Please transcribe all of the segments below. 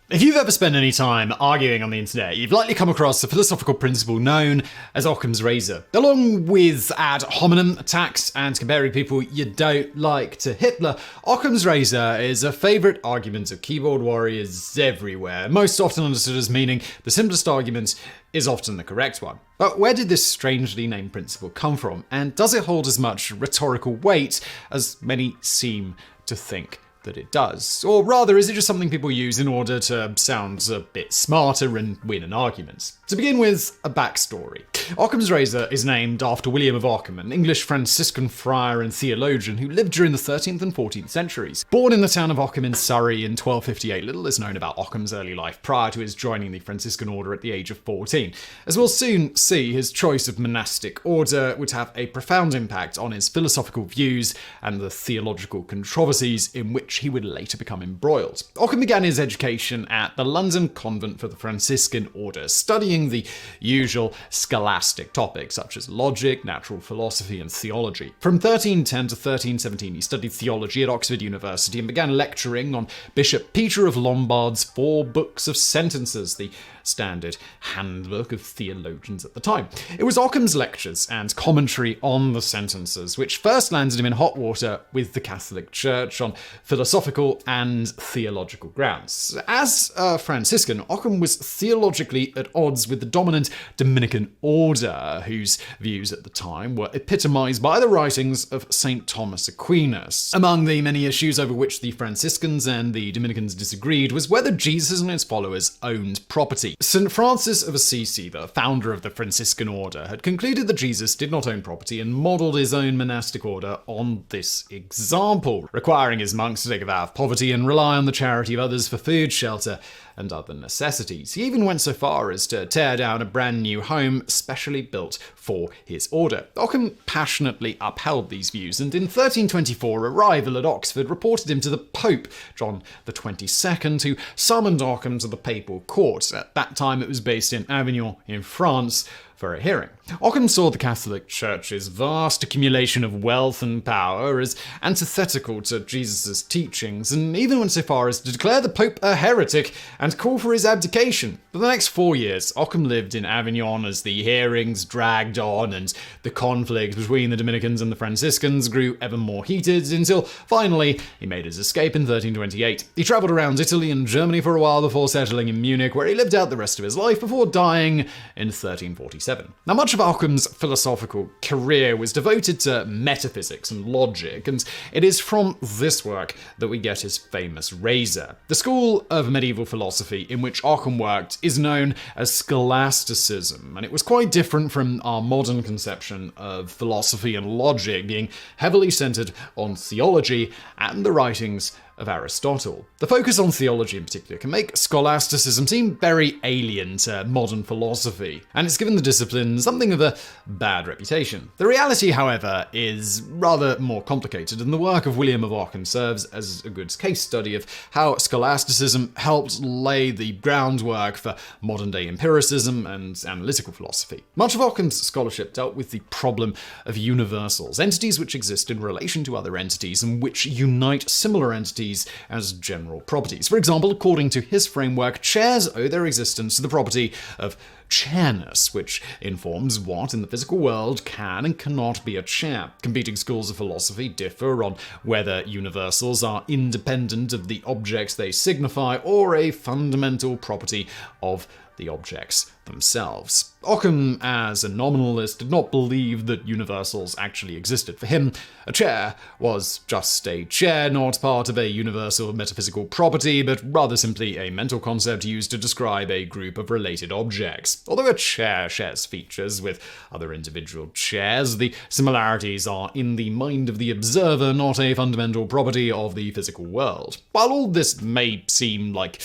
If you've ever spent any time arguing on the internet, you've likely come across a philosophical principle known as Occam's razor. Along with ad hominem attacks and comparing people you don't like to Hitler, Occam's razor is a favourite argument of keyboard warriors everywhere, most often understood as meaning the simplest argument is often the correct one. But where did this strangely named principle come from, and does it hold as much rhetorical weight as many seem to think that it does? Or rather, is it just something people use in order to sound a bit smarter and win an argument? To begin with, a backstory. Occam's razor is named after William of Occam, an English Franciscan friar and theologian who lived during the 13th and 14th centuries. Born in the town of Occam in Surrey in 1258, little is known about Occam's early life prior to his joining the Franciscan order at the age of 14. As we'll soon see, his choice of monastic order would have a profound impact on his philosophical views and the theological controversies in which he would later become embroiled. Occam began his education at the London Convent for the Franciscan order, studying the usual scholastic topics such as logic, natural philosophy, and theology. From 1310 to 1317, he studied theology at Oxford University and began lecturing on Bishop Peter of Lombard's 4 books of sentences, the standard handbook of theologians at the time. It was Occam's lectures and commentary on the sentences which first landed him in hot water with the Catholic Church on philosophical and theological grounds. As a Franciscan, Occam was theologically at odds with the dominant Dominican order, whose views at the time were epitomized by the writings of St. Thomas Aquinas. Among the many issues over which the Franciscans and the Dominicans disagreed was whether Jesus and his followers owned property. St. Francis of Assisi, the founder of the Franciscan order, had concluded that Jesus did not own property and modelled his own monastic order on this example, requiring his monks to take a vow of poverty and rely on the charity of others for food, shelter, and other necessities. He even went so far as to tear down a brand new home specially built for his order. Occam passionately upheld these views, and in 1324, arrival at Oxford reported him to the Pope, John XXII, who summoned Occam to the papal court. At that time, it was based in Avignon in France, for a hearing. Occam saw the Catholic Church's vast accumulation of wealth and power as antithetical to Jesus' teachings, and even went so far as to declare the Pope a heretic and call for his abdication. For the next 4 years, Occam lived in Avignon as the hearings dragged on and the conflict between the Dominicans and the Franciscans grew ever more heated, until finally he made his escape in 1328. He travelled around Italy and Germany for a while before settling in Munich, where he lived out the rest of his life before dying in 1347. Now, much of Occam's philosophical career was devoted to metaphysics and logic, and it is from this work that we get his famous razor. The school of medieval philosophy in which Occam worked is known as scholasticism, and it was quite different from our modern conception of philosophy and logic, being heavily centered on theology and the writings of Aristotle. The focus on theology in particular can make scholasticism seem very alien to modern philosophy, and it's given the discipline something of a bad reputation. The reality, however, is rather more complicated, and the work of William of Occam serves as a good case study of how scholasticism helped lay the groundwork for modern-day empiricism and analytical philosophy. Much of Occam's scholarship dealt with the problem of universals, entities which exist in relation to other entities and which unite similar entities as general properties. For example, according to his framework, chairs owe their existence to the property of chairness, which informs what in the physical world can and cannot be a chair. Competing schools of philosophy differ on whether universals are independent of the objects they signify or a fundamental property of the objects themselves. Occam, as a nominalist, did not believe that universals actually existed. For him, a chair was just a chair, not part of a universal metaphysical property, but rather simply a mental concept used to describe a group of related objects. Although a chair shares features with other individual chairs, the similarities are in the mind of the observer, not a fundamental property of the physical world. While all this may seem like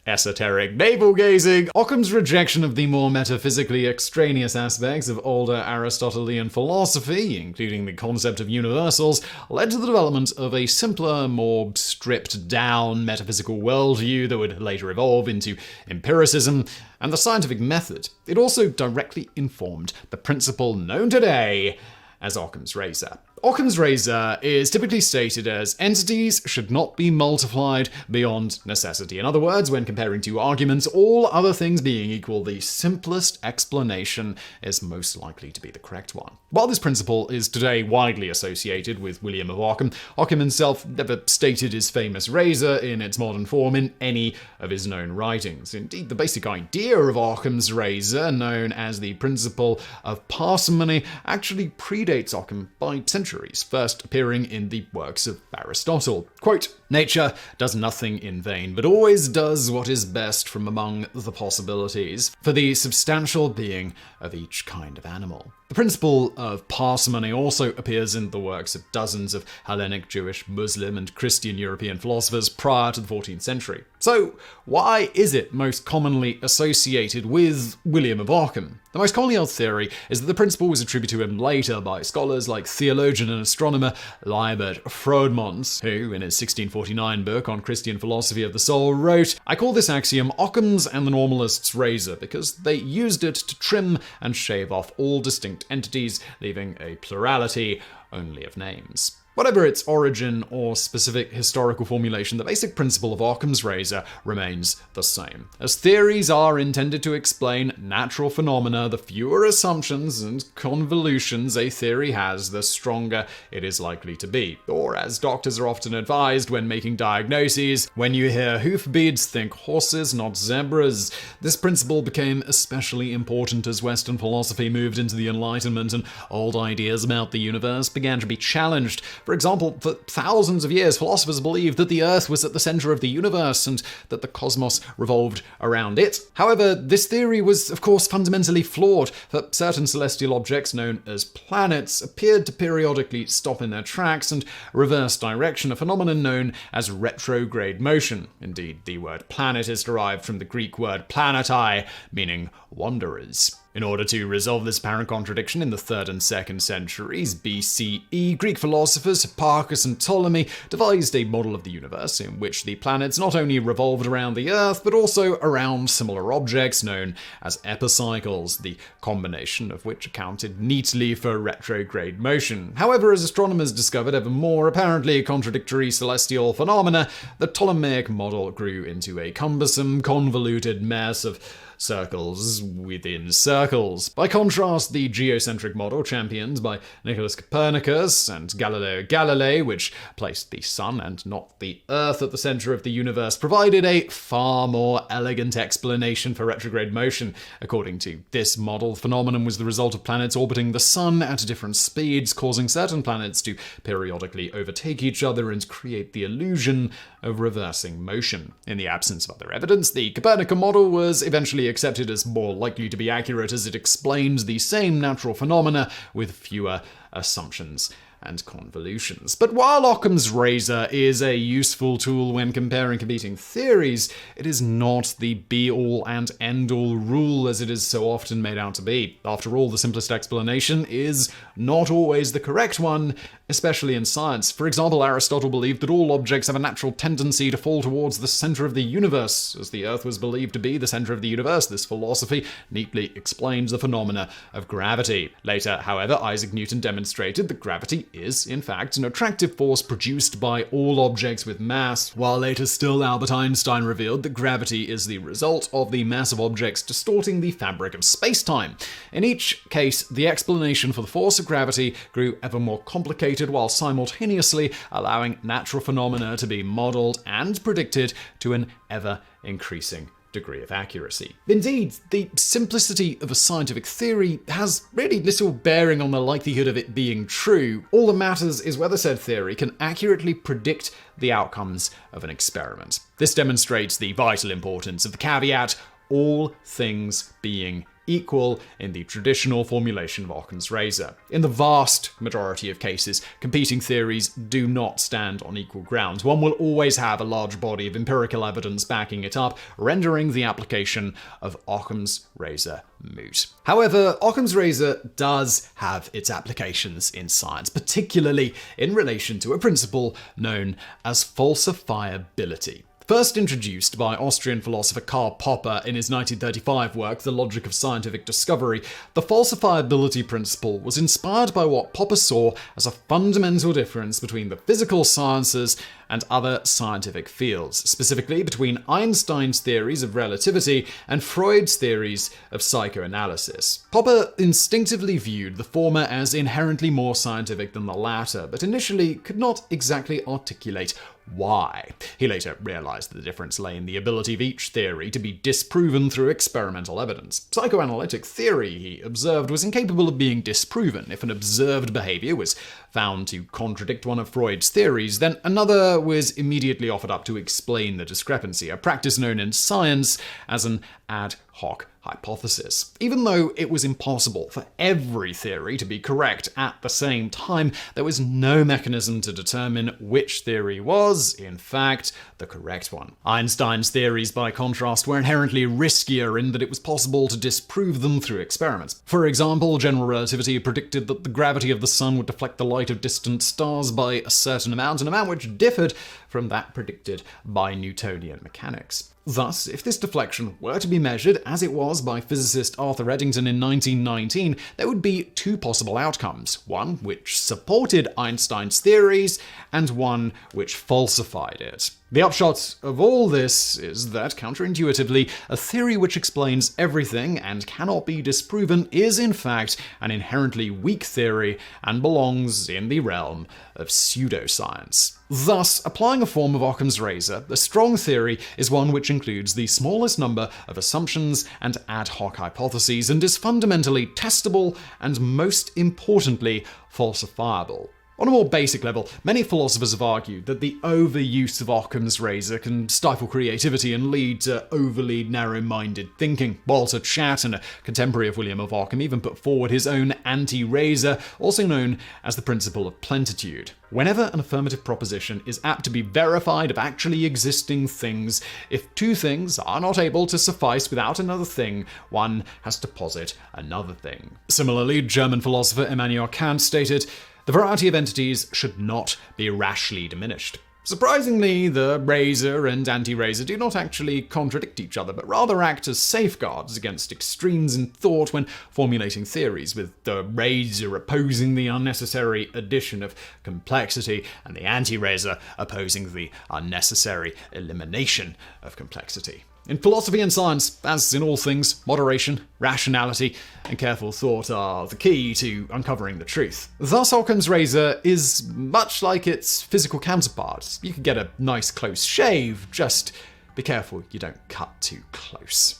esoteric navel-gazing, Occam's rejection of the more metaphysically extraneous aspects of older Aristotelian philosophy, including the concept of universals, led to the development of a simpler, more stripped-down metaphysical worldview that would later evolve into empiricism and the scientific method. It also directly informed the principle known today as Occam's razor. Occam's razor is typically stated as entities should not be multiplied beyond necessity. In other words, when comparing two arguments, all other things being equal, the simplest explanation is most likely to be the correct one. While this principle is today widely associated with William of Occam, Occam himself never stated his famous razor in its modern form in any of his known writings. Indeed, the basic idea of Occam's razor, known as the principle of parsimony, actually predates Occam by centuries, first appearing in the works of Aristotle. Quote, "Nature does nothing in vain, but always does what is best from among the possibilities, for the substantial being of each kind of animal." The principle of parsimony also appears in the works of dozens of Hellenic, Jewish, Muslim, and Christian European philosophers prior to the 14th century. So, why is it most commonly associated with William of Occam? The most commonly held theory is that the principle was attributed to him later by scholars like theologian and astronomer Liebert Frodmans, who, in his 1649 book on Christian philosophy of the soul, wrote, "I call this axiom Occam's and the normalist's razor, because they used it to trim and shave off all distinct entities, leaving a plurality only of names." Whatever its origin or specific historical formulation, the basic principle of Occam's razor remains the same. As theories are intended to explain natural phenomena, the fewer assumptions and convolutions a theory has, the stronger it is likely to be. Or, as doctors are often advised when making diagnoses, when you hear hoofbeats, think horses, not zebras. This principle became especially important as Western philosophy moved into the Enlightenment and old ideas about the universe began to be challenged. For example, for thousands of years, philosophers believed that the Earth was at the center of the universe and that the cosmos revolved around it. However, this theory was, of course, fundamentally flawed, for certain celestial objects known as planets appeared to periodically stop in their tracks and reverse direction, a phenomenon known as retrograde motion. Indeed, the word planet is derived from the Greek word planetai, meaning wanderers. In order to resolve this apparent contradiction in the 3rd and 2nd centuries BCE, Greek philosophers Hipparchus and Ptolemy devised a model of the universe in which the planets not only revolved around the Earth, but also around similar objects known as epicycles, the combination of which accounted neatly for retrograde motion. However, as astronomers discovered ever more apparently contradictory celestial phenomena, the Ptolemaic model grew into a cumbersome, convoluted mess of circles within circles. By contrast, the geocentric model championed by Nicholas Copernicus and Galileo Galilei, which placed the sun and not the Earth at the center of the universe, provided a far more elegant explanation for retrograde motion. According to this model, the phenomenon was the result of planets orbiting the sun at different speeds, causing certain planets to periodically overtake each other and create the illusion of reversing motion. In the absence of other evidence, the Copernican model was eventually accepted as more likely to be accurate as it explains the same natural phenomena with fewer assumptions and convolutions. But while Occam's razor is a useful tool when comparing competing theories, it is not the be-all and end-all rule as it is so often made out to be. After all, the simplest explanation is not always the correct one, especially in science. For example, Aristotle believed that all objects have a natural tendency to fall towards the center of the universe, as the Earth was believed to be the center of the universe. This philosophy neatly explains the phenomena of gravity. Later, however, Isaac Newton demonstrated that gravity is, in fact, an attractive force produced by all objects with mass, while later still Albert Einstein revealed that gravity is the result of the mass of objects distorting the fabric of space-time. In each case, the explanation for the force of gravity grew ever more complicated while simultaneously allowing natural phenomena to be modeled and predicted to an ever-increasing degree of accuracy. Indeed, the simplicity of a scientific theory has really little bearing on the likelihood of it being true. All that matters is whether said theory can accurately predict the outcomes of an experiment. This demonstrates the vital importance of the caveat, all things being equal in the traditional formulation of Occam's razor. In the vast majority of cases, competing theories do not stand on equal ground. One will always have a large body of empirical evidence backing it up, rendering the application of Occam's razor moot. However, Occam's razor does have its applications in science, particularly in relation to a principle known as falsifiability. First introduced by Austrian philosopher Karl Popper in his 1935 work, The Logic of Scientific Discovery, the falsifiability principle was inspired by what Popper saw as a fundamental difference between the physical sciences and other scientific fields, specifically between Einstein's theories of relativity and Freud's theories of psychoanalysis. Popper instinctively viewed the former as inherently more scientific than the latter, but initially could not exactly articulate why. He later realized that the difference lay in the ability of each theory to be disproven through experimental evidence. Psychoanalytic theory, he observed, was incapable of being disproven. If an observed behavior was found to contradict one of Freud's theories, then another was immediately offered up to explain the discrepancy, a practice known in science as an ad hoc hypothesis. Even though it was impossible for every theory to be correct at the same time, there was no mechanism to determine which theory was, in fact, the correct one. Einstein's theories, by contrast, were inherently riskier in that it was possible to disprove them through experiments. For example, general relativity predicted that the gravity of the sun would deflect the light of distant stars by a certain amount, an amount which differed from that predicted by Newtonian mechanics. Thus, if this deflection were to be measured as it was by physicist Arthur Eddington in 1919, there would be two possible outcomes, one which supported Einstein's theories and one which falsified it. The upshot of all this is that, counterintuitively, a theory which explains everything and cannot be disproven is, in fact, an inherently weak theory and belongs in the realm of pseudoscience. Thus, applying a form of Occam's razor, a strong theory is one which includes the smallest number of assumptions and ad hoc hypotheses and is fundamentally testable and, most importantly, falsifiable. On a more basic level, many philosophers have argued that the overuse of Occam's razor can stifle creativity and lead to overly narrow-minded thinking. Walter Chatton, a contemporary of William of Ockham, even put forward his own anti-razor, also known as the principle of plentitude. Whenever an affirmative proposition is apt to be verified of actually existing things, if two things are not able to suffice without another thing, one has to posit another thing. Similarly, German philosopher Immanuel Kant stated, "The variety of entities should not be rashly diminished." Surprisingly, the razor and anti-razor do not actually contradict each other, but rather act as safeguards against extremes in thought when formulating theories, with the razor opposing the unnecessary addition of complexity and the anti-razor opposing the unnecessary elimination of complexity. In philosophy and science, as in all things, moderation, rationality, and careful thought are the key to uncovering the truth. Thus, Occam's razor is much like its physical counterpart. You can get a nice close shave, just be careful you don't cut too close.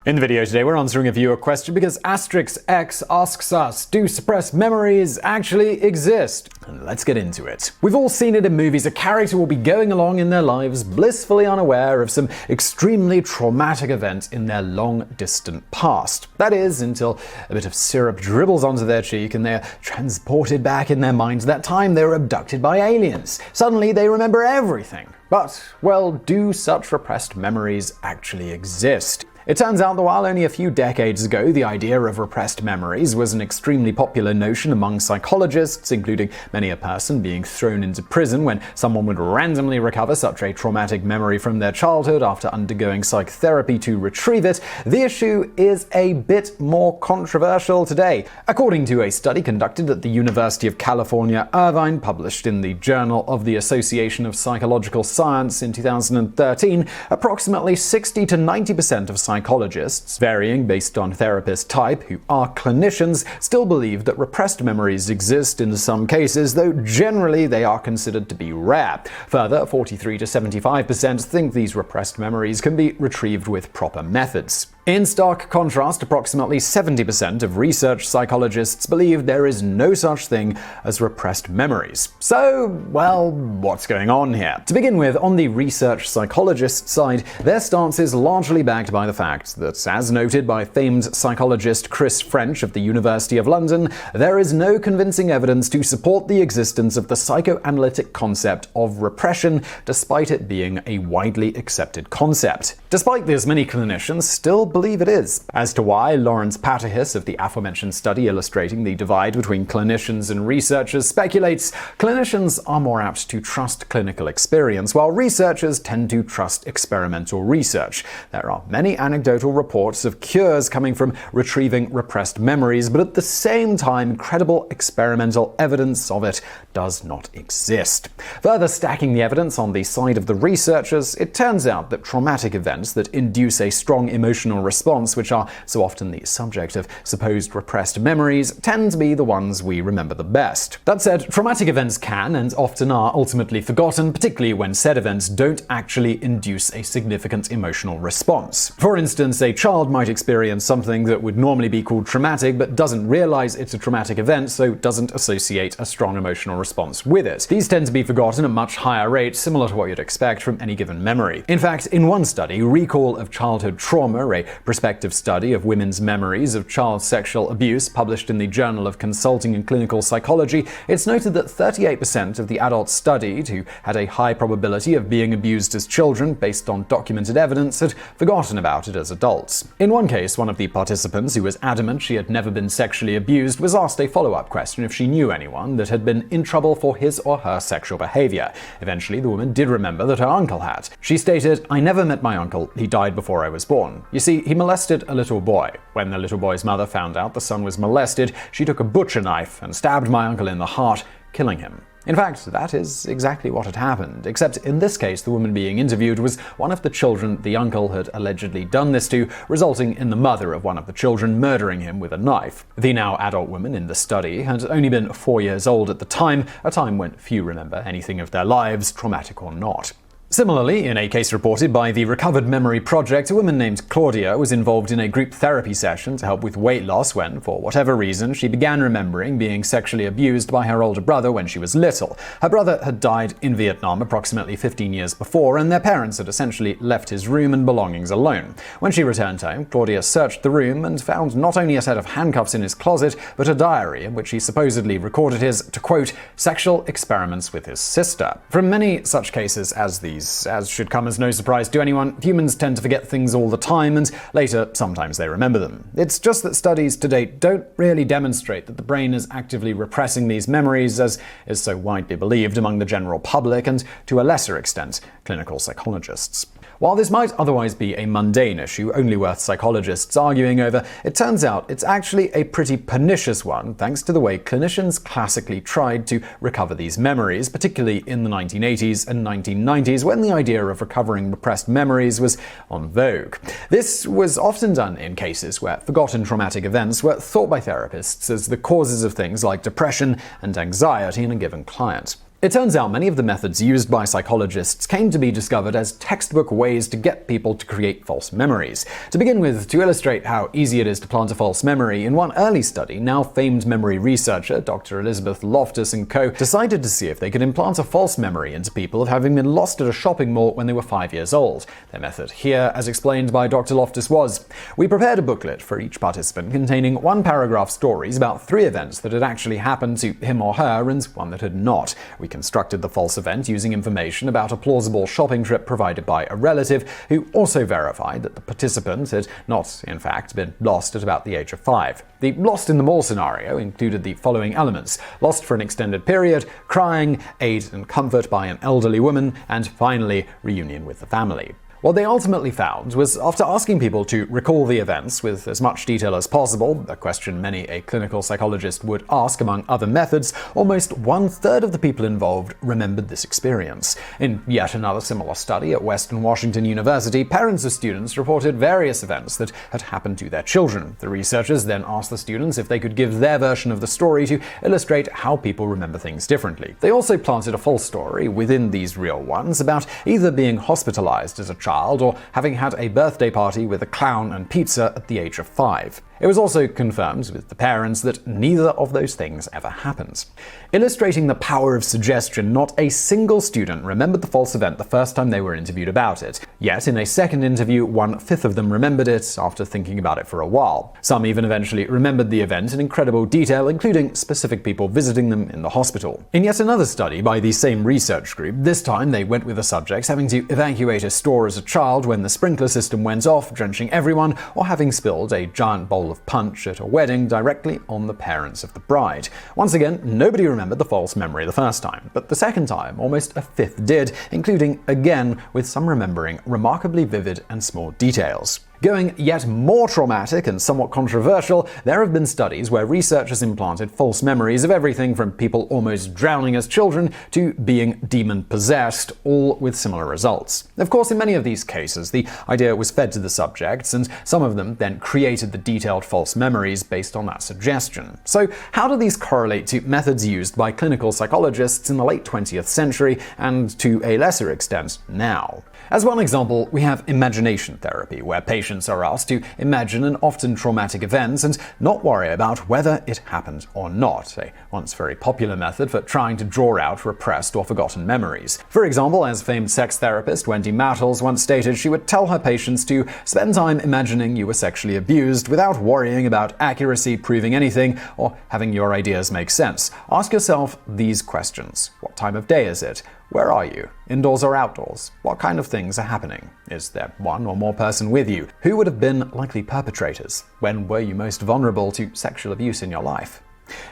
In the video today, we're answering a viewer question because Asterix X asks us, do suppressed memories actually exist? And let's get into it. We've all seen it in movies. A character will be going along in their lives blissfully unaware of some extremely traumatic event in their long-distant past. That is, until a bit of syrup dribbles onto their cheek and they're transported back in their mind to that time they were abducted by aliens. Suddenly they remember everything. But, well, do such repressed memories actually exist? It turns out that while only a few decades ago the idea of repressed memories was an extremely popular notion among psychologists, including many a person being thrown into prison when someone would randomly recover such a traumatic memory from their childhood after undergoing psychotherapy to retrieve it, the issue is a bit more controversial today. According to a study conducted at the University of California, Irvine, published in the Journal of the Association of Psychological Science in 2013, approximately 60 to 90% of psychologists, varying based on therapist type, who are clinicians, still believe that repressed memories exist in some cases, though generally they are considered to be rare. Further, 43 to 75% think these repressed memories can be retrieved with proper methods. In stark contrast, approximately 70% of research psychologists believe there is no such thing as repressed memories. So, well, what's going on here? To begin with, on the research psychologist side, their stance is largely backed by the fact that, as noted by famed psychologist Chris French of the University of London, there is no convincing evidence to support the existence of the psychoanalytic concept of repression, despite it being a widely accepted concept. Despite this, many clinicians still believe it is. As to why, Lawrence Patahis of the aforementioned study illustrating the divide between clinicians and researchers speculates clinicians are more apt to trust clinical experience, while researchers tend to trust experimental research. There are many anecdotal reports of cures coming from retrieving repressed memories, but at the same time, credible experimental evidence of it does not exist. Further stacking the evidence on the side of the researchers, it turns out that traumatic events that induce a strong emotional response, which are so often the subject of supposed repressed memories, tend to be the ones we remember the best. That said, traumatic events can and often are ultimately forgotten, particularly when said events don't actually induce a significant emotional response. For instance, a child might experience something that would normally be called traumatic but doesn't realize it's a traumatic event, so doesn't associate a strong emotional response with it. These tend to be forgotten at much higher rates, similar to what you'd expect from any given memory. In fact, in one study, Recall of Childhood Trauma, a prospective study of women's memories of child sexual abuse published in the Journal of Consulting and Clinical Psychology, it's noted that 38% of the adults studied who had a high probability of being abused as children based on documented evidence had forgotten about it as adults. In one case, one of the participants, who was adamant she had never been sexually abused, was asked a follow-up question if she knew anyone that had been in trouble for his or her sexual behavior. Eventually, the woman did remember that her uncle had. She stated, "I never met my uncle. He died before I was born. You see, he molested a little boy. When the little boy's mother found out the son was molested, she took a butcher knife and stabbed my uncle in the heart, killing him." In fact, that is exactly what had happened, except in this case the woman being interviewed was one of the children the uncle had allegedly done this to, resulting in the mother of one of the children murdering him with a knife. The now adult woman in the study had only been 4 years old at the time, a time when few remember anything of their lives, traumatic or not. Similarly, in a case reported by the Recovered Memory Project, a woman named Claudia was involved in a group therapy session to help with weight loss when, for whatever reason, she began remembering being sexually abused by her older brother when she was little. Her brother had died in Vietnam approximately 15 years before, and their parents had essentially left his room and belongings alone. When she returned home, Claudia searched the room and found not only a set of handcuffs in his closet, but a diary in which he supposedly recorded his, to quote, sexual experiments with his sister. From many such cases as these, as should come as no surprise to anyone, humans tend to forget things all the time, and later, sometimes they remember them. It's just that studies to date don't really demonstrate that the brain is actively repressing these memories, as is so widely believed among the general public and, to a lesser extent, clinical psychologists. While this might otherwise be a mundane issue only worth psychologists arguing over, it turns out it's actually a pretty pernicious one thanks to the way clinicians classically tried to recover these memories, particularly in the 1980s and 1990s when the idea of recovering repressed memories was en vogue. This was often done in cases where forgotten traumatic events were thought by therapists as the causes of things like depression and anxiety in a given client. It turns out many of the methods used by psychologists came to be discovered as textbook ways to get people to create false memories. To begin with, to illustrate how easy it is to plant a false memory, in one early study, now famed memory researcher Dr. Elizabeth Loftus and co. decided to see if they could implant a false memory into people of having been lost at a shopping mall when they were 5 years old. Their method here, as explained by Dr. Loftus, was: we prepared a booklet for each participant containing one-paragraph stories about 3 events that had actually happened to him or her and one that had not. We constructed the false event using information about a plausible shopping trip provided by a relative, who also verified that the participant had not, in fact, been lost at about the age of 5. The lost in the mall scenario included the following elements: lost for an extended period, crying, aid and comfort by an elderly woman, and finally, reunion with the family. What they ultimately found was, after asking people to recall the events with as much detail as possible, a question many a clinical psychologist would ask among other methods, almost 1/3 of the people involved remembered this experience. In yet another similar study at Western Washington University, parents of students reported various events that had happened to their children. The researchers then asked the students if they could give their version of the story to illustrate how people remember things differently. They also planted a false story within these real ones about either being hospitalized as a child or having had a birthday party with a clown and pizza at the age of 5. It was also confirmed with the parents that neither of those things ever happened. Illustrating the power of suggestion, not a single student remembered the false event the first time they were interviewed about it. Yet, in a second interview, 1/5 of them remembered it after thinking about it for a while. Some even eventually remembered the event in incredible detail, including specific people visiting them in the hospital. In yet another study by the same research group, this time they went with the subjects having to evacuate a store as a child when the sprinkler system went off, drenching everyone, or having spilled a giant bowl of punch at a wedding directly on the parents of the bride. Once again, nobody remembered the false memory the first time, but the second time, almost 1/5 did, including, again, with some remembering remarkably vivid and small details. Going yet more traumatic and somewhat controversial, there have been studies where researchers implanted false memories of everything from people almost drowning as children to being demon-possessed, all with similar results. Of course, in many of these cases, the idea was fed to the subjects, and some of them then created the detailed false memories based on that suggestion. So, how do these correlate to methods used by clinical psychologists in the late 20th century and, to a lesser extent, now? As one example, we have imagination therapy, where patients are asked to imagine an often traumatic event and not worry about whether it happened or not, a once very popular method for trying to draw out repressed or forgotten memories. For example, as famed sex therapist Wendy Mattles once stated, she would tell her patients to spend time imagining you were sexually abused without worrying about accuracy, proving anything, or having your ideas make sense. Ask yourself these questions. What time of day is it? Where are you? Indoors or outdoors? What kind of things are happening? Is there one or more person with you? Who would have been likely perpetrators? When were you most vulnerable to sexual abuse in your life?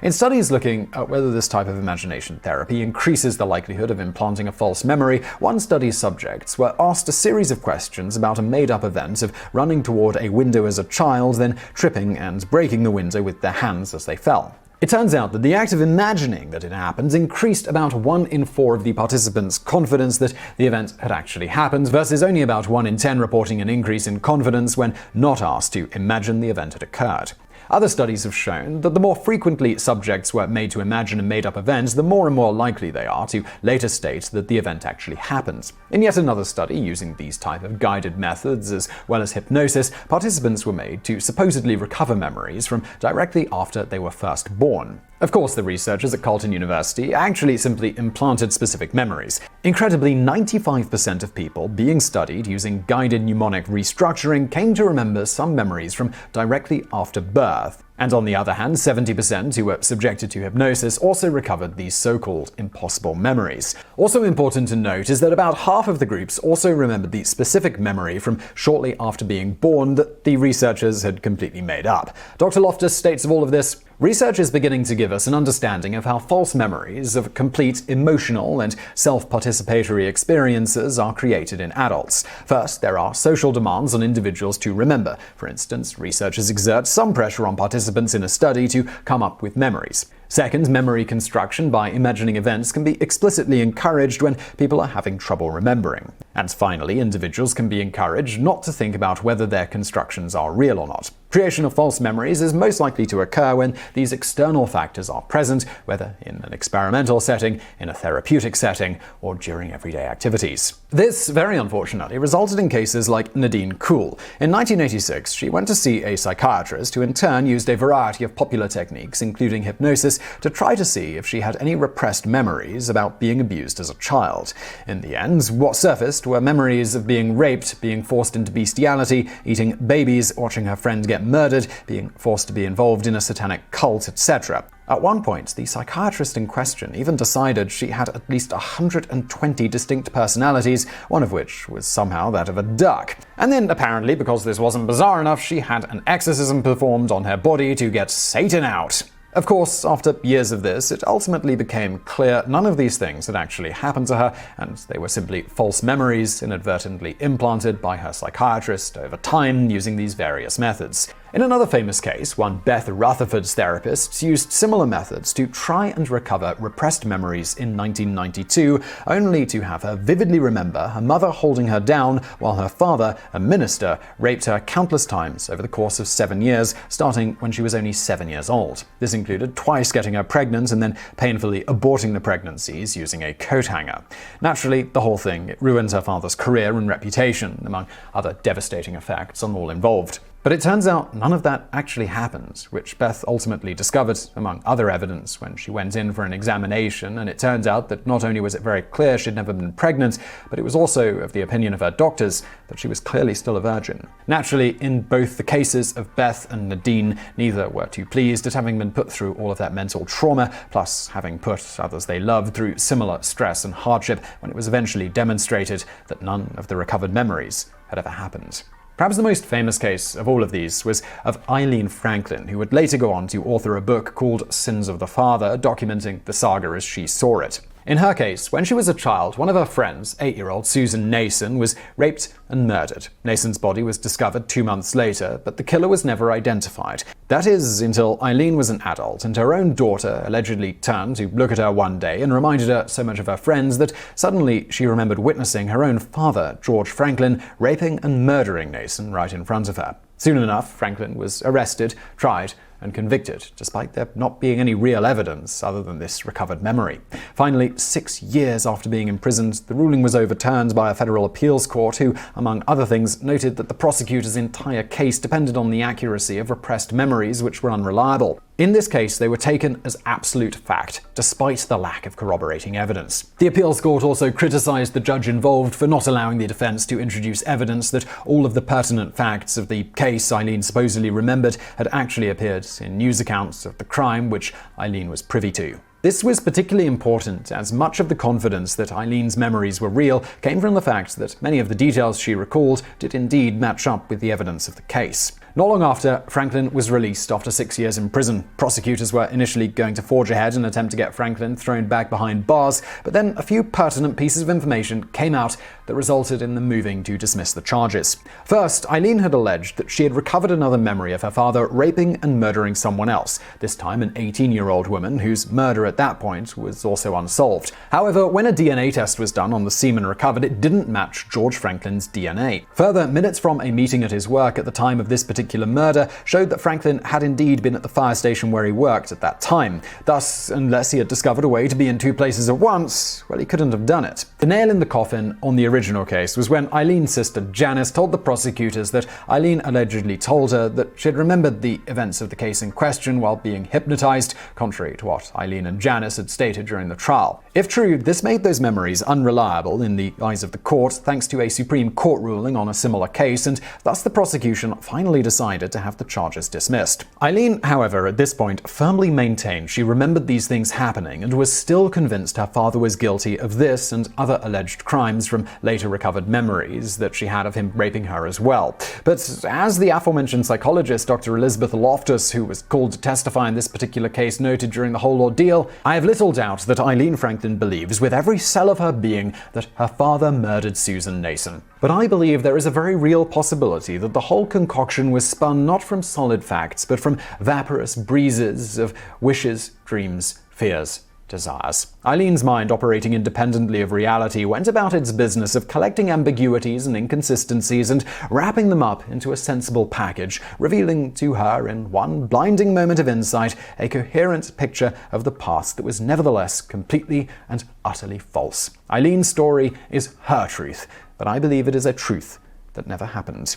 In studies looking at whether this type of imagination therapy increases the likelihood of implanting a false memory, one study's subjects were asked a series of questions about a made-up event of running toward a window as a child, then tripping and breaking the window with their hands as they fell. It turns out that the act of imagining that it happened increased about 1 in 4 of the participants' confidence that the event had actually happened, versus only about 1 in 10 reporting an increase in confidence when not asked to imagine the event had occurred. Other studies have shown that the more frequently subjects were made to imagine a made-up event, the more and more likely they are to later state that the event actually happened. In yet another study using these type of guided methods as well as hypnosis, participants were made to supposedly recover memories from directly after they were first born. Of course, the researchers at Carleton University actually simply implanted specific memories. Incredibly, 95% of people being studied using guided mnemonic restructuring came to remember some memories from directly after birth. And on the other hand, 70% who were subjected to hypnosis also recovered these so-called impossible memories. Also important to note is that about half of the groups also remembered the specific memory from shortly after being born that the researchers had completely made up. Dr. Loftus states of all of this, "Research is beginning to give us an understanding of how false memories of complete emotional and self-participatory experiences are created in adults. First, there are social demands on individuals to remember. For instance, researchers exert some pressure on participants in a study to come up with memories. Second, memory construction by imagining events can be explicitly encouraged when people are having trouble remembering. And finally, individuals can be encouraged not to think about whether their constructions are real or not. Creation of false memories is most likely to occur when these external factors are present, whether in an experimental setting, in a therapeutic setting, or during everyday activities." This, very unfortunately, resulted in cases like Nadine Kuhl. In 1986, she went to see a psychiatrist who in turn used a variety of popular techniques, including hypnosis, to try to see if she had any repressed memories about being abused as a child. In the end, what surfaced were memories of being raped, being forced into bestiality, eating babies, watching her friend get murdered, being forced to be involved in a satanic cult, etc. At one point, the psychiatrist in question even decided she had at least 120 distinct personalities, one of which was somehow that of a duck. And then, apparently, because this wasn't bizarre enough, she had an exorcism performed on her body to get Satan out. Of course, after years of this, it ultimately became clear none of these things had actually happened to her, and they were simply false memories inadvertently implanted by her psychiatrist over time using these various methods. In another famous case, one Beth Rutherford's therapists used similar methods to try and recover repressed memories in 1992, only to have her vividly remember her mother holding her down while her father, a minister, raped her countless times over the course of 7 years, starting when she was only 7 years old. This included twice getting her pregnant and then painfully aborting the pregnancies using a coat hanger. Naturally, the whole thing ruined her father's career and reputation, among other devastating effects on all involved. But it turns out none of that actually happened, which Beth ultimately discovered, among other evidence, when she went in for an examination, and it turned out that not only was it very clear she'd never been pregnant, but it was also of the opinion of her doctors that she was clearly still a virgin. Naturally, in both the cases of Beth and Nadine, neither were too pleased at having been put through all of that mental trauma, plus having put others they loved through similar stress and hardship when it was eventually demonstrated that none of the recovered memories had ever happened. Perhaps the most famous case of all of these was of Eileen Franklin, who would later go on to author a book called Sins of the Father, documenting the saga as she saw it. In her case, when she was a child, one of her friends, 8-year-old Susan Nason, was raped and murdered. Nason's body was discovered 2 months later, but the killer was never identified. That is, until Eileen was an adult, and her own daughter allegedly turned to look at her one day and reminded her so much of her friends that suddenly she remembered witnessing her own father, George Franklin, raping and murdering Nason right in front of her. Soon enough, Franklin was arrested, tried, and convicted, despite there not being any real evidence other than this recovered memory. Finally, 6 years after being imprisoned, the ruling was overturned by a federal appeals court who, among other things, noted that the prosecutor's entire case depended on the accuracy of repressed memories which were unreliable. In this case, they were taken as absolute fact, despite the lack of corroborating evidence. The appeals court also criticized the judge involved for not allowing the defense to introduce evidence that all of the pertinent facts of the case Eileen supposedly remembered had actually appeared in news accounts of the crime which Eileen was privy to. This was particularly important as much of the confidence that Eileen's memories were real came from the fact that many of the details she recalled did indeed match up with the evidence of the case. Not long after, Franklin was released after 6 years in prison. Prosecutors were initially going to forge ahead and attempt to get Franklin thrown back behind bars, but then a few pertinent pieces of information came out that resulted in them moving to dismiss the charges. First, Eileen had alleged that she had recovered another memory of her father raping and murdering someone else, this time an 18-year-old woman whose murder at that point was also unsolved. However, when a DNA test was done on the semen recovered, it didn't match George Franklin's DNA. Further, minutes from a meeting at his work at the time of this particular murder showed that Franklin had indeed been at the fire station where he worked at that time. Thus, unless he had discovered a way to be in 2 places at once, well, he couldn't have done it. The nail in the coffin on the original case was when Eileen's sister Janice told the prosecutors that Eileen allegedly told her that she had remembered the events of the case in question while being hypnotized, contrary to what Eileen and Janice had stated during the trial. If true, this made those memories unreliable in the eyes of the court, thanks to a Supreme Court ruling on a similar case, and thus the prosecution finally decided to have the charges dismissed. Eileen, however, at this point firmly maintained she remembered these things happening and was still convinced her father was guilty of this and other alleged crimes from later recovered memories that she had of him raping her as well. But as the aforementioned psychologist Dr. Elizabeth Loftus, who was called to testify in this particular case, noted during the whole ordeal, I have little doubt that Eileen Franklin believes with every cell of her being that her father murdered Susan Nason. But I believe there is a very real possibility that the whole concoction was spun not from solid facts, but from vaporous breezes of wishes, dreams, fears, desires. Eileen's mind, operating independently of reality, went about its business of collecting ambiguities and inconsistencies and wrapping them up into a sensible package, revealing to her, in one blinding moment of insight, a coherent picture of the past that was nevertheless completely and utterly false. Eileen's story is her truth, but I believe it is a truth that never happened.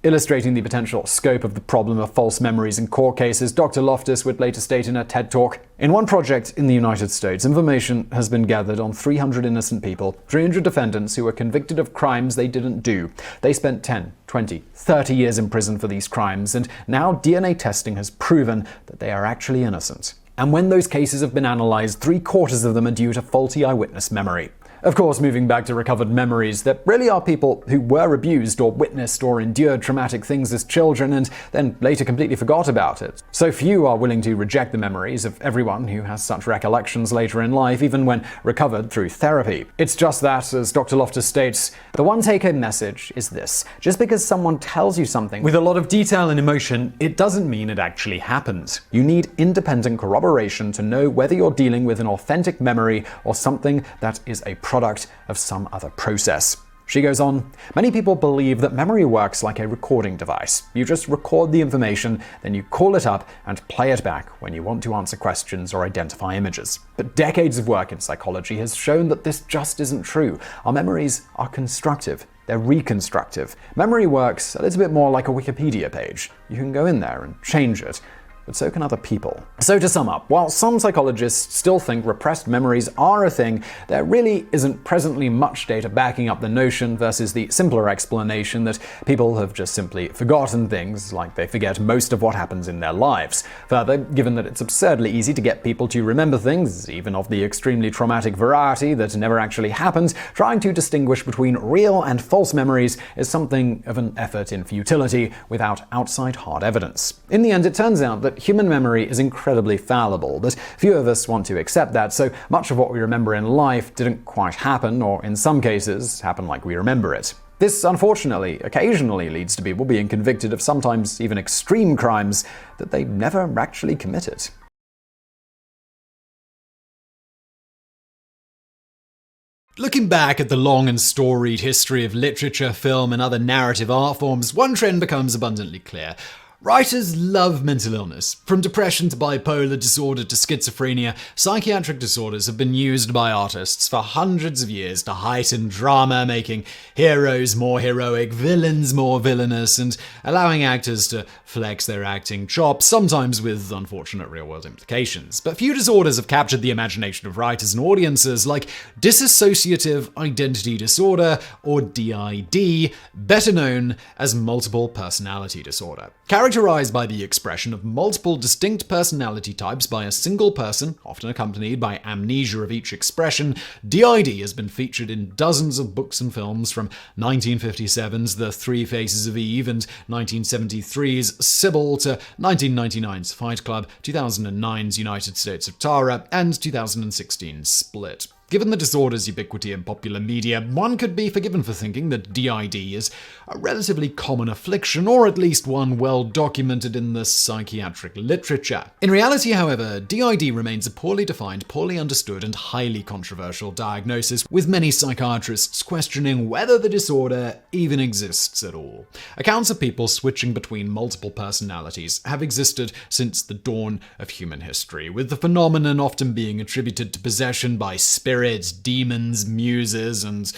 Illustrating the potential scope of the problem of false memories in court cases, Dr. Loftus would later state in a TED Talk, in one project in the United States, information has been gathered on 300 innocent people, 300 defendants who were convicted of crimes they didn't do. They spent 10, 20, 30 years in prison for these crimes, and now DNA testing has proven that they are actually innocent. And when those cases have been analyzed, 3/4 of them are due to faulty eyewitness memory. Of course, moving back to recovered memories, there really are people who were abused or witnessed or endured traumatic things as children and then later completely forgot about it. So few are willing to reject the memories of everyone who has such recollections later in life, even when recovered through therapy. It's just that, as Dr. Loftus states, the one take-home message is this: just because someone tells you something with a lot of detail and emotion, it doesn't mean it actually happened. You need independent corroboration to know whether you're dealing with an authentic memory or something that is a product of some other process. She goes on, many people believe that memory works like a recording device. You just record the information, then you call it up and play it back when you want to answer questions or identify images. But decades of work in psychology has shown that this just isn't true. Our memories are constructive. they're reconstructive. Memory works a little bit more like a Wikipedia page. You can go in there and change it. But so can other people. So to sum up, while some psychologists still think repressed memories are a thing, there really isn't presently much data backing up the notion versus the simpler explanation that people have just simply forgotten things, like they forget most of what happens in their lives. Further, given that it's absurdly easy to get people to remember things, even of the extremely traumatic variety that never actually happened, trying to distinguish between real and false memories is something of an effort in futility without outside hard evidence. In the end, it turns out that human memory is incredibly fallible, but few of us want to accept that, so much of what we remember in life didn't quite happen, or in some cases, happen like we remember it. This, unfortunately, occasionally leads to people being convicted of sometimes even extreme crimes that they never actually committed. Looking back at the long and storied history of literature, film, and other narrative art forms, one trend becomes abundantly clear. Writers love mental illness. From depression to bipolar disorder to schizophrenia, psychiatric disorders have been used by artists for hundreds of years to heighten drama, making heroes more heroic, villains more villainous, and allowing actors to flex their acting chops, sometimes with unfortunate real-world implications. But few disorders have captured the imagination of writers and audiences like dissociative identity disorder, or DID, better known as multiple personality disorder. Characterized by the expression of multiple distinct personality types by a single person, often accompanied by amnesia of each expression, DID has been featured in dozens of books and films from 1957's The Three Faces of Eve and 1973's Sybil to 1999's Fight Club, 2009's United States of Tara, and 2016's Split. Given the disorder's ubiquity in popular media, one could be forgiven for thinking that DID is a relatively common affliction, or at least one well documented in the psychiatric literature. In reality, however, DID remains a poorly defined, poorly understood, and highly controversial diagnosis, with many psychiatrists questioning whether the disorder even exists at all. Accounts of people switching between multiple personalities have existed since the dawn of human history, with the phenomenon often being attributed to possession by spirits, demons, muses, and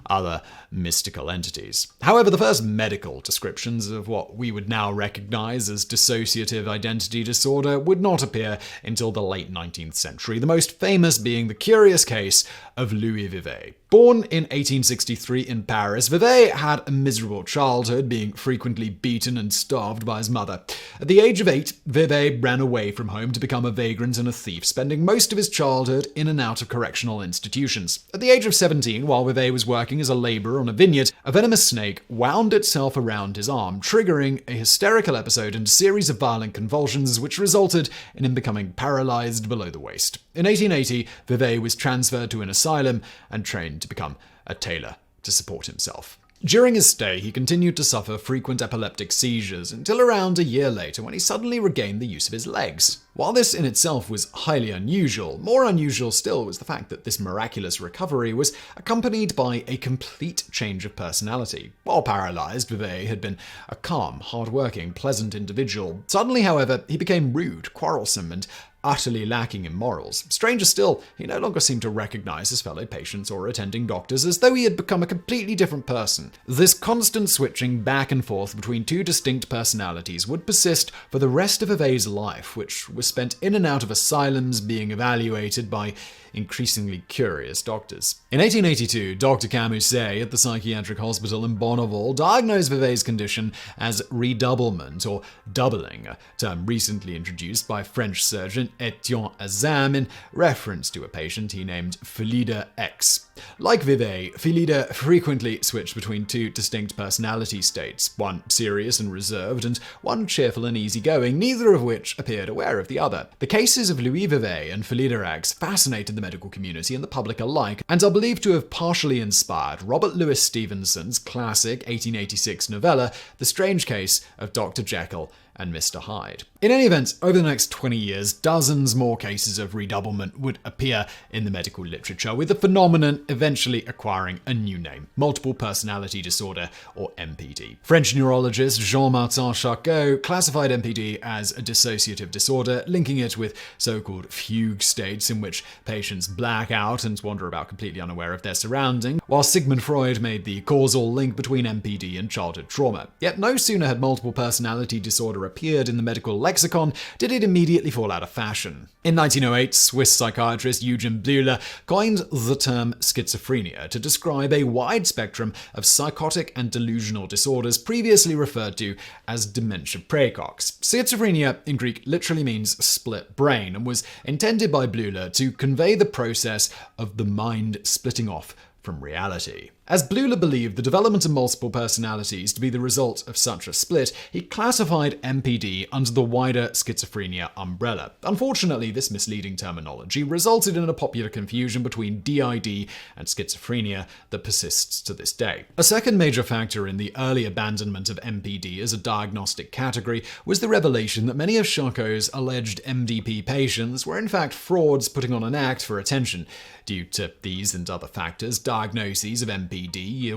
other mystical entities. However, the first medical descriptions of what we would now recognize as dissociative identity disorder would not appear until the late 19th century, the most famous being the curious case of Louis Vivet. Born in 1863 in Paris, Vivet had a miserable childhood, being frequently beaten and starved by his mother. At the age of 8, Vivet ran away from home to become a vagrant and a thief, spending most of his childhood in and out of correctional institutions. At the age of 17, while Vivet was working as a laborer on a vineyard, a venomous snake wound itself around his arm, triggering a hysterical episode and a series of violent convulsions, which resulted in him becoming paralyzed below the waist. In 1880, Vivet was transferred to an asylum and trained to become a tailor to support himself. During his stay, he continued to suffer frequent epileptic seizures until around a year later when he suddenly regained the use of his legs. While this in itself was highly unusual, more unusual still was the fact that this miraculous recovery was accompanied by a complete change of personality. While paralyzed, Vivet had been a calm, hard-working, pleasant individual. Suddenly, however, he became rude, quarrelsome, and utterly lacking in morals. Stranger still, he no longer seemed to recognize his fellow patients or attending doctors, as though he had become a completely different person. This constant switching back and forth between two distinct personalities would persist for the rest of Vivet's life, which was spent in and out of asylums being evaluated by increasingly curious doctors. In 1882, Dr. Camusset at the psychiatric hospital in Bonneval diagnosed Vivet's condition as redoublement, or doubling, a term recently introduced by French surgeon Etienne Azam in reference to a patient he named Philida X. Like Vivet, Philida frequently switched between two distinct personality states, one serious and reserved, and one cheerful and easygoing, neither of which appeared aware of the other. The cases of Louis Vivet and Philida X fascinated the medical community and the public alike, and are believed to have partially inspired Robert Louis Stevenson's classic 1886 novella, The Strange Case of Dr. Jekyll and Mr. Hyde. In any event, over the next 20 years, dozens more cases of redoublement would appear in the medical literature, with the phenomenon eventually acquiring a new name: multiple personality disorder, or MPD. French neurologist Jean-Martin Charcot classified MPD as a dissociative disorder, linking it with so-called fugue states in which patients black out and wander about completely unaware of their surroundings, while Sigmund Freud made the causal link between MPD and childhood trauma. Yet no sooner had multiple personality disorder appeared in the medical lexicon did it immediately fall out of fashion. In 1908, Swiss psychiatrist Eugen Bleuler coined the term schizophrenia to describe a wide spectrum of psychotic and delusional disorders previously referred to as dementia praecox. Schizophrenia in Greek literally means split brain and was intended by Bleuler to convey the process of the mind splitting off from reality. As Bleuler believed the development of multiple personalities to be the result of such a split, he classified MPD under the wider schizophrenia umbrella. Unfortunately, this misleading terminology resulted in a popular confusion between DID and schizophrenia that persists to this day. A second major factor in the early abandonment of MPD as a diagnostic category was the revelation that many of Charcot's alleged MDP patients were in fact frauds putting on an act for attention. Due to these and other factors, diagnoses of MPD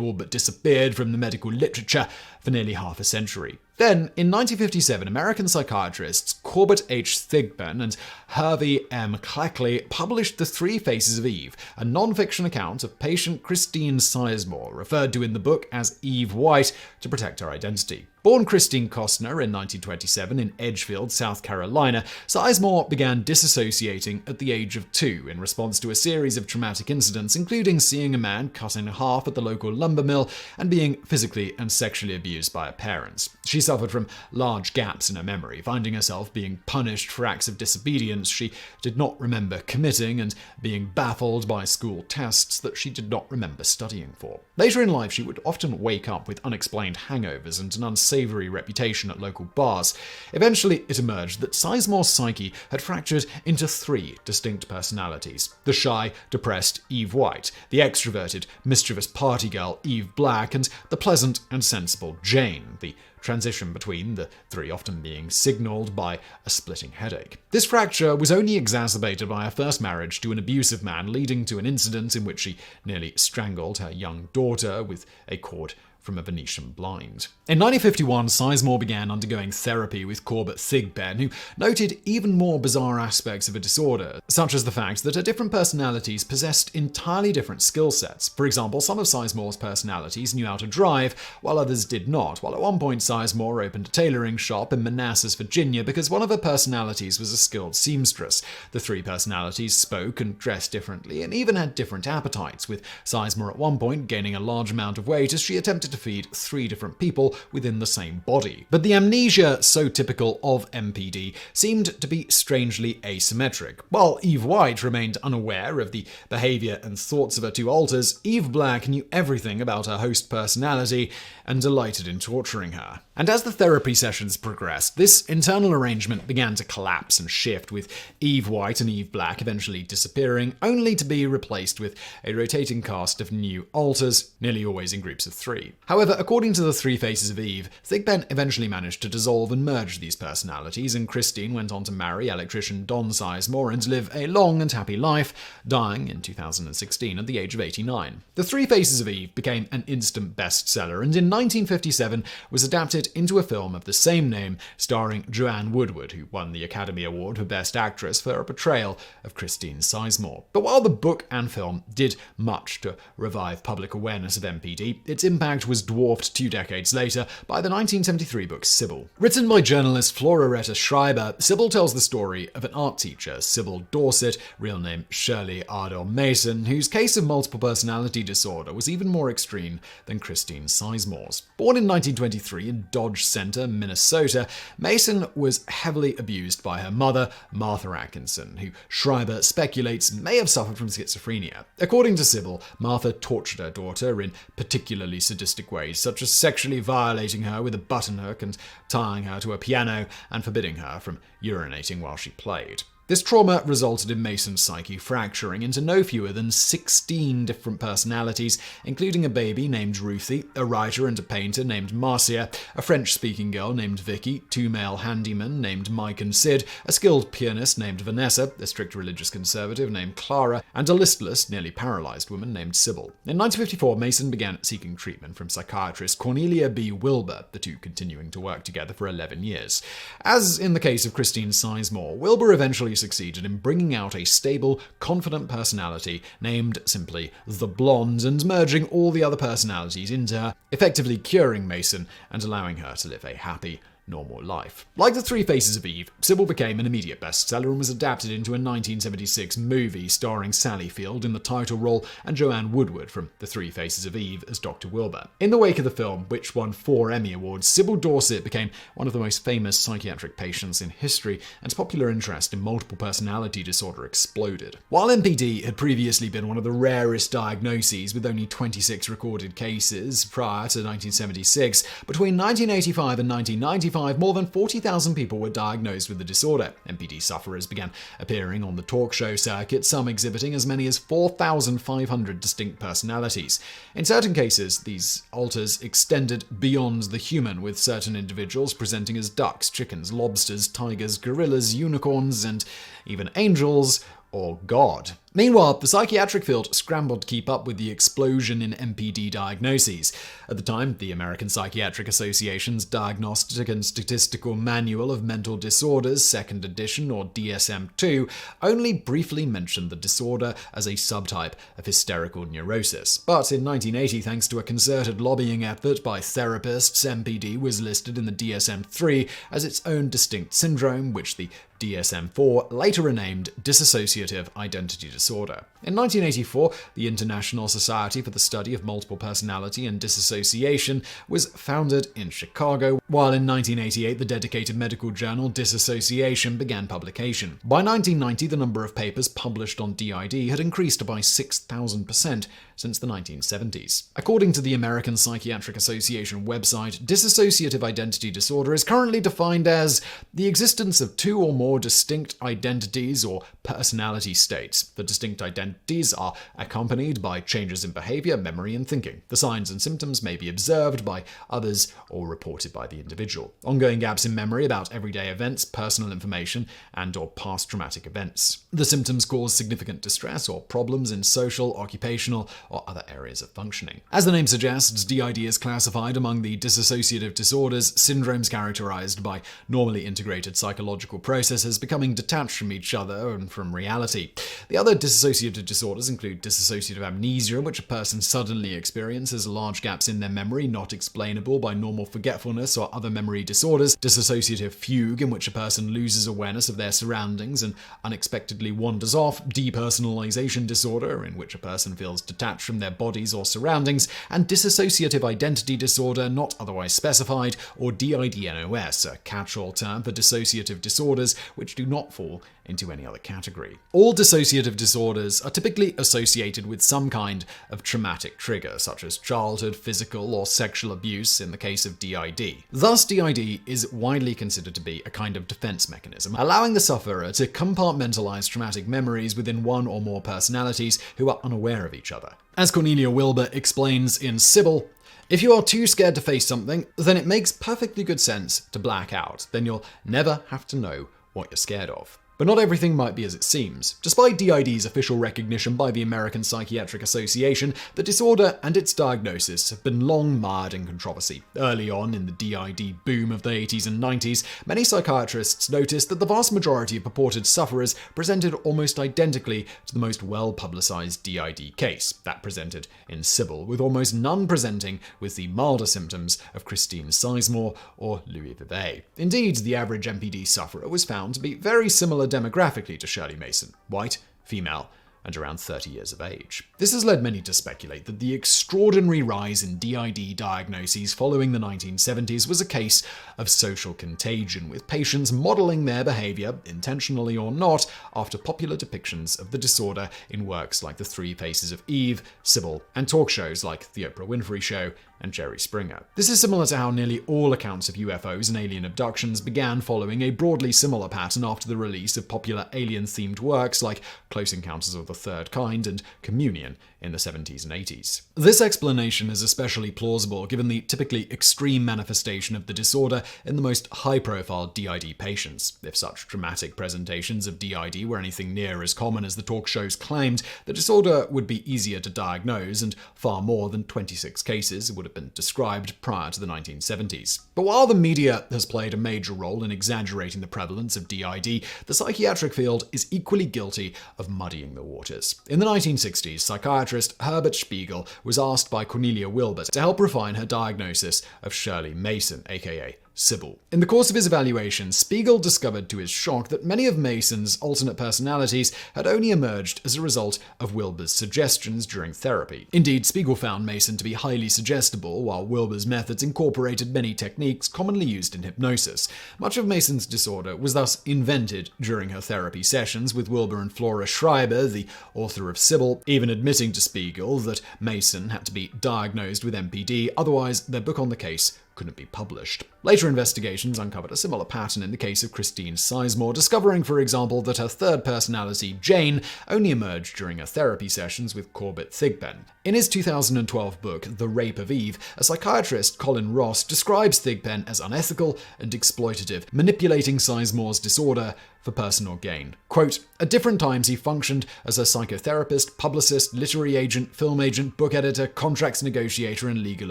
all but disappeared from the medical literature for nearly half a century. Then, in 1957, American psychiatrists Corbett H. Thigpen and Hervey M. Cleckley published The Three Faces of Eve, a non-fiction account of patient Christine Sizemore, referred to in the book as Eve White, to protect her identity. Born Christine Costner in 1927 in Edgefield, South Carolina, Sizemore began disassociating at the age of 2 in response to a series of traumatic incidents, including seeing a man cut in half at the local lumber mill and being physically and sexually abused by her parents. She suffered from large gaps in her memory, finding herself being punished for acts of disobedience she did not remember committing and being baffled by school tests that she did not remember studying for. Later in life, she would often wake up with unexplained hangovers and an unsavory reputation at local bars. Eventually, it emerged that Sizemore's psyche had fractured into 3 distinct personalities: the shy, depressed Eve White, the extroverted, mischievous party girl Eve Black, and the pleasant and sensible Jane, the transition between the 3 often being signaled by a splitting headache. This fracture was only exacerbated by her first marriage to an abusive man, leading to an incident in which she nearly strangled her young daughter with a cord from a Venetian blind. In 1951, Sizemore began undergoing therapy with Corbett Thigpen, who noted even more bizarre aspects of a disorder, such as the fact that her different personalities possessed entirely different skill sets. For example, some of Sizemore's personalities knew how to drive, while others did not, while at one point Sizemore opened a tailoring shop in Manassas, Virginia, because one of her personalities was a skilled seamstress. The 3 personalities spoke and dressed differently, and even had different appetites, with Sizemore at one point gaining a large amount of weight as she attempted to feed 3 different people within the same body. But the amnesia so typical of MPD seemed to be strangely asymmetric. While Eve White remained unaware of the behavior and thoughts of her 2 alters, Eve Black knew everything about her host personality and delighted in torturing her. And as the therapy sessions progressed, this internal arrangement began to collapse and shift, with Eve White and Eve Black eventually disappearing, only to be replaced with a rotating cast of new alters, nearly always in groups of 3. However, according to the 3 Faces of Eve, Thigpen eventually managed to dissolve and merge these personalities, and Christine went on to marry electrician Don Sizemore and live a long and happy life, dying in 2016 at the age of 89. The 3 Faces of Eve became an instant bestseller, and in 1957 was adapted into a film of the same name, starring Joanne Woodward, who won the Academy Award for Best Actress for her portrayal of Christine Sizemore. But while the book and film did much to revive public awareness of MPD, its impact was dwarfed 2 decades later by the 1973 book Sybil. Written by journalist Floretta Schreiber, Sybil tells the story of an art teacher, Sybil Dorset, real name Shirley Ardell Mason, whose case of multiple personality disorder was even more extreme than Christine Sizemore's. Born in 1923 in Dodge Center, Minnesota, Mason was heavily abused by her mother, Martha Atkinson, who Schreiber speculates may have suffered from schizophrenia. According to Sybil, Martha tortured her daughter in particularly sadistic ways, such as sexually violating her with a button hook and tying her to a piano and forbidding her from urinating while she played. This trauma resulted in Mason's psyche fracturing into no fewer than 16 different personalities, including a baby named Ruthie, a writer and a painter named Marcia, a French-speaking girl named Vicky, 2 male handymen named Mike and Sid, a skilled pianist named Vanessa, a strict religious conservative named Clara, and a listless, nearly paralyzed woman named Sybil. In 1954, Mason began seeking treatment from psychiatrist Cornelia B. Wilbur, the two continuing to work together for 11 years. As in the case of Christine Sizemore, Wilbur eventually succeeded in bringing out a stable, confident personality named simply the Blonde and merging all the other personalities into her, effectively curing Mason and allowing her to live a happy, normal life. Like The Three Faces of Eve, Sybil became an immediate bestseller and was adapted into a 1976 movie starring Sally Field in the title role and Joanne Woodward from The Three Faces of Eve as Dr. Wilbur. In the wake of the film, which won 4 Emmy Awards, Sybil Dorset became one of the most famous psychiatric patients in history, and popular interest in multiple personality disorder exploded. While MPD had previously been one of the rarest diagnoses with only 26 recorded cases prior to 1976, between 1985 and 1995, more than 40,000 people were diagnosed with the disorder. MPD sufferers began appearing on the talk show circuit, some exhibiting as many as 4,500 distinct personalities. In certain cases, these alters extended beyond the human, with certain individuals presenting as ducks, chickens, lobsters, tigers, gorillas, unicorns, and even angels or God. Meanwhile, the psychiatric field scrambled to keep up with the explosion in MPD diagnoses. At the time, the American Psychiatric Association's Diagnostic and Statistical Manual of Mental Disorders, 2nd edition, or DSM-2, only briefly mentioned the disorder as a subtype of hysterical neurosis. But in 1980, thanks to a concerted lobbying effort by therapists, MPD was listed in the DSM-3 as its own distinct syndrome, which the DSM-4 later renamed Dissociative Identity Disorder. In 1984, the International Society for the Study of Multiple Personality and Dissociation was founded in Chicago, while in 1988 the dedicated medical journal Dissociation began publication. By 1990, the number of papers published on DID had increased by 6,000% since the 1970s. According to the American Psychiatric Association website, dissociative identity disorder is currently defined as the existence of 2 or more distinct identities or personality states. The distinct identities are accompanied by changes in behavior, memory, and thinking. The signs and symptoms may be observed by others or reported by the individual. Ongoing gaps in memory about everyday events, personal information, and/or past traumatic events. The symptoms cause significant distress or problems in social, occupational, or other areas of functioning. As the name suggests, DID is classified among the dissociative disorders, syndromes characterized by normally integrated psychological processes becoming detached from each other and from reality. The other dissociative disorders include dissociative amnesia, in which a person suddenly experiences large gaps in their memory not explainable by normal forgetfulness or other memory disorders, dissociative fugue, in which a person loses awareness of their surroundings and unexpectedly wanders off, depersonalization disorder, in which a person feels detached from their bodies or surroundings, and dissociative identity disorder not otherwise specified, or DIDNOS, a catch-all term for dissociative disorders which do not fall into any other category. All dissociative disorders are typically associated with some kind of traumatic trigger, such as childhood, physical, or sexual abuse in the case of DID. Thus, DID is widely considered to be a kind of defense mechanism, allowing the sufferer to compartmentalize traumatic memories within one or more personalities who are unaware of each other. As Cornelia Wilbur explains in Sybil, if you are too scared to face something, then it makes perfectly good sense to black out. Then you'll never have to know what you're scared of. But not everything might be as it seems. Despite DID's official recognition by the American Psychiatric Association, the disorder and its diagnosis have been long mired in controversy. Early on in the DID boom of the 80s and 90s, many psychiatrists noticed that the vast majority of purported sufferers presented almost identically to the most well-publicized DID case, that presented in Sybil, with almost none presenting with the milder symptoms of Christine Sizemore or Louis Vivet. Indeed, the average MPD sufferer was found to be very similar demographically to Shirley Mason: white, female, and around 30 years of age. This has led many to speculate that the extraordinary rise in DID diagnoses following the 1970s was a case of social contagion, with patients modeling their behavior, intentionally or not, after popular depictions of the disorder in works like The Three Faces of Eve, Sybil, and talk shows like The Oprah Winfrey Show and Jerry Springer. This is similar to how nearly all accounts of UFOs and alien abductions began following a broadly similar pattern after the release of popular alien-themed works like Close Encounters of the Third Kind and Communion in the 70s and 80s. This explanation is especially plausible given the typically extreme manifestation of the disorder in the most high-profile DID patients. If such dramatic presentations of DID were anything near as common as the talk shows claimed, the disorder would be easier to diagnose, and far more than 26 cases would have been described prior to the 1970s. But while the media has played a major role in exaggerating the prevalence of DID, the psychiatric field is equally guilty of muddying the waters. In the 1960s, psychiatrist Herbert Spiegel was asked by Cornelia Wilbur to help refine her diagnosis of Shirley Mason, aka Sybil. In the course of his evaluation, Spiegel discovered to his shock that many of Mason's alternate personalities had only emerged as a result of Wilbur's suggestions during therapy. Indeed, Spiegel found Mason to be highly suggestible, while Wilbur's methods incorporated many techniques commonly used in hypnosis. Much of Mason's disorder was thus invented during her therapy sessions, with Wilbur and Flora Schreiber, the author of Sybil, even admitting to Spiegel that Mason had to be diagnosed with MPD, otherwise their book on the case couldn't be published. Later investigations uncovered a similar pattern in the case of Christine Sizemore, discovering, for example, that her third personality, Jane, only emerged during her therapy sessions with Corbett Thigpen. In his 2012 book, The Rape of Eve, a psychiatrist, Colin Ross, describes Thigpen as unethical and exploitative, manipulating Sizemore's disorder for personal gain. Quote, "At different times he functioned as a psychotherapist, publicist, literary agent, film agent, book editor, contracts negotiator, and legal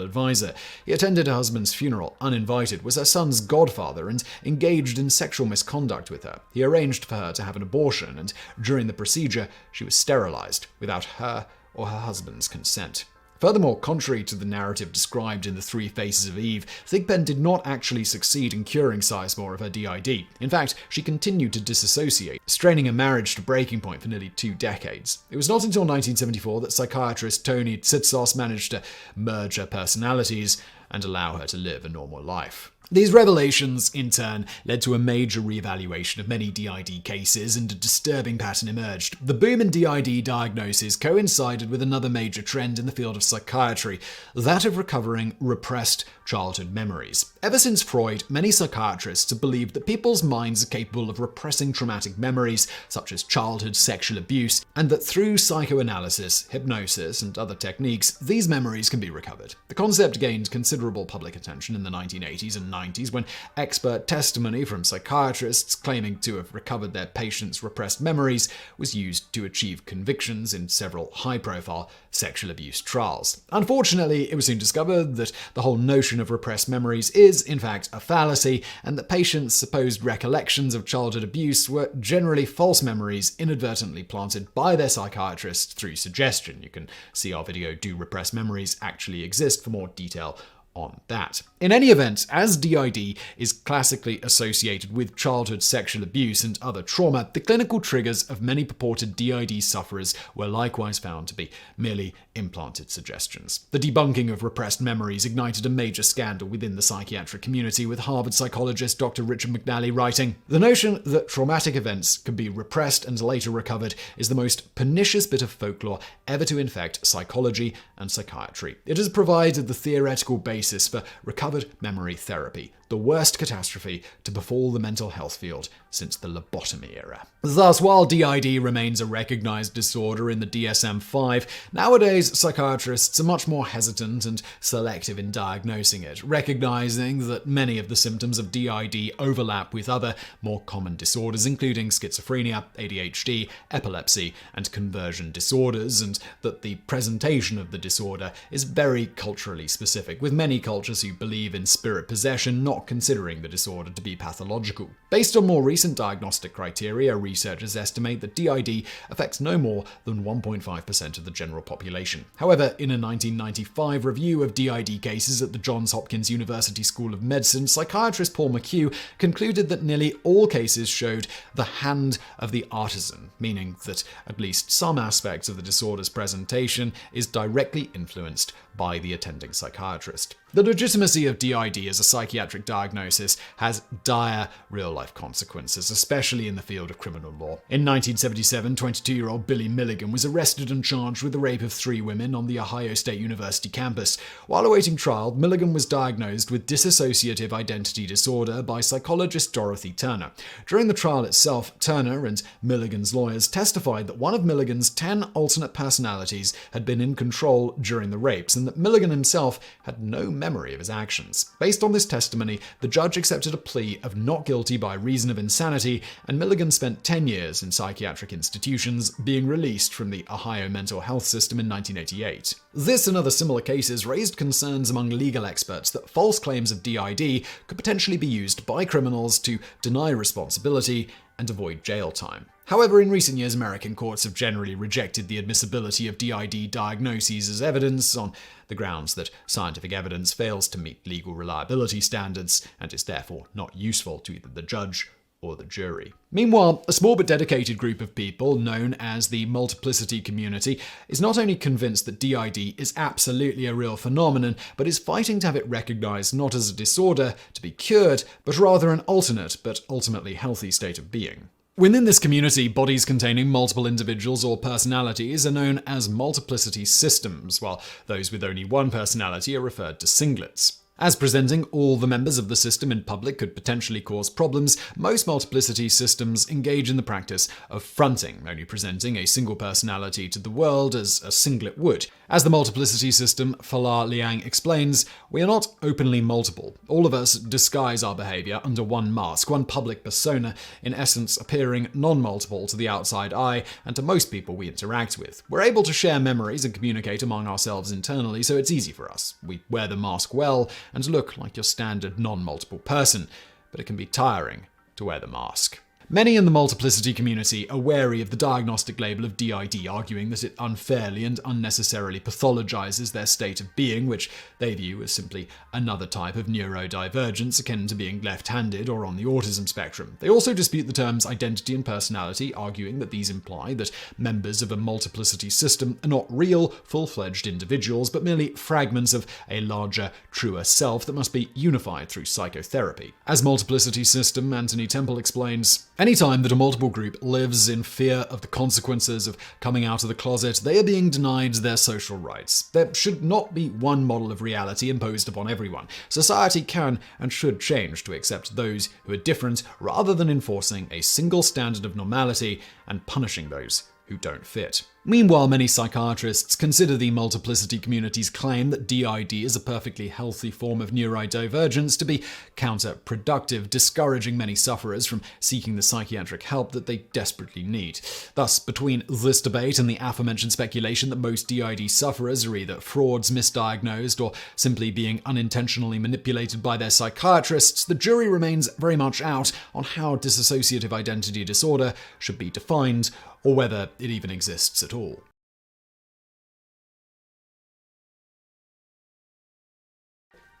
advisor. He attended her husband's funeral uninvited, was her son's godfather, and engaged in sexual misconduct with her. He arranged for her to have an abortion, and during the procedure she was sterilized without her or her husband's consent." Furthermore, contrary to the narrative described in The Three Faces of Eve, Thigpen did not actually succeed in curing Sizemore of her DID. In fact, she continued to disassociate, straining her marriage to breaking point for nearly 2 decades. It was not until 1974 that psychiatrist Tony Tsitsos managed to merge her personalities and allow her to live a normal life. These revelations, in turn, led to a major reevaluation of many DID cases, and a disturbing pattern emerged. The boom in DID diagnoses coincided with another major trend in the field of psychiatry, that of recovering repressed childhood memories. Ever since Freud, many psychiatrists have believed that people's minds are capable of repressing traumatic memories, such as childhood sexual abuse, and that through psychoanalysis, hypnosis, and other techniques, these memories can be recovered. The concept gained considerable public attention in the 1980s and 90s when expert testimony from psychiatrists claiming to have recovered their patients' repressed memories was used to achieve convictions in several high-profile sexual abuse trials. Unfortunately, it was soon discovered that the whole notion of repressed memories is, in fact, a fallacy, and that patients' supposed recollections of childhood abuse were generally false memories inadvertently planted by their psychiatrists through suggestion. You can see our video, Do Repressed Memories Actually Exist, for more detail on that. In any event, as DID is classically associated with childhood sexual abuse and other trauma, the clinical triggers of many purported DID sufferers were likewise found to be merely implanted suggestions. The debunking of repressed memories ignited a major scandal within the psychiatric community, with Harvard psychologist Dr. Richard McNally writing, "The notion that traumatic events can be repressed and later recovered is the most pernicious bit of folklore ever to infect psychology and psychiatry. It has provided the theoretical basis for recovered memory therapy, the worst catastrophe to befall the mental health field since the lobotomy era." Thus, while DID remains a recognized disorder in the DSM-5, nowadays psychiatrists are much more hesitant and selective in diagnosing it, recognizing that many of the symptoms of DID overlap with other, more common disorders, including schizophrenia, ADHD, epilepsy, and conversion disorders, and that the presentation of the disorder is very culturally specific, with many cultures who believe in spirit possession not not considering the disorder to be pathological. Based on more recent diagnostic criteria, researchers estimate that DID affects no more than 1.5% of the general population. However, in a 1995 review of DID cases at the Johns Hopkins University School of Medicine, psychiatrist Paul McHugh concluded that nearly all cases showed the hand of the artisan, meaning that at least some aspects of the disorder's presentation is directly influenced by the attending psychiatrist. The legitimacy of DID as a psychiatric diagnosis has dire real-life consequences, especially in the field of criminal law. In 1977, 22-year-old Billy Milligan was arrested and charged with the rape of 3 women on the Ohio State University campus. While awaiting trial, Milligan was diagnosed with dissociative identity disorder by psychologist Dorothy Turner. During the trial itself, Turner and Milligan's lawyers testified that one of Milligan's 10 alternate personalities had been in control during the rapes, and that Milligan himself had no memory of his actions. Based on this testimony, the judge accepted a plea of not guilty by reason of insanity, and Milligan spent 10 years in psychiatric institutions, being released from the Ohio mental health system in 1988. This and other similar cases raised concerns among legal experts that false claims of DID could potentially be used by criminals to deny responsibility and avoid jail time. However, in recent years, American courts have generally rejected the admissibility of DID diagnoses as evidence on the grounds that scientific evidence fails to meet legal reliability standards and is therefore not useful to either the judge or the jury. Meanwhile, a small but dedicated group of people known as the multiplicity community is not only convinced that DID is absolutely a real phenomenon, but is fighting to have it recognized not as a disorder to be cured, but rather an alternate but ultimately healthy state of being. Within this community, bodies containing multiple individuals or personalities are known as multiplicity systems, while those with only one personality are referred to singlets. As presenting all the members of the system in public could potentially cause problems, most multiplicity systems engage in the practice of fronting, only presenting a single personality to the world as a singlet would. As the multiplicity system Falar Liang explains, we are not openly multiple. All of us disguise our behavior under one mask, one public persona, in essence appearing non-multiple to the outside eye and to most people we interact with. We're able to share memories and communicate among ourselves internally, so it's easy for us. We wear the mask well and look like your standard non-multiple person, but it can be tiring to wear the mask. Many in the multiplicity community are wary of the diagnostic label of DID, arguing that it unfairly and unnecessarily pathologizes their state of being, which they view as simply another type of neurodivergence akin to being left-handed or on the autism spectrum. They also dispute the terms identity and personality, arguing that these imply that members of a multiplicity system are not real, full-fledged individuals, but merely fragments of a larger, truer self that must be unified through psychotherapy. As multiplicity system, Anthony Temple explains, any time that a multiple group lives in fear of the consequences of coming out of the closet, they are being denied their social rights. There should not be one model of reality imposed upon everyone. Society can and should change to accept those who are different rather than enforcing a single standard of normality and punishing those who don't fit. Meanwhile, many psychiatrists consider the multiplicity community's claim that DID is a perfectly healthy form of neurodivergence to be counterproductive, discouraging many sufferers from seeking the psychiatric help that they desperately need. Thus, between this debate and the aforementioned speculation that most DID sufferers are either frauds, misdiagnosed, or simply being unintentionally manipulated by their psychiatrists, the jury remains very much out on how dissociative identity disorder should be defined, or whether it even exists at all.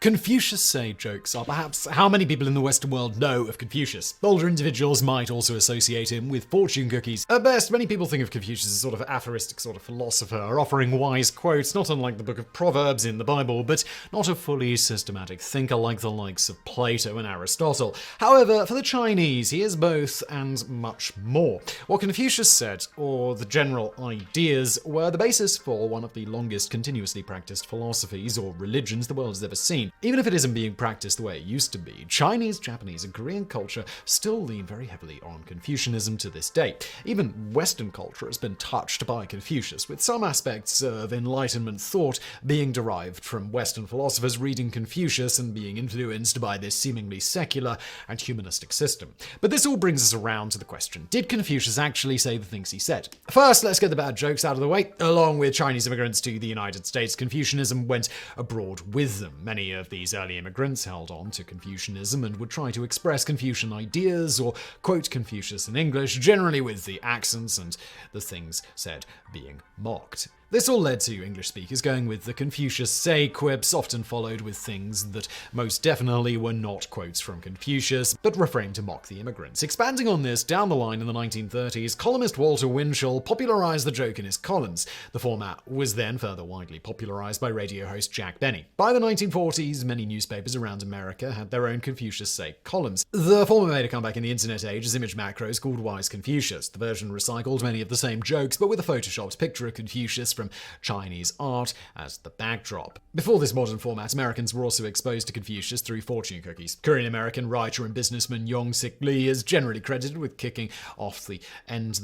Confucius say jokes are perhaps how many people in the Western world know of Confucius. Older individuals might also associate him with fortune cookies. At best, many people think of Confucius as sort of aphoristic sort of philosopher, offering wise quotes, not unlike the book of Proverbs in the Bible, but not a fully systematic thinker like the likes of Plato and Aristotle. However, for the Chinese, he is both and much more. What Confucius said, or the general ideas, were the basis for one of the longest continuously practiced philosophies or religions the world has ever seen. Even if it isn't being practiced the way it used to be, Chinese, Japanese, and Korean culture still lean very heavily on Confucianism to this day. Even Western culture has been touched by Confucius, with some aspects of Enlightenment thought being derived from Western philosophers reading Confucius and being influenced by this seemingly secular and humanistic system. But this all brings us around to the question, did Confucius actually say the things he said? First, let's get the bad jokes out of the way. Along with Chinese immigrants to the United States, Confucianism went abroad with them. Many of of these early immigrants held on to Confucianism and would try to express Confucian ideas or quote Confucius in English, generally with the accents and the things said being mocked. This all led to English speakers going with the Confucius say quips, often followed with things that most definitely were not quotes from Confucius, but reframed to mock the immigrants. Expanding on this, down the line in the 1930s, columnist Walter Winchell popularized the joke in his columns. The format was then further widely popularized by radio host Jack Benny. By the 1940s, many newspapers around America had their own Confucius say columns. The former made a comeback in the internet age as image macros called Wise Confucius. The version recycled many of the same jokes, but with a photoshopped picture of Confucius from Chinese art as the backdrop. Before this modern format, Americans were also exposed to Confucius through fortune cookies. Korean-American writer and businessman Yong-Sik Lee is generally credited with kicking off the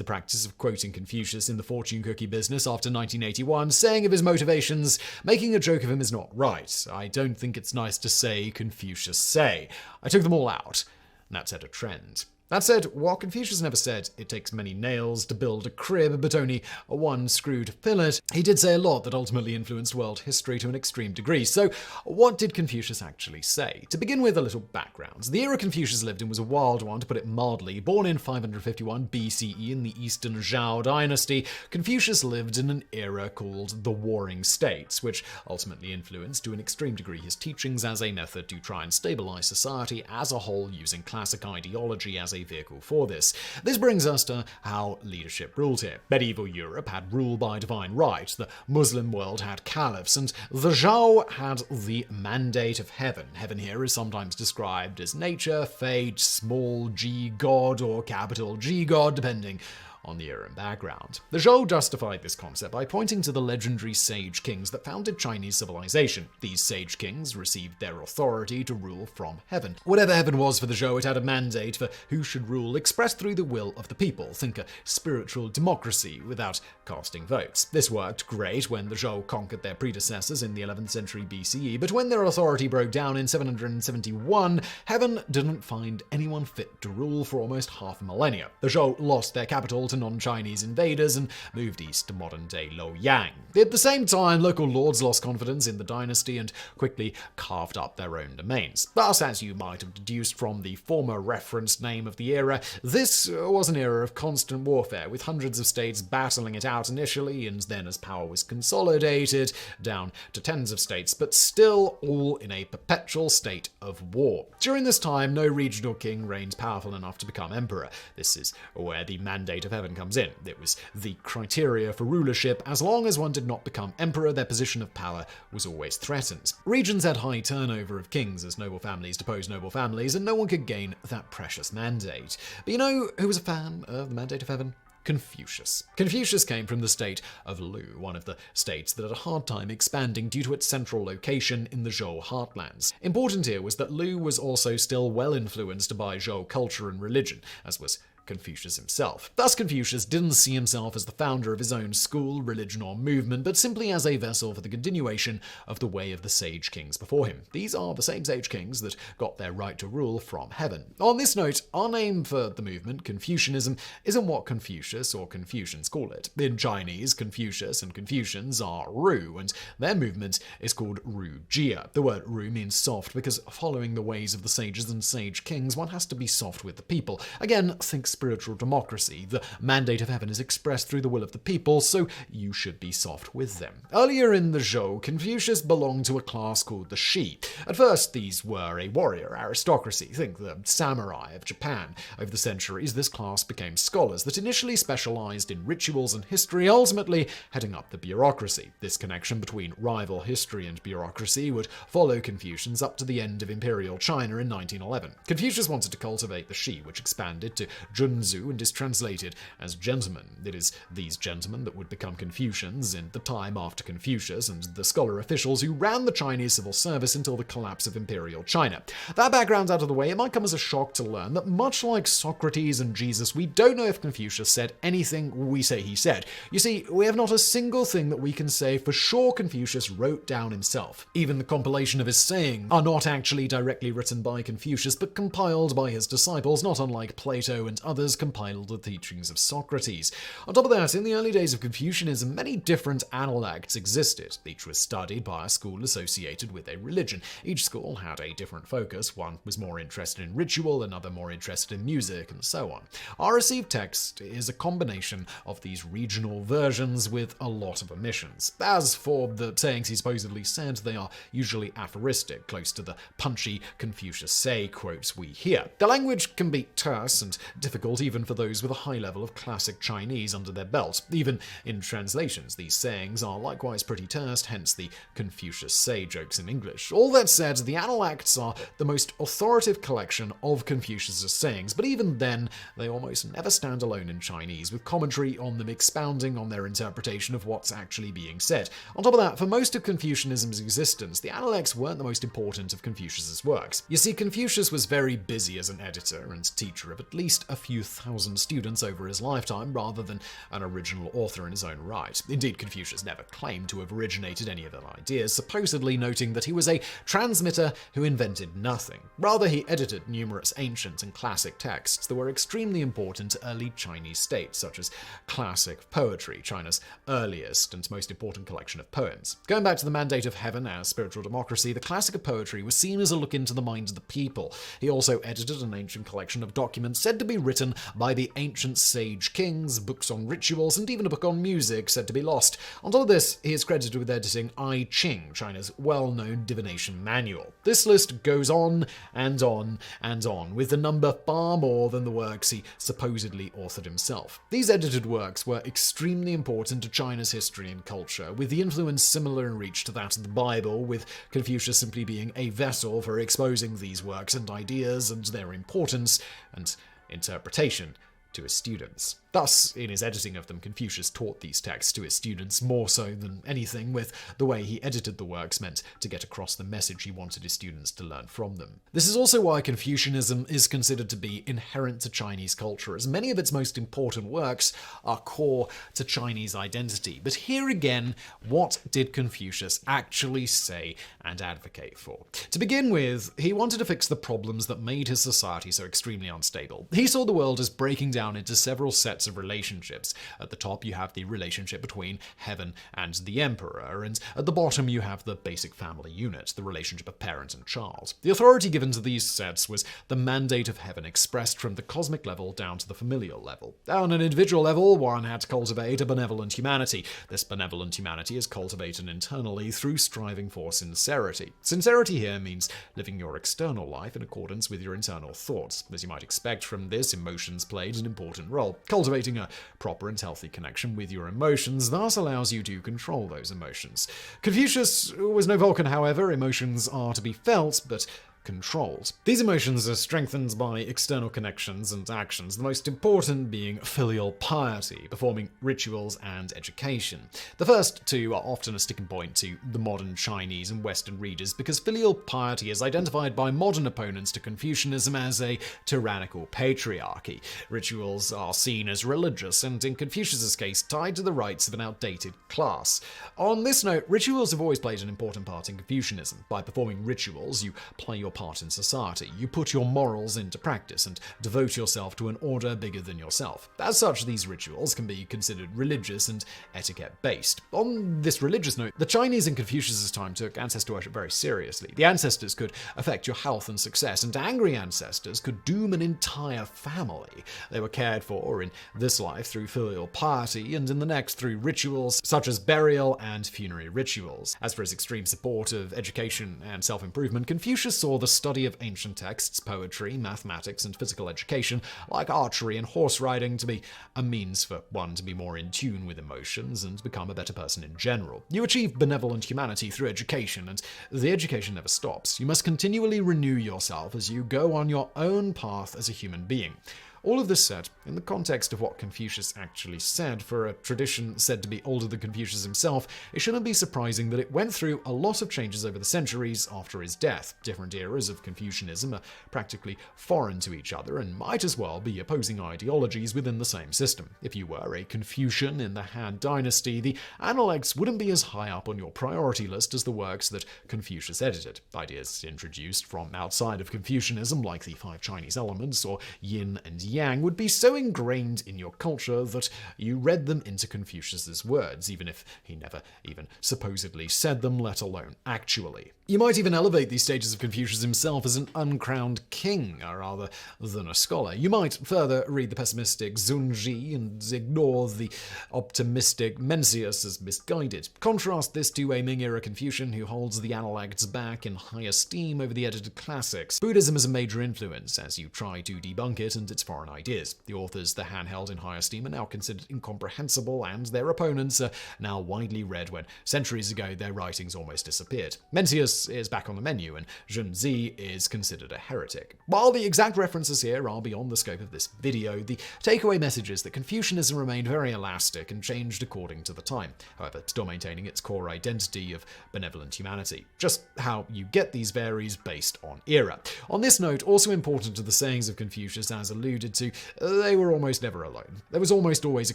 practice of quoting Confucius in the fortune cookie business after 1981, saying of his motivations, "Making a joke of him is not right. I don't think it's nice to say Confucius say. I took them all out." And that set a trend. That said, while Confucius never said it takes many nails to build a crib, but only one screw to fill it, he did say a lot that ultimately influenced world history to an extreme degree. So, what did Confucius actually say? To begin with, a little background. The era Confucius lived in was a wild one, to put it mildly. Born in 551 BCE in the Eastern Zhao dynasty, Confucius lived in an era called the Warring States, which ultimately influenced to an extreme degree his teachings as a method to try and stabilize society as a whole using classic ideology as a vehicle for this. This brings us to how leadership ruled here. Medieval Europe had rule by divine right, the Muslim world had caliphs, and the Zhao had the mandate of heaven. Heaven here is sometimes described as nature, fate, small g god, or capital G god, depending on the era and background. The Zhou justified this concept by pointing to the legendary sage kings that founded Chinese civilization. These sage kings received their authority to rule from heaven. Whatever heaven was for the Zhou, it had a mandate for who should rule, expressed through the will of the people. Think a spiritual democracy without casting votes. This worked great when the Zhou conquered their predecessors in the 11th century BCE, but when their authority broke down in 771, heaven didn't find anyone fit to rule for almost half a millennia. The Zhou lost their capital to non-Chinese invaders and moved east to modern-day Luoyang. At the same time, local lords lost confidence in the dynasty and quickly carved up their own domains. Thus, as you might have deduced from the former referenced name of the era, this was an era of constant warfare, with hundreds of states battling it out initially, and then as power was consolidated, down to tens of states, but still all in a perpetual state of war. During this time, no regional king reigned powerful enough to become emperor. This is where the mandate of heaven comes in. It was the criteria for rulership. As long as one did not become emperor, their position of power was always threatened. Regions had high turnover of kings as noble families deposed noble families, and no one could gain that precious mandate. But you know who was a fan of the mandate of heaven? Confucius. Confucius came from the state of Lu, one of the states that had a hard time expanding due to its central location in the Zhou heartlands. Important here was that Lu was also still well influenced by Zhou culture and religion, as was Confucius himself. Thus, Confucius didn't see himself as the founder of his own school, religion, or movement, but simply as a vessel for the continuation of the way of the sage kings before him. These are the same sage kings that got their right to rule from heaven. On this note, our name for the movement, Confucianism, isn't what Confucius or Confucians call it. In Chinese, Confucius and Confucians are Ru, and their movement is called Ru Jia. The word Ru means soft because following the ways of the sages and sage kings, one has to be soft with the people. Again, think spiritual democracy. The mandate of heaven is expressed through the will of the people, so you should be soft with them. Earlier in the Zhou, Confucius belonged to a class called the Shi. At first, these were a warrior aristocracy. Think the samurai of Japan. Over the centuries, this class became scholars that initially specialized in rituals and history, ultimately heading up the bureaucracy. This connection between rival history and bureaucracy would follow Confucians up to the end of imperial China in 1911. Confucius wanted to cultivate the Shi, which expanded to Junzu and is translated as gentlemen. It is these gentlemen that would become Confucians in the time after Confucius and the scholar officials who ran the Chinese civil service until the collapse of imperial China. That background out of the way, it might come as a shock to learn that much like Socrates and Jesus, we don't know if Confucius said anything we say he said. You see, we have not a single thing that we can say for sure Confucius wrote down himself. Even the compilation of his sayings are not actually directly written by Confucius, but compiled by his disciples, not unlike Plato and others compiled the teachings of Socrates. On top of that, in the early days of Confucianism, many different analects existed. Each was studied by a school associated with a religion. Each school had a different focus. One was more interested in ritual, another more interested in music, and so on. Our received text is a combination of these regional versions with a lot of omissions. As for the sayings he supposedly said, they are usually aphoristic, close to the punchy Confucius say quotes we hear. The language can be terse and difficult even for those with a high level of classic Chinese under their belt. Even in translations, these sayings are likewise pretty terse, hence the Confucius say jokes in English. All that said, the Analects are the most authoritative collection of Confucius' sayings, but even then, they almost never stand alone in Chinese, with commentary on them expounding on their interpretation of what's actually being said. On top of that, for most of Confucianism's existence, the Analects weren't the most important of Confucius' works. You see, Confucius was very busy as an editor and teacher of at least a few thousand students over his lifetime, rather than an original author in his own right. Indeed, Confucius never claimed to have originated any of the ideas, supposedly noting that he was a transmitter who invented nothing. Rather, he edited numerous ancient and classic texts that were extremely important to early Chinese states, such as classic poetry, China's earliest and most important collection of poems. Going back to the mandate of heaven as spiritual democracy, the classic of poetry was seen as a look into the minds of the people. He also edited an ancient collection of documents said to be written by the ancient sage kings, books on rituals, and even a book on music said to be lost. On top of this, he is credited with editing I Ching, China's well-known divination manual. This list goes on and on and on, with the number far more than the works he supposedly authored himself. These edited works were extremely important to China's history and culture, with the influence similar in reach to that of the Bible, with Confucius simply being a vessel for exposing these works and ideas and their importance and interpretation to his students. Thus, in his editing of them, Confucius taught these texts to his students more so than anything, with the way he edited the works meant to get across the message he wanted his students to learn from them. This is also why Confucianism is considered to be inherent to Chinese culture, as many of its most important works are core to Chinese identity. But here again, what did Confucius actually say and advocate for? To begin with, he wanted to fix the problems that made his society so extremely unstable. He saw the world as breaking down into several sets of relationships. At the top, you have the relationship between heaven and the emperor, and at the bottom, you have the basic family unit, the relationship of parent and child. The authority given to these sets was the mandate of heaven expressed from the cosmic level down to the familial level. On an individual level, one had to cultivate a benevolent humanity. This benevolent humanity is cultivated internally through striving for sincerity. Sincerity here means living your external life in accordance with your internal thoughts. As you might expect from this, emotions played an important role. Cultivating a proper and healthy connection with your emotions thus allows you to control those emotions. Confucius was no Vulcan, however. Emotions are to be felt, but controlled. These emotions are strengthened by external connections and actions, the most important being filial piety, performing rituals, and education. The first two are often a sticking point to the modern Chinese and Western readers because filial piety is identified by modern opponents to Confucianism as a tyrannical patriarchy. Rituals are seen as religious and, in Confucius's case, tied to the rights of an outdated class. On this note, rituals have always played an important part in Confucianism. By performing rituals, you play your part in society. You put your morals into practice and devote yourself to an order bigger than yourself. As such, these rituals can be considered religious and etiquette-based. On this religious note, the Chinese in Confucius's time took ancestor worship very seriously. The ancestors could affect your health and success, and angry ancestors could doom an entire family. They were cared for in this life through filial piety, and in the next through rituals such as burial and funerary rituals. As for his extreme support of education and self-improvement, Confucius saw the study of ancient texts, poetry, mathematics, and physical education, like archery and horse riding, to be a means for one to be more in tune with emotions and become a better person in general. You achieve benevolent humanity through education, and the education never stops. You must continually renew yourself as you go on your own path as a human being. All of this said, in the context of what Confucius actually said, for a tradition said to be older than Confucius himself, it shouldn't be surprising that it went through a lot of changes over the centuries after his death. Different eras of Confucianism are practically foreign to each other and might as well be opposing ideologies within the same system. If you were a Confucian in the Han Dynasty, the Analects wouldn't be as high up on your priority list as the works that Confucius edited. Ideas introduced from outside of Confucianism, like the 5 Chinese elements or yin and yang would be so ingrained in your culture that you read them into Confucius's words, even if he never even supposedly said them, let alone actually. You might even elevate these stages of Confucius himself as an uncrowned king, rather than a scholar. You might further read the pessimistic Zunji and ignore the optimistic Mencius as misguided. Contrast this to a Ming-era Confucian who holds the Analects back in high esteem over the edited classics. Buddhism is a major influence as you try to debunk it and its foreign ideas. The authors the Han held in high esteem are now considered incomprehensible, and their opponents are now widely read when centuries ago their writings almost disappeared. Mencius is back on the menu, and Zunzi is considered a heretic. While the exact references here are beyond the scope of this video, the takeaway message is that Confucianism remained very elastic and changed according to the time, however, still maintaining its core identity of benevolent humanity. Just how you get these varies based on era. On this note, also important to the sayings of Confucius, as alluded to, they were almost never alone. There was almost always a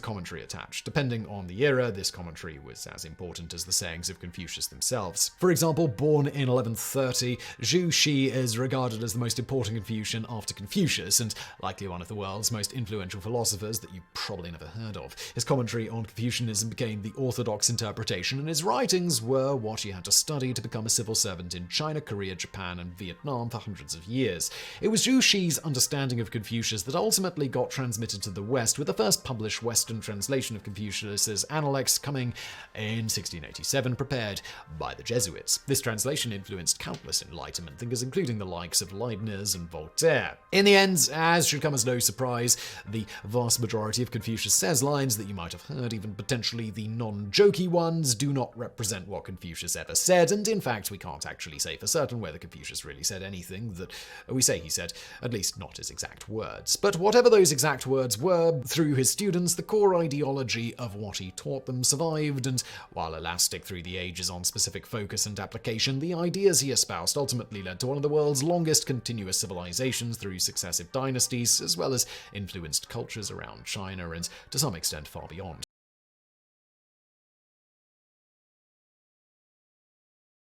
commentary attached. Depending on the era, this commentary was as important as the sayings of Confucius themselves. For example, born in 1130, Zhu Xi is regarded as the most important Confucian after Confucius, and likely one of the world's most influential philosophers that you probably never heard of. His commentary on Confucianism became the orthodox interpretation, and his writings were what you had to study to become a civil servant in China, Korea, Japan, and Vietnam for hundreds of years. It was Zhu Xi's understanding of Confucius that ultimately got transmitted to the West, with the first published Western translation of Confucius's Analects coming in 1687, prepared by the Jesuits. This translation influenced countless Enlightenment thinkers, including the likes of Leibniz and Voltaire. In the end, as should come as no surprise, the vast majority of Confucius says lines that you might have heard, even potentially the non-jokey ones, do not represent what Confucius ever said, and in fact we can't actually say for certain whether Confucius really said anything that we say he said, at least not his exact words. But whatever those exact words were, through his students, the core ideology of what he taught them survived, and while elastic through the ages on specific focus and application, the ideas he espoused ultimately led to one of the world's longest continuous civilizations through successive dynasties, as well as influenced cultures around China and, to some extent, far beyond.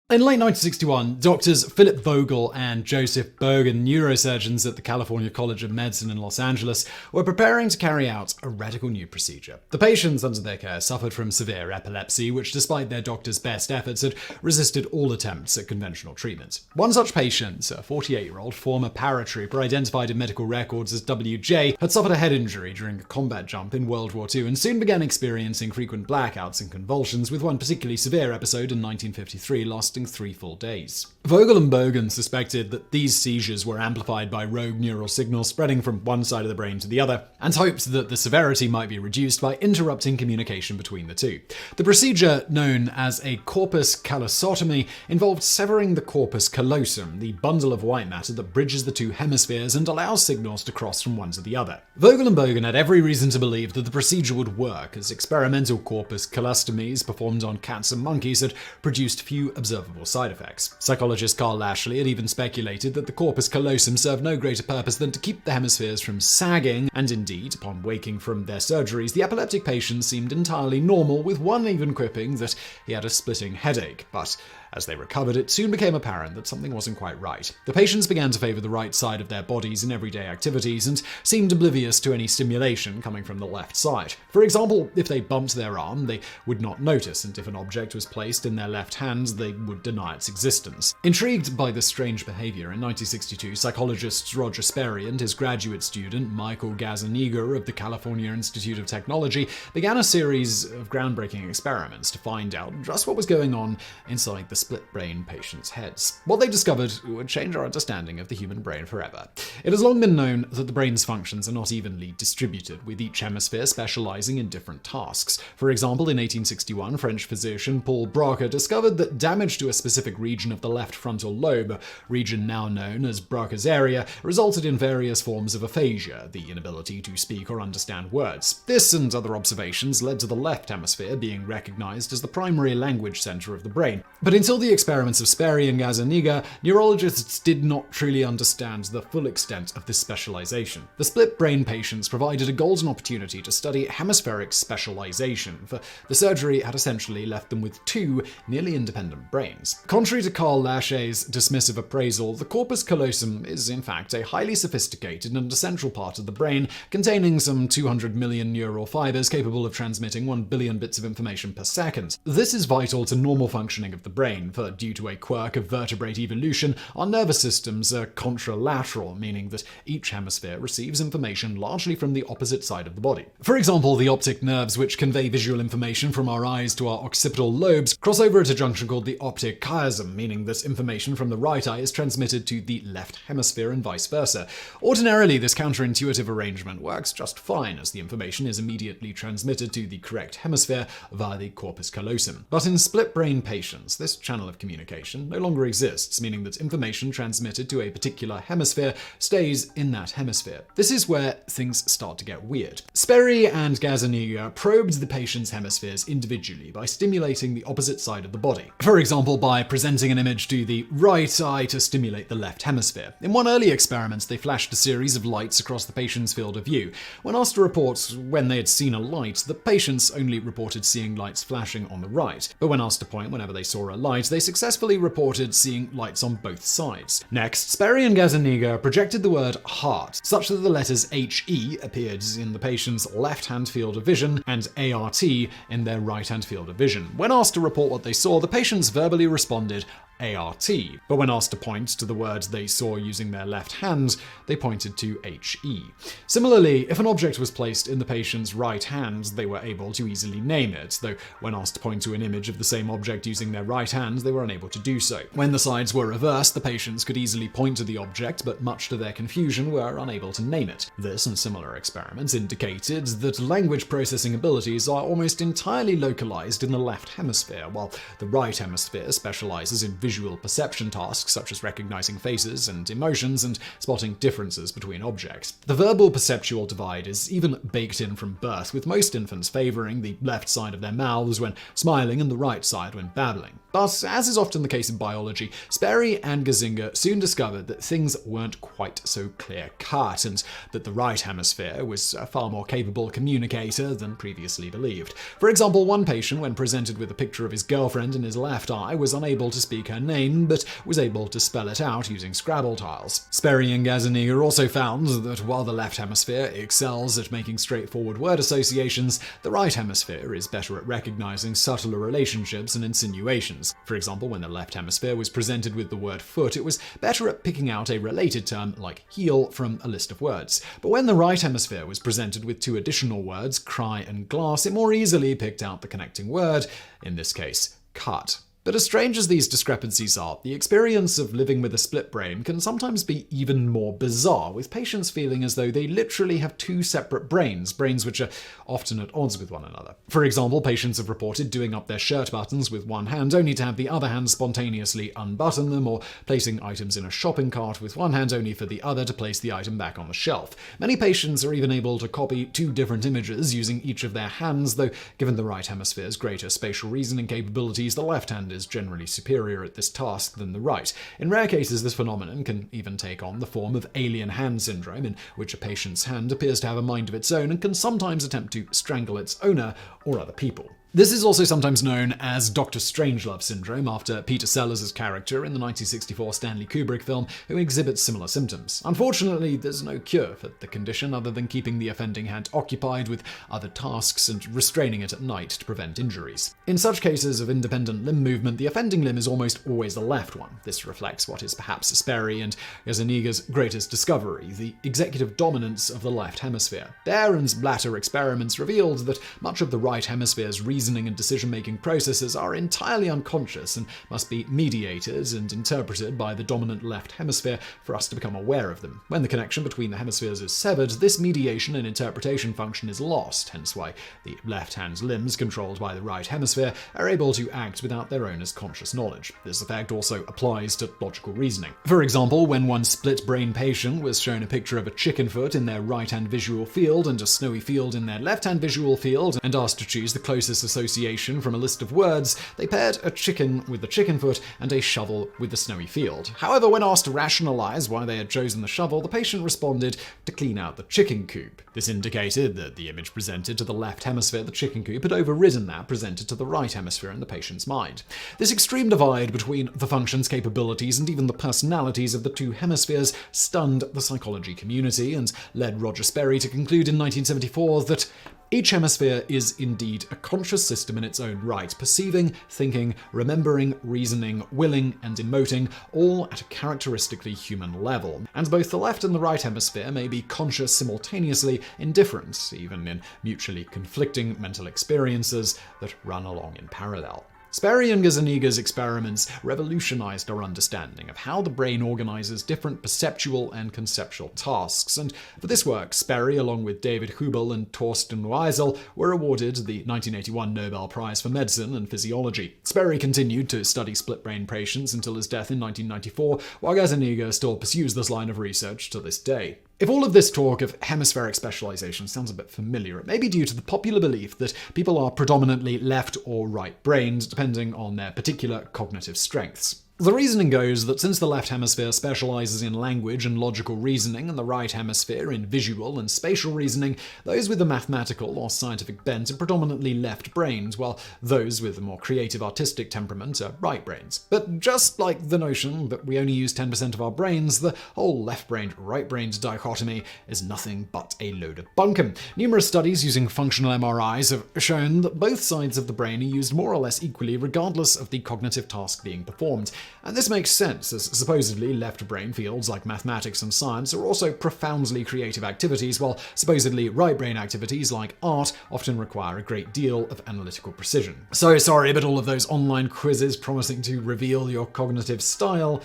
In late 1961, doctors Philip Vogel and Joseph Bergen, neurosurgeons at the California College of Medicine in Los Angeles, were preparing to carry out a radical new procedure. The patients under their care suffered from severe epilepsy, which, despite their doctors' best efforts, had resisted all attempts at conventional treatment. One such patient, a 48-year-old former paratrooper identified in medical records as WJ, had suffered a head injury during a combat jump in World War II and soon began experiencing frequent blackouts and convulsions, with one particularly severe episode in 1953 lasting 3 full days. Vogel and Bogan suspected that these seizures were amplified by rogue neural signals spreading from one side of the brain to the other, and hoped that the severity might be reduced by interrupting communication between the two. The procedure, known as a corpus callosotomy, involved severing the corpus callosum, the bundle of white matter that bridges the two hemispheres and allows signals to cross from one to the other. Vogel and Bogan had every reason to believe that the procedure would work, as experimental corpus callostomies performed on cats and monkeys had produced few observable side effects. Psychologist Carl Lashley had even speculated that the corpus callosum served no greater purpose than to keep the hemispheres from sagging, and indeed, upon waking from their surgeries, the epileptic patient seemed entirely normal, with one even quipping that he had a splitting headache. But as they recovered, it soon became apparent that something wasn't quite right. The patients began to favor the right side of their bodies in everyday activities and seemed oblivious to any stimulation coming from the left side. For example, if they bumped their arm, they would not notice, and if an object was placed in their left hand, they would deny its existence. Intrigued by this strange behavior, in 1962, psychologists Roger Sperry and his graduate student Michael Gazzaniga of the California Institute of Technology began a series of groundbreaking experiments to find out just what was going on inside the split-brain patients' heads. What they discovered would change our understanding of the human brain forever. It has long been known that the brain's functions are not evenly distributed, with each hemisphere specializing in different tasks. For example, in 1861, French physician Paul Broca discovered that damage to a specific region of the left frontal lobe, a region now known as Broca's area, resulted in various forms of aphasia, the inability to speak or understand words. This and other observations led to the left hemisphere being recognized as the primary language center of the brain. But in Until the experiments of Sperry and Gazzaniga, neurologists did not truly understand the full extent of this specialization. The split brain patients provided a golden opportunity to study hemispheric specialization, for the surgery had essentially left them with two nearly independent brains. Contrary to Karl Laschet's dismissive appraisal, the corpus callosum is in fact a highly sophisticated and essential part of the brain, containing some 200 million neural fibers capable of transmitting 1 billion bits of information per second. This is vital to normal functioning of the brain, for due to a quirk of vertebrate evolution, our nervous systems are contralateral, meaning that each hemisphere receives information largely from the opposite side of the body. For example, the optic nerves, which convey visual information from our eyes to our occipital lobes, cross over at a junction called the optic chiasm, meaning that information from the right eye is transmitted to the left hemisphere and vice versa. Ordinarily, this counterintuitive arrangement works just fine, as the information is immediately transmitted to the correct hemisphere via the corpus callosum. But in split-brain patients, this channel of communication no longer exists, meaning that information transmitted to a particular hemisphere stays in that hemisphere. This is where things start to get weird. Sperry and Gazzaniga probed the patient's hemispheres individually by stimulating the opposite side of the body. For example, by presenting an image to the right eye to stimulate the left hemisphere. In one early experiment, they flashed a series of lights across the patient's field of view. When asked to report when they had seen a light, the patients only reported seeing lights flashing on the right. But when asked to point whenever they saw a light, they successfully reported seeing lights on both sides. Next, Sperry and Gazzaniga projected the word heart, such that the letters HE appeared in the patient's left-hand field of vision and ART in their right-hand field of vision. When asked to report what they saw, the patients verbally responded ART, but when asked to point to the word they saw using their left hand, they pointed to HE. Similarly, if an object was placed in the patient's right hand, they were able to easily name it, though when asked to point to an image of the same object using their right hand, they were unable to do so. When the sides were reversed, the patients could easily point to the object, but much to their confusion were unable to name it. This and similar experiments indicated that language processing abilities are almost entirely localized in the left hemisphere, while the right hemisphere specializes in visual perception tasks such as recognizing faces and emotions and spotting differences between objects. The verbal perceptual divide is even baked in from birth, with most infants favoring the left side of their mouths when smiling and the right side when babbling. But, as is often the case in biology, Sperry and Gazzaniga soon discovered that things weren't quite so clear-cut, and that the right hemisphere was a far more capable communicator than previously believed. For example, one patient, when presented with a picture of his girlfriend in his left eye, was unable to speak her name, but was able to spell it out using Scrabble tiles. Sperry and Gazzaniga also found that while the left hemisphere excels at making straightforward word associations, the right hemisphere is better at recognizing subtler relationships and insinuations. For example, when the left hemisphere was presented with the word foot, it was better at picking out a related term like heel from a list of words. But when the right hemisphere was presented with two additional words, cry and glass, it more easily picked out the connecting word, in this case, cut. But as strange as these discrepancies are, the experience of living with a split brain can sometimes be even more bizarre, with patients feeling as though they literally have two separate brains which are often at odds with one another. For example, patients have reported doing up their shirt buttons with one hand only to have the other hand spontaneously unbutton them, or placing items in a shopping cart with one hand only for the other to place the item back on the shelf. Many patients are even able to copy two different images using each of their hands, though given the right hemisphere's greater spatial reasoning capabilities, the left hand is generally superior at this task than the right. In rare cases, this phenomenon can even take on the form of alien hand syndrome, in which a patient's hand appears to have a mind of its own and can sometimes attempt to strangle its owner or other people. This is also sometimes known as Dr. Strangelove syndrome, after Peter Sellers' character in the 1964 Stanley Kubrick film, who exhibits similar symptoms. Unfortunately, there's no cure for the condition other than keeping the offending hand occupied with other tasks and restraining it at night to prevent injuries. In such cases of independent limb movement, the offending limb is almost always the left one. This reflects what is perhaps Sperry and Gazzaniga's greatest discovery, the executive dominance of the left hemisphere. Their and latter experiments revealed that much of the right hemisphere's reasoning and decision-making processes are entirely unconscious and must be mediated and interpreted by the dominant left hemisphere for us to become aware of them. When the connection between the hemispheres is severed, this mediation and interpretation function is lost, hence why the left hand's limbs controlled by the right hemisphere are able to act without their owner's conscious knowledge. This effect also applies to logical reasoning. For example, when one split-brain patient was shown a picture of a chicken foot in their right-hand visual field and a snowy field in their left-hand visual field and asked to choose the closest association from a list of words, they paired a chicken with the chicken foot and a shovel with the snowy field. However, when asked to rationalize why they had chosen the shovel, the patient responded to clean out the chicken coop. This indicated that the image presented to the left hemisphere, the chicken coop, had overridden that presented to the right hemisphere in the patient's mind. This extreme divide between the functions, capabilities, and even the personalities of the two hemispheres stunned the psychology community and led Roger Sperry to conclude in 1974 that each hemisphere is indeed a conscious system in its own right, perceiving, thinking, remembering, reasoning, willing, and emoting, all at a characteristically human level. And both the left and the right hemisphere may be conscious simultaneously in different, even in mutually conflicting mental experiences that run along in parallel. Sperry and Gazzaniga's experiments revolutionized our understanding of how the brain organizes different perceptual and conceptual tasks, and for this work, Sperry, along with David Hubel and Torsten Weisel, were awarded the 1981 Nobel Prize for Medicine and Physiology. Sperry continued to study split-brain patients until his death in 1994, while Gazzaniga still pursues this line of research to this day. If all of this talk of hemispheric specialization sounds a bit familiar, it may be due to the popular belief that people are predominantly left or right-brained, depending on their particular cognitive strengths. The reasoning goes that since the left hemisphere specializes in language and logical reasoning and the right hemisphere in visual and spatial reasoning, those with a mathematical or scientific bent are predominantly left-brained, while those with a more creative artistic temperament are right-brained. But just like the notion that we only use 10% of our brains, the whole left-brained, right-brained dichotomy is nothing but a load of bunkum. Numerous studies using functional MRIs have shown that both sides of the brain are used more or less equally regardless of the cognitive task being performed. And this makes sense, as supposedly left-brain fields like mathematics and science are also profoundly creative activities, while supposedly right-brain activities like art often require a great deal of analytical precision. So sorry, but all of those online quizzes promising to reveal your cognitive style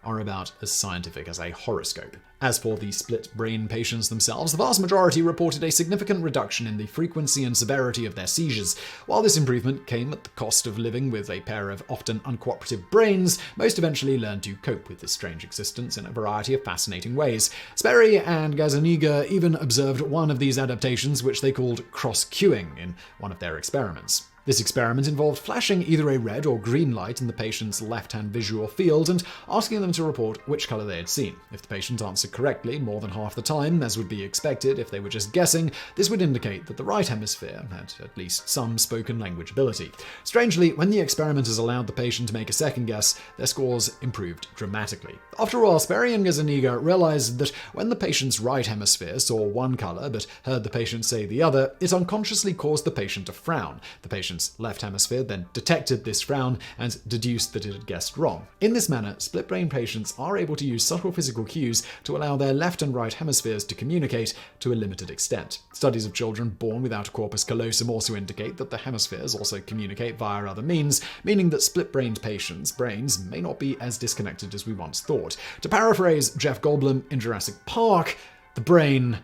are about as scientific as a horoscope. As for the split-brain patients themselves, the vast majority reported a significant reduction in the frequency and severity of their seizures. While this improvement came at the cost of living with a pair of often uncooperative brains, most eventually learned to cope with this strange existence in a variety of fascinating ways. Sperry and Gazzaniga even observed one of these adaptations, which they called cross-cueing, in one of their experiments. This experiment involved flashing either a red or green light in the patient's left-hand visual field and asking them to report which color they had seen. If the patient answered correctly more than half the time, as would be expected if they were just guessing, this would indicate that the right hemisphere had at least some spoken language ability. Strangely, when the experimenters allowed the patient to make a second guess, their scores improved dramatically. After all, Sperry and Gazzaniga realized that when the patient's right hemisphere saw one color but heard the patient say the other, it unconsciously caused the patient to frown. The patient's left hemisphere then detected this frown and deduced that it had guessed wrong. In this manner, split-brain patients are able to use subtle physical cues to allow their left and right hemispheres to communicate to a limited extent. Studies of children born without a corpus callosum also indicate that the hemispheres also communicate via other means, meaning that split-brained patients' brains may not be as disconnected as we once thought. To paraphrase Jeff Goldblum in Jurassic Park, the brain,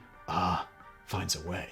finds a way.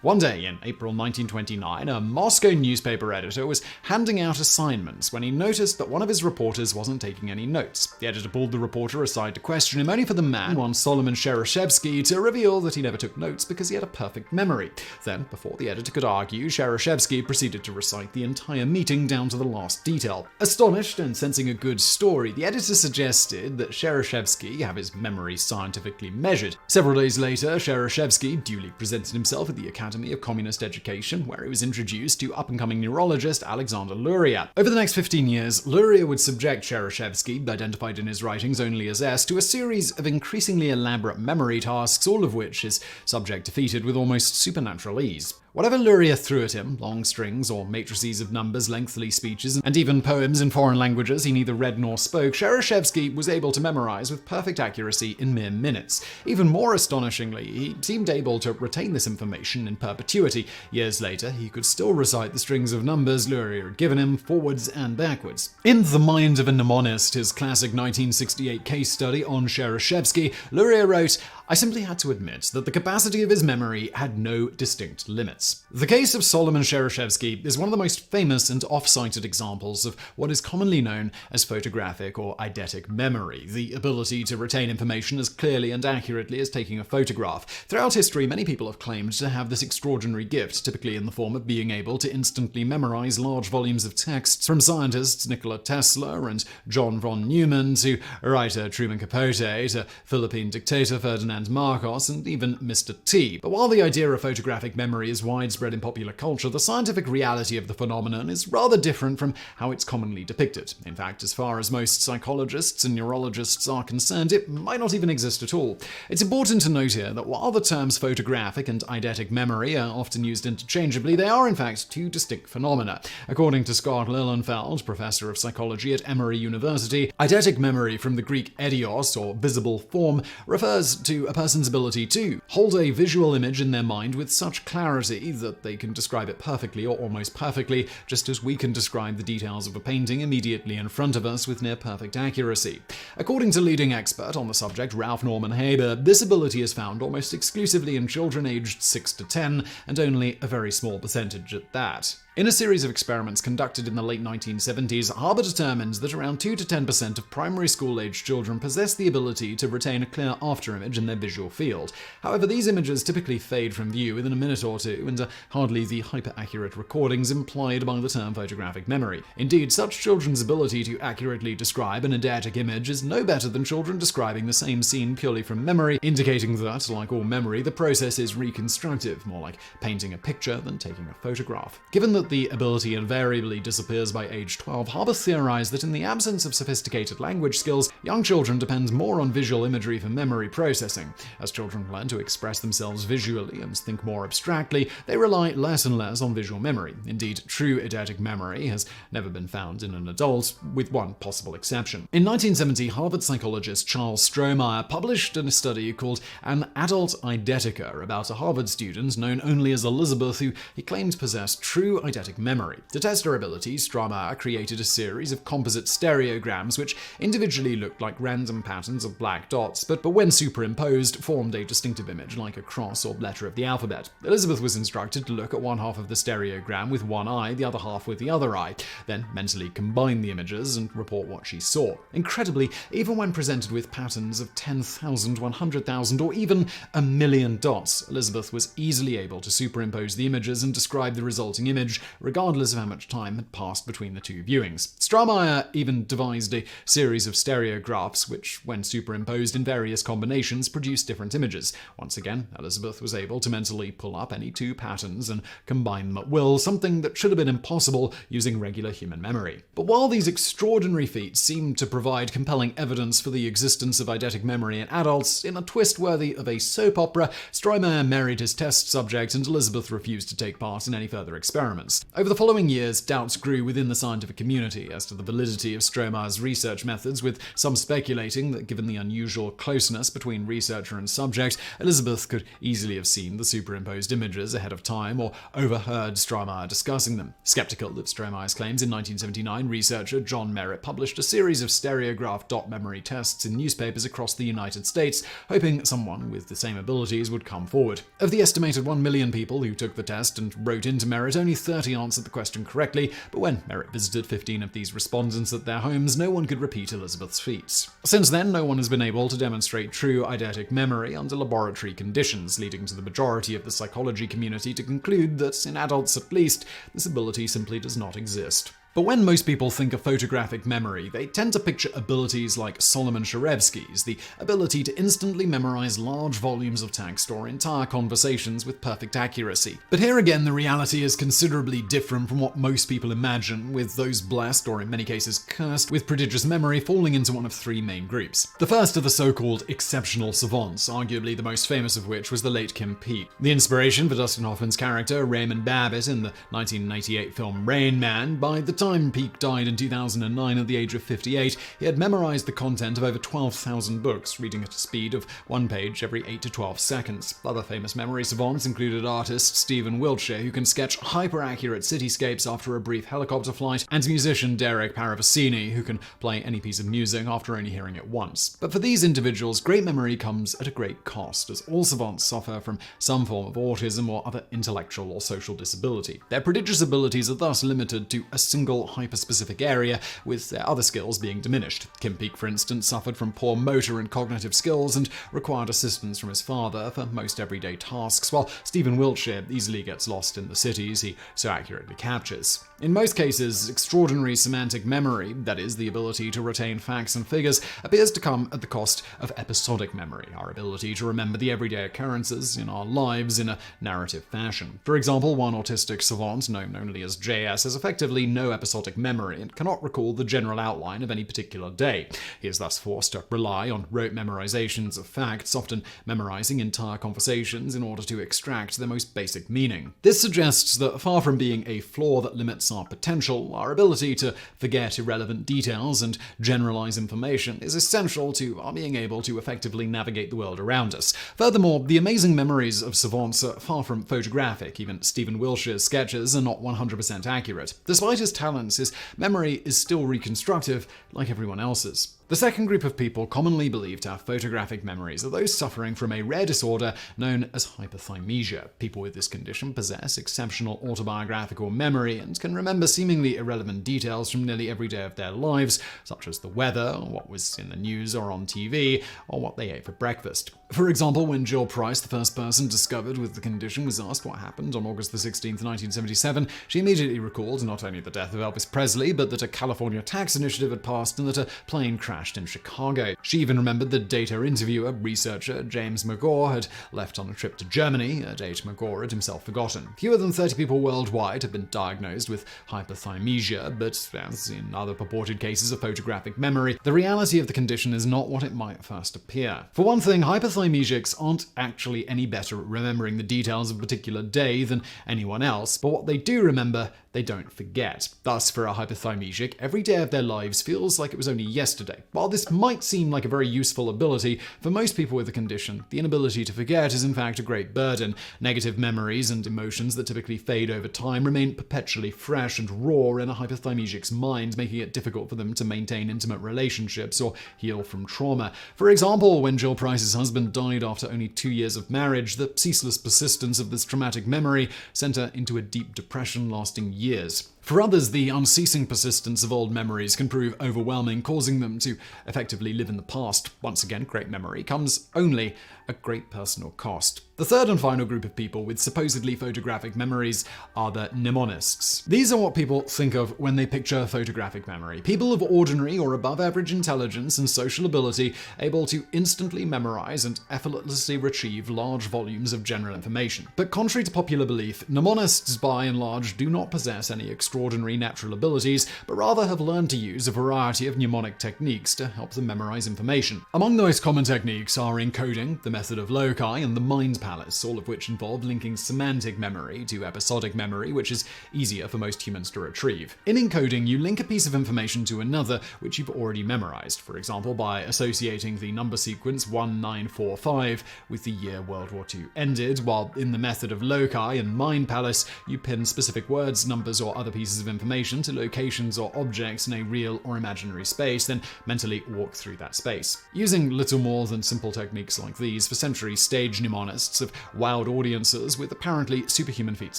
One day in April 1929, a Moscow newspaper editor was handing out assignments when he noticed that one of his reporters wasn't taking any notes. The editor pulled the reporter aside to question him, only for the man, one Solomon Cherishevsky, to reveal that he never took notes because he had a perfect memory. Then, before the editor could argue, Cherishevsky proceeded to recite the entire meeting down to the last detail. Astonished and sensing a good story, the editor suggested that Cherishevsky have his memory scientifically measured. Several days later, Cherishevsky duly presented himself at the Academy of Communist Education, where he was introduced to up-and-coming neurologist Alexander Luria. Over the next 15 years, Luria would subject Cherishevsky, identified in his writings only as S, to a series of increasingly elaborate memory tasks, all of which his subject defeated with almost supernatural ease. Whatever Luria threw at him, long strings or matrices of numbers, lengthy speeches, and even poems in foreign languages he neither read nor spoke, Cherishevsky was able to memorize with perfect accuracy in mere minutes. Even more astonishingly, he seemed able to retain this information in perpetuity. Years later, he could still recite the strings of numbers Luria had given him, forwards and backwards. In The Mind of a Mnemonist, his classic 1968 case study on Cherishevsky, Luria wrote, I simply had to admit that the capacity of his memory had no distinct limits. The case of Solomon Shereshevsky is one of the most famous and off-cited examples of what is commonly known as photographic or eidetic memory, the ability to retain information as clearly and accurately as taking a photograph. Throughout history, many people have claimed to have this extraordinary gift, typically in the form of being able to instantly memorize large volumes of texts, from scientists Nikola Tesla and John von Neumann to writer Truman Capote to Philippine dictator Ferdinand Marcos and even Mr. T. But while the idea of photographic memory is widespread in popular culture, the scientific reality of the phenomenon is rather different from how it's commonly depicted. In fact, as far as most psychologists and neurologists are concerned, it might not even exist at all. It's important to note here that while the terms photographic and eidetic memory are often used interchangeably, they are in fact two distinct phenomena. According to Scott Lilienfeld, professor of psychology at Emory University, eidetic memory, from the Greek eidos, or visible form, refers to a person's ability to hold a visual image in their mind with such clarity that they can describe it perfectly or almost perfectly, just as we can describe the details of a painting immediately in front of us with near perfect accuracy. According to leading expert on the subject, Ralph Norman Haber, this ability is found almost exclusively in children aged 6 to 10, and only a very small percentage at that. In a series of experiments conducted in the late 1970s, Haber determined that around 2 to 10% of primary school-aged children possess the ability to retain a clear afterimage in their visual field. However, these images typically fade from view within a minute or two and are hardly the hyper-accurate recordings implied by the term photographic memory. Indeed, such children's ability to accurately describe an eidetic image is no better than children describing the same scene purely from memory, indicating that, like all memory, the process is reconstructive, more like painting a picture than taking a photograph. Given that the ability invariably disappears by age 12, Haber theorized that in the absence of sophisticated language skills, young children depend more on visual imagery for memory processing. As children learn to express themselves visually and think more abstractly, they rely less and less on visual memory. Indeed, true eidetic memory has never been found in an adult, with one possible exception. In 1970, Harvard psychologist Charles Strohmeyer published a study called An Adult Eidetica about a Harvard student known only as Elizabeth, who he claimed possessed true eidetic memory. To test her ability, Strohmeyer created a series of composite stereograms which individually looked like random patterns of black dots, but when superimposed, formed a distinctive image like a cross or letter of the alphabet. Elizabeth was instructed to look at one half of the stereogram with one eye, the other half with the other eye, then mentally combine the images and report what she saw. Incredibly, even when presented with patterns of 10,000, 100,000, or even 1,000,000 dots, Elizabeth was easily able to superimpose the images and describe the resulting image, regardless of how much time had passed between the two viewings. Strohmeyer even devised a series of stereographs which, when superimposed in various combinations, produced different images. Once again, Elizabeth was able to mentally pull up any two patterns and combine them at will, something that should have been impossible using regular human memory. But while these extraordinary feats seemed to provide compelling evidence for the existence of eidetic memory in adults, in a twist worthy of a soap opera, Strohmeyer married his test subject and Elizabeth refused to take part in any further experiments. Over the following years, doubts grew within the scientific community as to the validity of Strohmeyer's research methods, with some speculating that given the unusual closeness between researcher and subject, Elizabeth could easily have seen the superimposed images ahead of time or overheard Strohmeyer discussing them. Skeptical of Strohmeyer's claims, in 1979, researcher John Merritt published a series of stereograph dot memory tests in newspapers across the United States, hoping someone with the same abilities would come forward. Of the estimated 1 million people who took the test and wrote into Merritt, only 30 answered the question correctly, but when Merritt visited 15 of these respondents at their homes, no one could repeat Elizabeth's feats. Since then, no one has been able to demonstrate true eidetic memory under laboratory conditions, leading to the majority of the psychology community to conclude that, in adults at least, this ability simply does not exist. But when most people think of photographic memory, they tend to picture abilities like Solomon Sherevsky's, the ability to instantly memorize large volumes of text or entire conversations with perfect accuracy. But here again, the reality is considerably different from what most people imagine, with those blessed, or in many cases cursed, with prodigious memory falling into one of three main groups. The first are the so-called exceptional savants, arguably the most famous of which was the late Kim Peek. The inspiration for Dustin Hoffman's character, Raymond Babbitt, in the 1998 film Rain Man. By the time time Peake died in 2009 at the age of 58, he had memorized the content of over 12,000 books, reading at a speed of one page every 8 to 12 seconds. Other famous memory savants included artist Stephen Wiltshire, who can sketch hyper-accurate cityscapes after a brief helicopter flight, and musician Derek Paravicini, who can play any piece of music after only hearing it once. But for these individuals, great memory comes at a great cost, as all savants suffer from some form of autism or other intellectual or social disability. Their prodigious abilities are thus limited to a single hyper-specific area, with their other skills being diminished. Kim Peake, for instance, suffered from poor motor and cognitive skills and required assistance from his father for most everyday tasks, while Stephen Wiltshire easily gets lost in the cities he so accurately captures. In most cases, extraordinary semantic memory, that is, the ability to retain facts and figures, appears to come at the cost of episodic memory, our ability to remember the everyday occurrences in our lives in a narrative fashion. For example, one autistic savant, known only as JS, has effectively no episodic memory and cannot recall the general outline of any particular day. He is thus forced to rely on rote memorizations of facts, often memorizing entire conversations in order to extract their most basic meaning. This suggests that far from being a flaw that limits our potential, our ability to forget irrelevant details and generalize information is essential to our being able to effectively navigate the world around us. Furthermore, the amazing memories of savants are far from photographic. Even Stephen Wilshire's sketches are not 100% accurate. Despite his talents, his memory is still reconstructive, like everyone else's. The second group of people commonly believed to have photographic memories are those suffering from a rare disorder known as hyperthymesia. People with this condition possess exceptional autobiographical memory and can remember seemingly irrelevant details from nearly every day of their lives, such as the weather, what was in the news or on TV, or what they ate for breakfast. For example, when Jill Price, the first person discovered with the condition, was asked what happened on August 16, 1977, she immediately recalled not only the death of Elvis Presley, but that a California tax initiative had passed and that a plane crashed in Chicago. She even remembered the date her interviewer, researcher James McGaw, had left on a trip to Germany, a date McGaw had himself forgotten. Fewer than 30 people worldwide have been diagnosed with hyperthymesia, but as in other purported cases of photographic memory, the reality of the condition is not what it might first appear. For one thing, hyperthymesics aren't actually any better at remembering the details of a particular day than anyone else, but what they do remember, they don't forget. Thus, for a hyperthymesic, every day of their lives feels like it was only yesterday. While this might seem like a very useful ability, for most people with the condition, the inability to forget is in fact a great burden. Negative memories and emotions that typically fade over time remain perpetually fresh and raw in a hyperthymesic's mind, making it difficult for them to maintain intimate relationships or heal from trauma. For example, when Jill Price's husband died after only 2 years of marriage, the ceaseless persistence of this traumatic memory sent her into a deep depression lasting years. For others, the unceasing persistence of old memories can prove overwhelming, causing them to effectively live in the past. Once again, great memory comes only at great personal cost. The third and final group of people with supposedly photographic memories are the mnemonists. These are what people think of when they picture photographic memory. People of ordinary or above average intelligence and social ability able to instantly memorize and effortlessly retrieve large volumes of general information. But contrary to popular belief, mnemonists by and large do not possess any extraordinary natural abilities, but rather have learned to use a variety of mnemonic techniques to help them memorize information. Among the most common techniques are encoding, the method of loci, and the mind palace, all of which involve linking semantic memory to episodic memory, which is easier for most humans to retrieve. In encoding, you link a piece of information to another which you've already memorized, for example by associating the number sequence 1945 with the year World War II ended, while in the method of loci and mind palace, you pin specific words, numbers, or other pieces of information to locations or objects in a real or imaginary space, then mentally walk through that space. Using little more than simple techniques like these, for centuries stage mnemonists have wowed audiences with apparently superhuman feats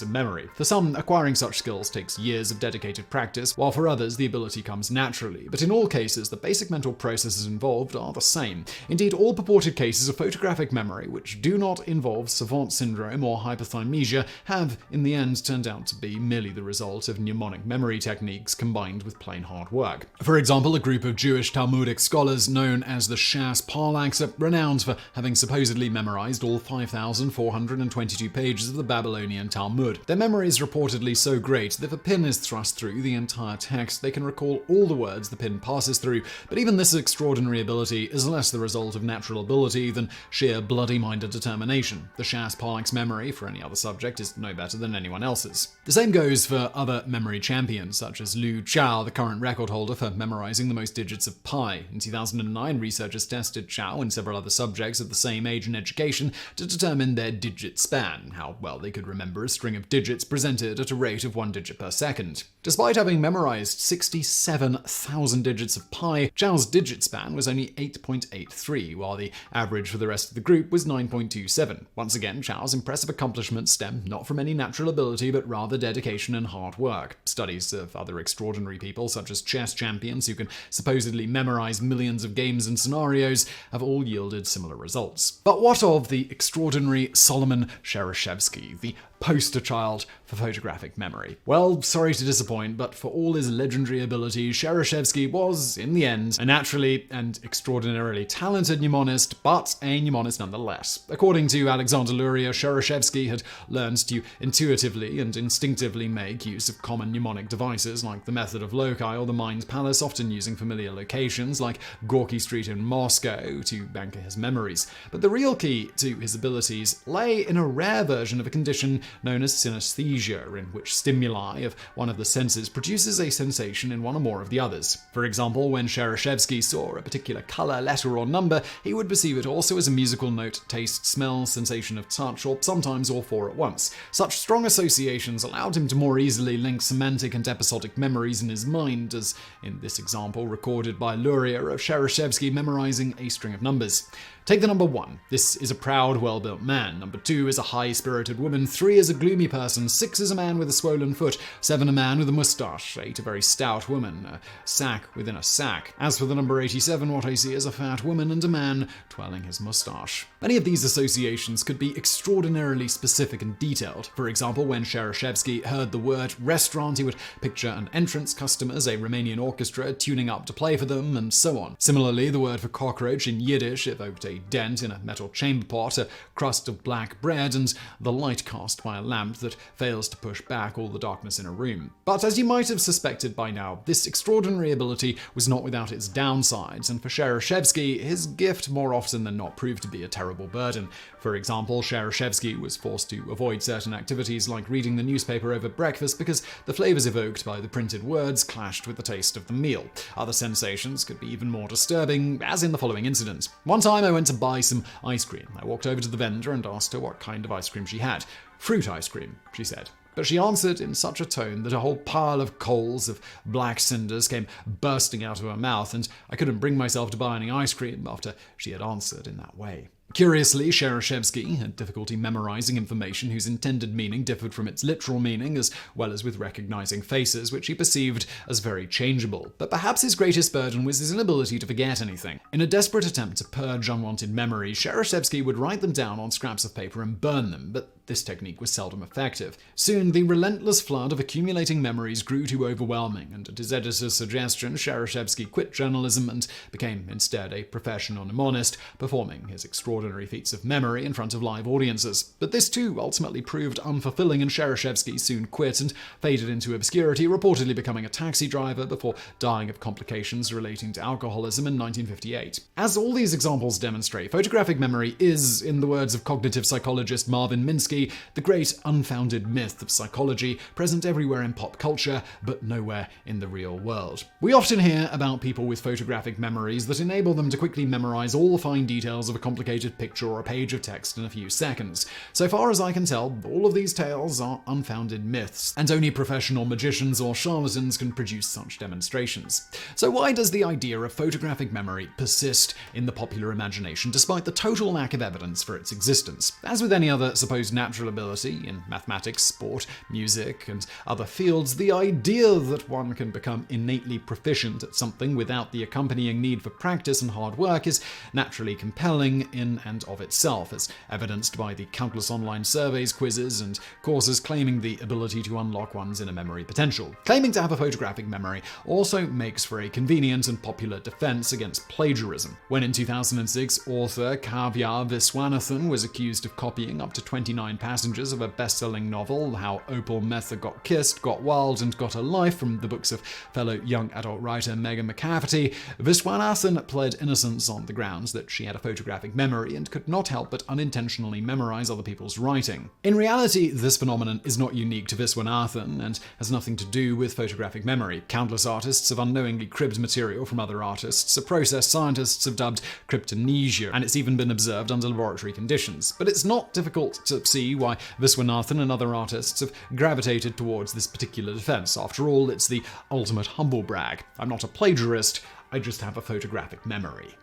of memory. For some, acquiring such skills takes years of dedicated practice, while for others the ability comes naturally, but in all cases the basic mental processes involved are the same. Indeed, all purported cases of photographic memory which do not involve savant syndrome or hyperthymesia have, in the end, turned out to be merely the result of mnemonic memory techniques combined with plain hard work. For example, a group of Jewish Talmudic scholars known as the Shas Parlaks are renowned for having supposedly memorized all 5,422 pages of the Babylonian Talmud. Their memory is reportedly so great that if a pin is thrust through the entire text, they can recall all the words the pin passes through, but even this extraordinary ability is less the result of natural ability than sheer bloody-minded determination. The Shas Parlak's memory for any other subject is no better than anyone else's. The same goes for other memory champions, such as Lu Chao, the current record holder for memorizing the most digits of pi. In 2009, researchers tested Chao and several other subjects of the same age and education to determine their digit span, how well they could remember a string of digits presented at a rate of 1 digit per second. Despite having memorized 67,000 digits of pi, Chao's digit span was only 8.83, while the average for the rest of the group was 9.27. Once again, Chao's impressive accomplishments stem not from any natural ability, but rather dedication and hard work. Studies of other extraordinary people, such as chess champions who can supposedly memorize millions of games and scenarios, have all yielded similar results. But what of the extraordinary Solomon Cherysheevsky, the poster child for photographic memory? Well, sorry to disappoint, but for all his legendary abilities, Cherysheevsky was, in the end, a naturally and extraordinarily talented mnemonist, but a mnemonist nonetheless. According to Alexander Luria, Cherysheevsky had learned to intuitively and instinctively make use of common mnemonic devices like the method of loci or the mind palace, often using familiar locations like Gorky Street in Moscow to anchor his memories. But the real key to his abilities lay in a rare version of a condition known as synesthesia, in which stimuli of one of the senses produces a sensation in one or more of the others. For example, when Cherysheevsky saw a particular color, letter, or number, he would perceive it also as a musical note, taste, smell, sensation of touch, or sometimes all four at once. Such strong associations allowed him to more easily link semantic and episodic memories in his mind, as in this example recorded by Luria of Cherysheevsky memorizing a string of numbers. Take the number 1. This is a proud, well-built man. Number 2 is a high-spirited woman. 3 is a gloomy person. 6 is a man with a swollen foot. 7 a man with a mustache. 8 a very stout woman. A sack within a sack. As for the number 87, what I see is a fat woman and a man twirling his mustache. Many of these associations could be extraordinarily specific and detailed. For example, when Cherysheevsky heard the word restaurant, he would picture an entrance, customers, a Romanian orchestra tuning up to play for them, and so on. Similarly, the word for cockroach in Yiddish evoked a dent in a metal chamber pot, a crust of black bread, and the light cast by a lamp that fails to push back all the darkness in a room. But as you might have suspected by now, this extraordinary ability was not without its downsides, and for Cherysheevsky, his gift more often than not proved to be a terrible burden. For example, Cherysheevsky was forced to avoid certain activities like reading the newspaper over breakfast because the flavors evoked by the printed words clashed with the taste of the meal. Other sensations could be even more disturbing, as in the following incident. One time I went to buy some ice cream. I walked over to the vendor and asked her what kind of ice cream she had. Fruit ice cream, she said. But she answered in such a tone that a whole pile of coals of black cinders came bursting out of her mouth, and I couldn't bring myself to buy any ice cream after she had answered in that way. Curiously, Cherysheevsky had difficulty memorizing information whose intended meaning differed from its literal meaning, as well as with recognizing faces, which he perceived as very changeable. But perhaps his greatest burden was his inability to forget anything. In a desperate attempt to purge unwanted memories, Cherysheevsky would write them down on scraps of paper and burn them, but this technique was seldom effective. Soon, the relentless flood of accumulating memories grew too overwhelming, and at his editor's suggestion, Cherysheevsky quit journalism and became instead a professional mnemonist, performing his extraordinary feats of memory in front of live audiences. But this too ultimately proved unfulfilling, and Cherysheevsky soon quit and faded into obscurity, reportedly becoming a taxi driver before dying of complications relating to alcoholism in 1958. As all these examples demonstrate, photographic memory is, in the words of cognitive psychologist Marvin Minsky, the great unfounded myth of psychology, present everywhere in pop culture, but nowhere in the real world. We often hear about people with photographic memories that enable them to quickly memorize all the fine details of a complicated picture or a page of text in a few seconds. So far as I can tell, all of these tales are unfounded myths, and only professional magicians or charlatans can produce such demonstrations. So why does the idea of photographic memory persist in the popular imagination despite the total lack of evidence for its existence? As with any other supposed natural ability in mathematics, sport, music, and other fields, the idea that one can become innately proficient at something without the accompanying need for practice and hard work is naturally compelling in and of itself, as evidenced by the countless online surveys, quizzes, and courses claiming the ability to unlock one's inner memory potential. Claiming to have a photographic memory also makes for a convenient and popular defense against plagiarism. When in 2006, author Kavya Viswanathan was accused of copying up to 29 behind passengers of a best-selling novel, How Opal Metha Got Kissed, Got Wild, and Got a Life, from the books of fellow young adult writer Megan McCafferty, Viswanathan pled innocence on the grounds that she had a photographic memory and could not help but unintentionally memorize other people's writing. In reality, this phenomenon is not unique to Viswanathan and has nothing to do with photographic memory. Countless artists have unknowingly cribbed material from other artists, a process scientists have dubbed cryptomnesia, and it's even been observed under laboratory conditions. But it's not difficult to see why Viswanathan and other artists have gravitated towards this particular defense. After all, it's the ultimate humble brag. I'm not a plagiarist, I just have a photographic memory.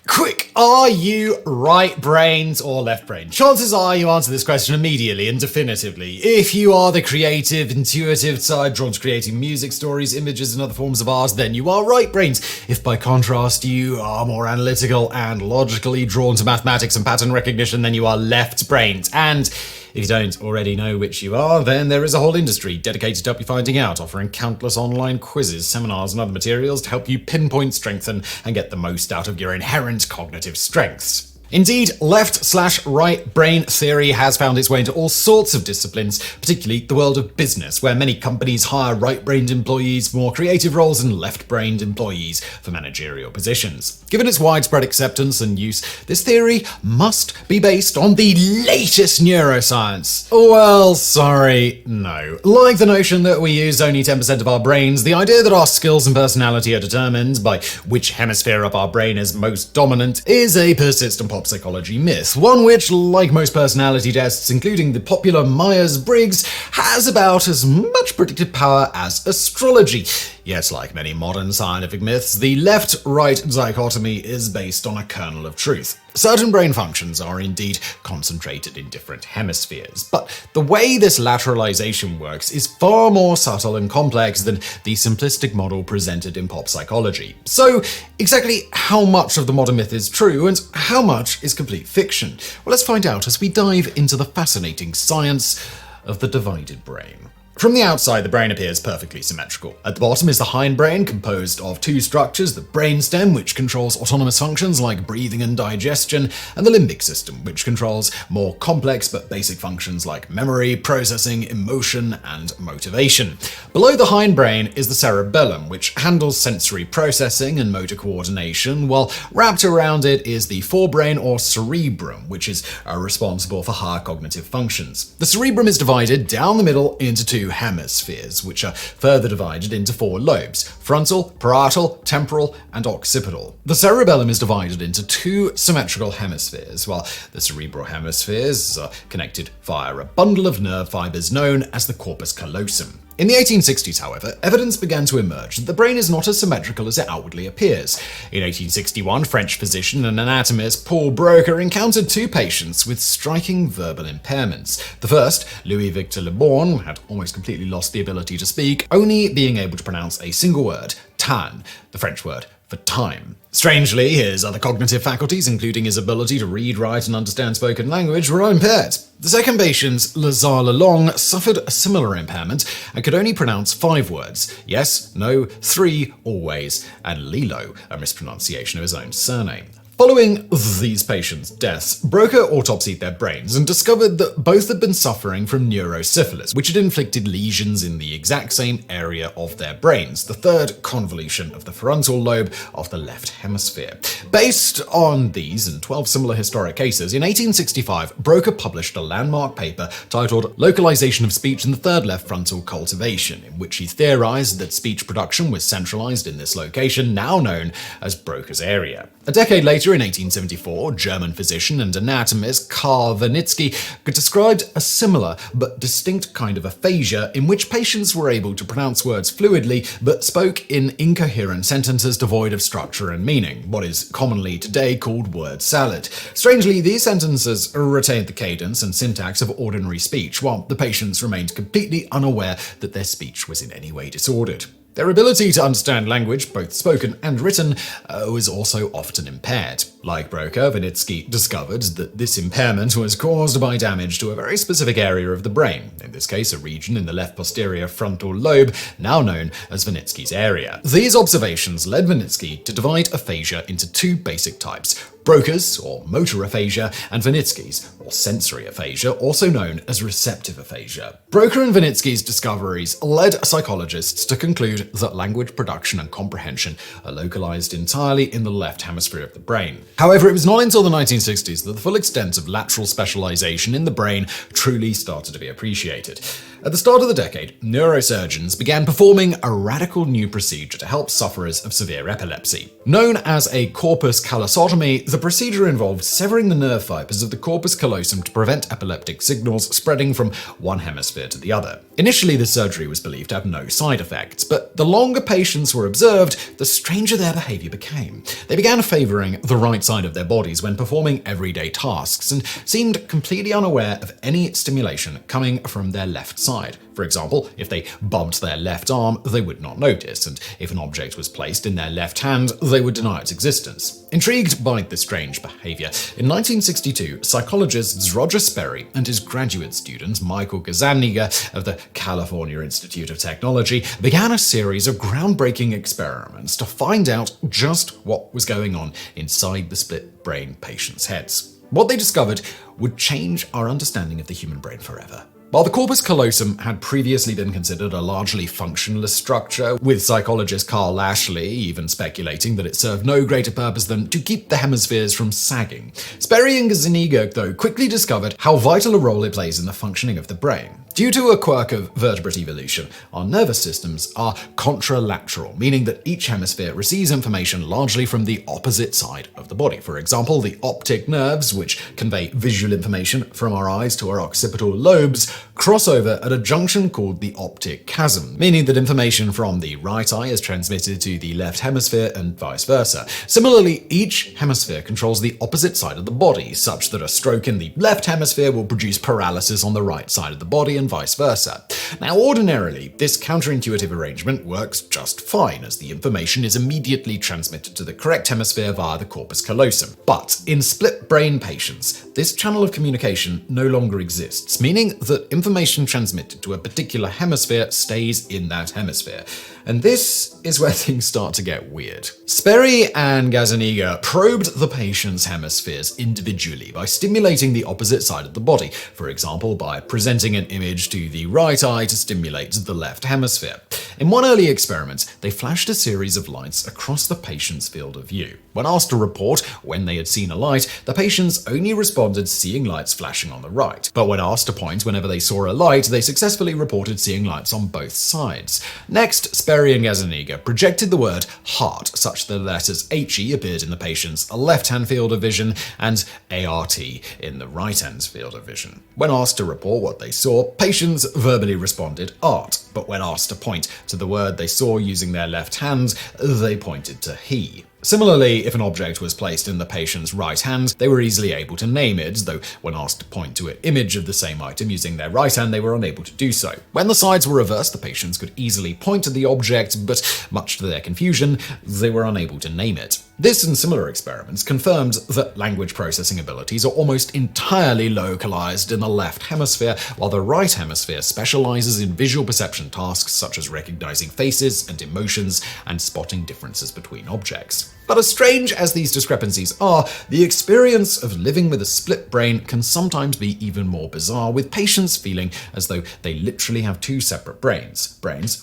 Quick, are you right brains or left brain? Chances are you answer this question immediately and definitively. If you are the creative, intuitive type drawn to creating music, stories, images, and other forms of art, then you are right brains. If by contrast you are more analytical and logically drawn to mathematics and pattern recognition, then you are left brains. And if you don't already know which you are, then there is a whole industry dedicated to help you finding out, offering countless online quizzes, seminars, and other materials to help you pinpoint, strengthen, and get the most out of your inherent cognitive strengths. Indeed, left/right brain theory has found its way into all sorts of disciplines, particularly the world of business, where many companies hire right-brained employees for more creative roles and left-brained employees for managerial positions. Given its widespread acceptance and use, this theory must be based on the latest neuroscience. Well, sorry, no. Like the notion that we use only 10% of our brains, the idea that our skills and personality are determined by which hemisphere of our brain is most dominant is a persistent pop psychology myth, one which, like most personality tests, including the popular Myers-Briggs, has about as much predictive power as astrology. Yet, like many modern scientific myths, the left-right dichotomy is based on a kernel of truth. Certain brain functions are indeed concentrated in different hemispheres, but the way this lateralization works is far more subtle and complex than the simplistic model presented in pop psychology. So, exactly how much of the modern myth is true and how much is complete fiction? Well, let's find out as we dive into the fascinating science of the divided brain. From the outside, the brain appears perfectly symmetrical. At the bottom is the hindbrain, composed of two structures, the brainstem, which controls autonomous functions like breathing and digestion, and the limbic system, which controls more complex but basic functions like memory, processing, emotion, and motivation. Below the hindbrain is the cerebellum, which handles sensory processing and motor coordination, while wrapped around it is the forebrain or cerebrum, which is responsible for higher cognitive functions. The cerebrum is divided down the middle into two hemispheres, which are further divided into four lobes: frontal, parietal, temporal, and occipital. The cerebellum is divided into two symmetrical hemispheres, while the cerebral hemispheres are connected via a bundle of nerve fibers known as the corpus callosum. In the 1860s, however, evidence began to emerge that the brain is not as symmetrical as it outwardly appears. In 1861, French physician and anatomist Paul Broca encountered two patients with striking verbal impairments. The first, Louis-Victor Le Bon, had almost completely lost the ability to speak, only being able to pronounce a single word, temps, the French word for time. Strangely, his other cognitive faculties, including his ability to read, write, and understand spoken language, were unimpaired. The second patient, Lazare Lalonde, suffered a similar impairment and could only pronounce 5 words: yes, no, 3, always, and Lilo, a mispronunciation of his own surname. Following these patients' deaths, Broca autopsied their brains and discovered that both had been suffering from neurosyphilis, which had inflicted lesions in the exact same area of their brains, the third convolution of the frontal lobe of the left hemisphere. Based on these and 12 similar historic cases, in 1865, Broca published a landmark paper titled Localization of Speech in the Third Left Frontal Cultivation, in which he theorized that speech production was centralized in this location, now known as Broca's area. A decade later, in 1874, German physician and anatomist Karl Wernicke described a similar but distinct kind of aphasia in which patients were able to pronounce words fluidly but spoke in incoherent sentences devoid of structure and meaning, what is commonly today called word salad. Strangely, these sentences retained the cadence and syntax of ordinary speech, while the patients remained completely unaware that their speech was in any way disordered. Their ability to understand language, both spoken and written, was also often impaired. Like Broca, Vinitsky discovered that this impairment was caused by damage to a very specific area of the brain, in this case a region in the left posterior frontal lobe, now known as Vinitsky's area. These observations led Vinitsky to divide aphasia into two basic types: Broca's, or motor aphasia, and Vinitsky's, or sensory aphasia, also known as receptive aphasia. Broca and Vinitsky's discoveries led psychologists to conclude that language production and comprehension are localized entirely in the left hemisphere of the brain. However, it was not until the 1960s that the full extent of lateral specialization in the brain truly started to be appreciated. At the start of the decade, neurosurgeons began performing a radical new procedure to help sufferers of severe epilepsy. Known as a corpus callosotomy, the procedure involved severing the nerve fibers of the corpus callosum to prevent epileptic signals spreading from one hemisphere to the other. Initially, the surgery was believed to have no side effects, but the longer patients were observed, the stranger their behavior became. They began favoring the right side of their bodies when performing everyday tasks and seemed completely unaware of any stimulation coming from their left side. For example, if they bumped their left arm, they would not notice, and if an object was placed in their left hand, they would deny its existence. Intrigued by this strange behavior, in 1962, psychologists Roger Sperry and his graduate student Michael Gazzaniga of the California Institute of Technology began a series of groundbreaking experiments to find out just what was going on inside the split brain patients' heads. What they discovered would change our understanding of the human brain forever. While the corpus callosum had previously been considered a largely functionless structure, with psychologist Carl Lashley even speculating that it served no greater purpose than to keep the hemispheres from sagging, Sperry and Gazzaniga, though, quickly discovered how vital a role it plays in the functioning of the brain. Due to a quirk of vertebrate evolution, our nervous systems are contralateral, meaning that each hemisphere receives information largely from the opposite side of the body. For example, the optic nerves, which convey visual information from our eyes to our occipital lobes, cross over at a junction called the optic chasm, meaning that information from the right eye is transmitted to the left hemisphere and vice versa. Similarly, each hemisphere controls the opposite side of the body, such that a stroke in the left hemisphere will produce paralysis on the right side of the body and vice versa. Now, ordinarily, this counterintuitive arrangement works just fine, as the information is immediately transmitted to the correct hemisphere via the corpus callosum. But in split brain patients, this channel of communication no longer exists, meaning that information transmitted to a particular hemisphere stays in that hemisphere. And this is where things start to get weird. Sperry and Gazzaniga probed the patient's hemispheres individually by stimulating the opposite side of the body, for example, by presenting an image to the right eye to stimulate the left hemisphere. In one early experiment, they flashed a series of lights across the patient's field of view. When asked to report when they had seen a light, the patients only responded seeing lights flashing on the right. But when asked to point whenever they saw a light, they successfully reported seeing lights on both sides. Next, Sperry and Gazzaniga projected the word heart, such that the letters HE appeared in the patient's left-hand field of vision and ART in the right-hand field of vision. When asked to report what they saw, patients verbally responded art, but when asked to point to the word they saw using their left hand, they pointed to he. Similarly, if an object was placed in the patient's right hand, they were easily able to name it, though when asked to point to an image of the same item using their right hand, they were unable to do so. When the sides were reversed, the patients could easily point to the object, but much to their confusion, they were unable to name it. This and similar experiments confirmed that language processing abilities are almost entirely localized in the left hemisphere, while the right hemisphere specializes in visual perception tasks such as recognizing faces and emotions and spotting differences between objects. But as strange as these discrepancies are, the experience of living with a split brain can sometimes be even more bizarre, with patients feeling as though they literally have two separate brains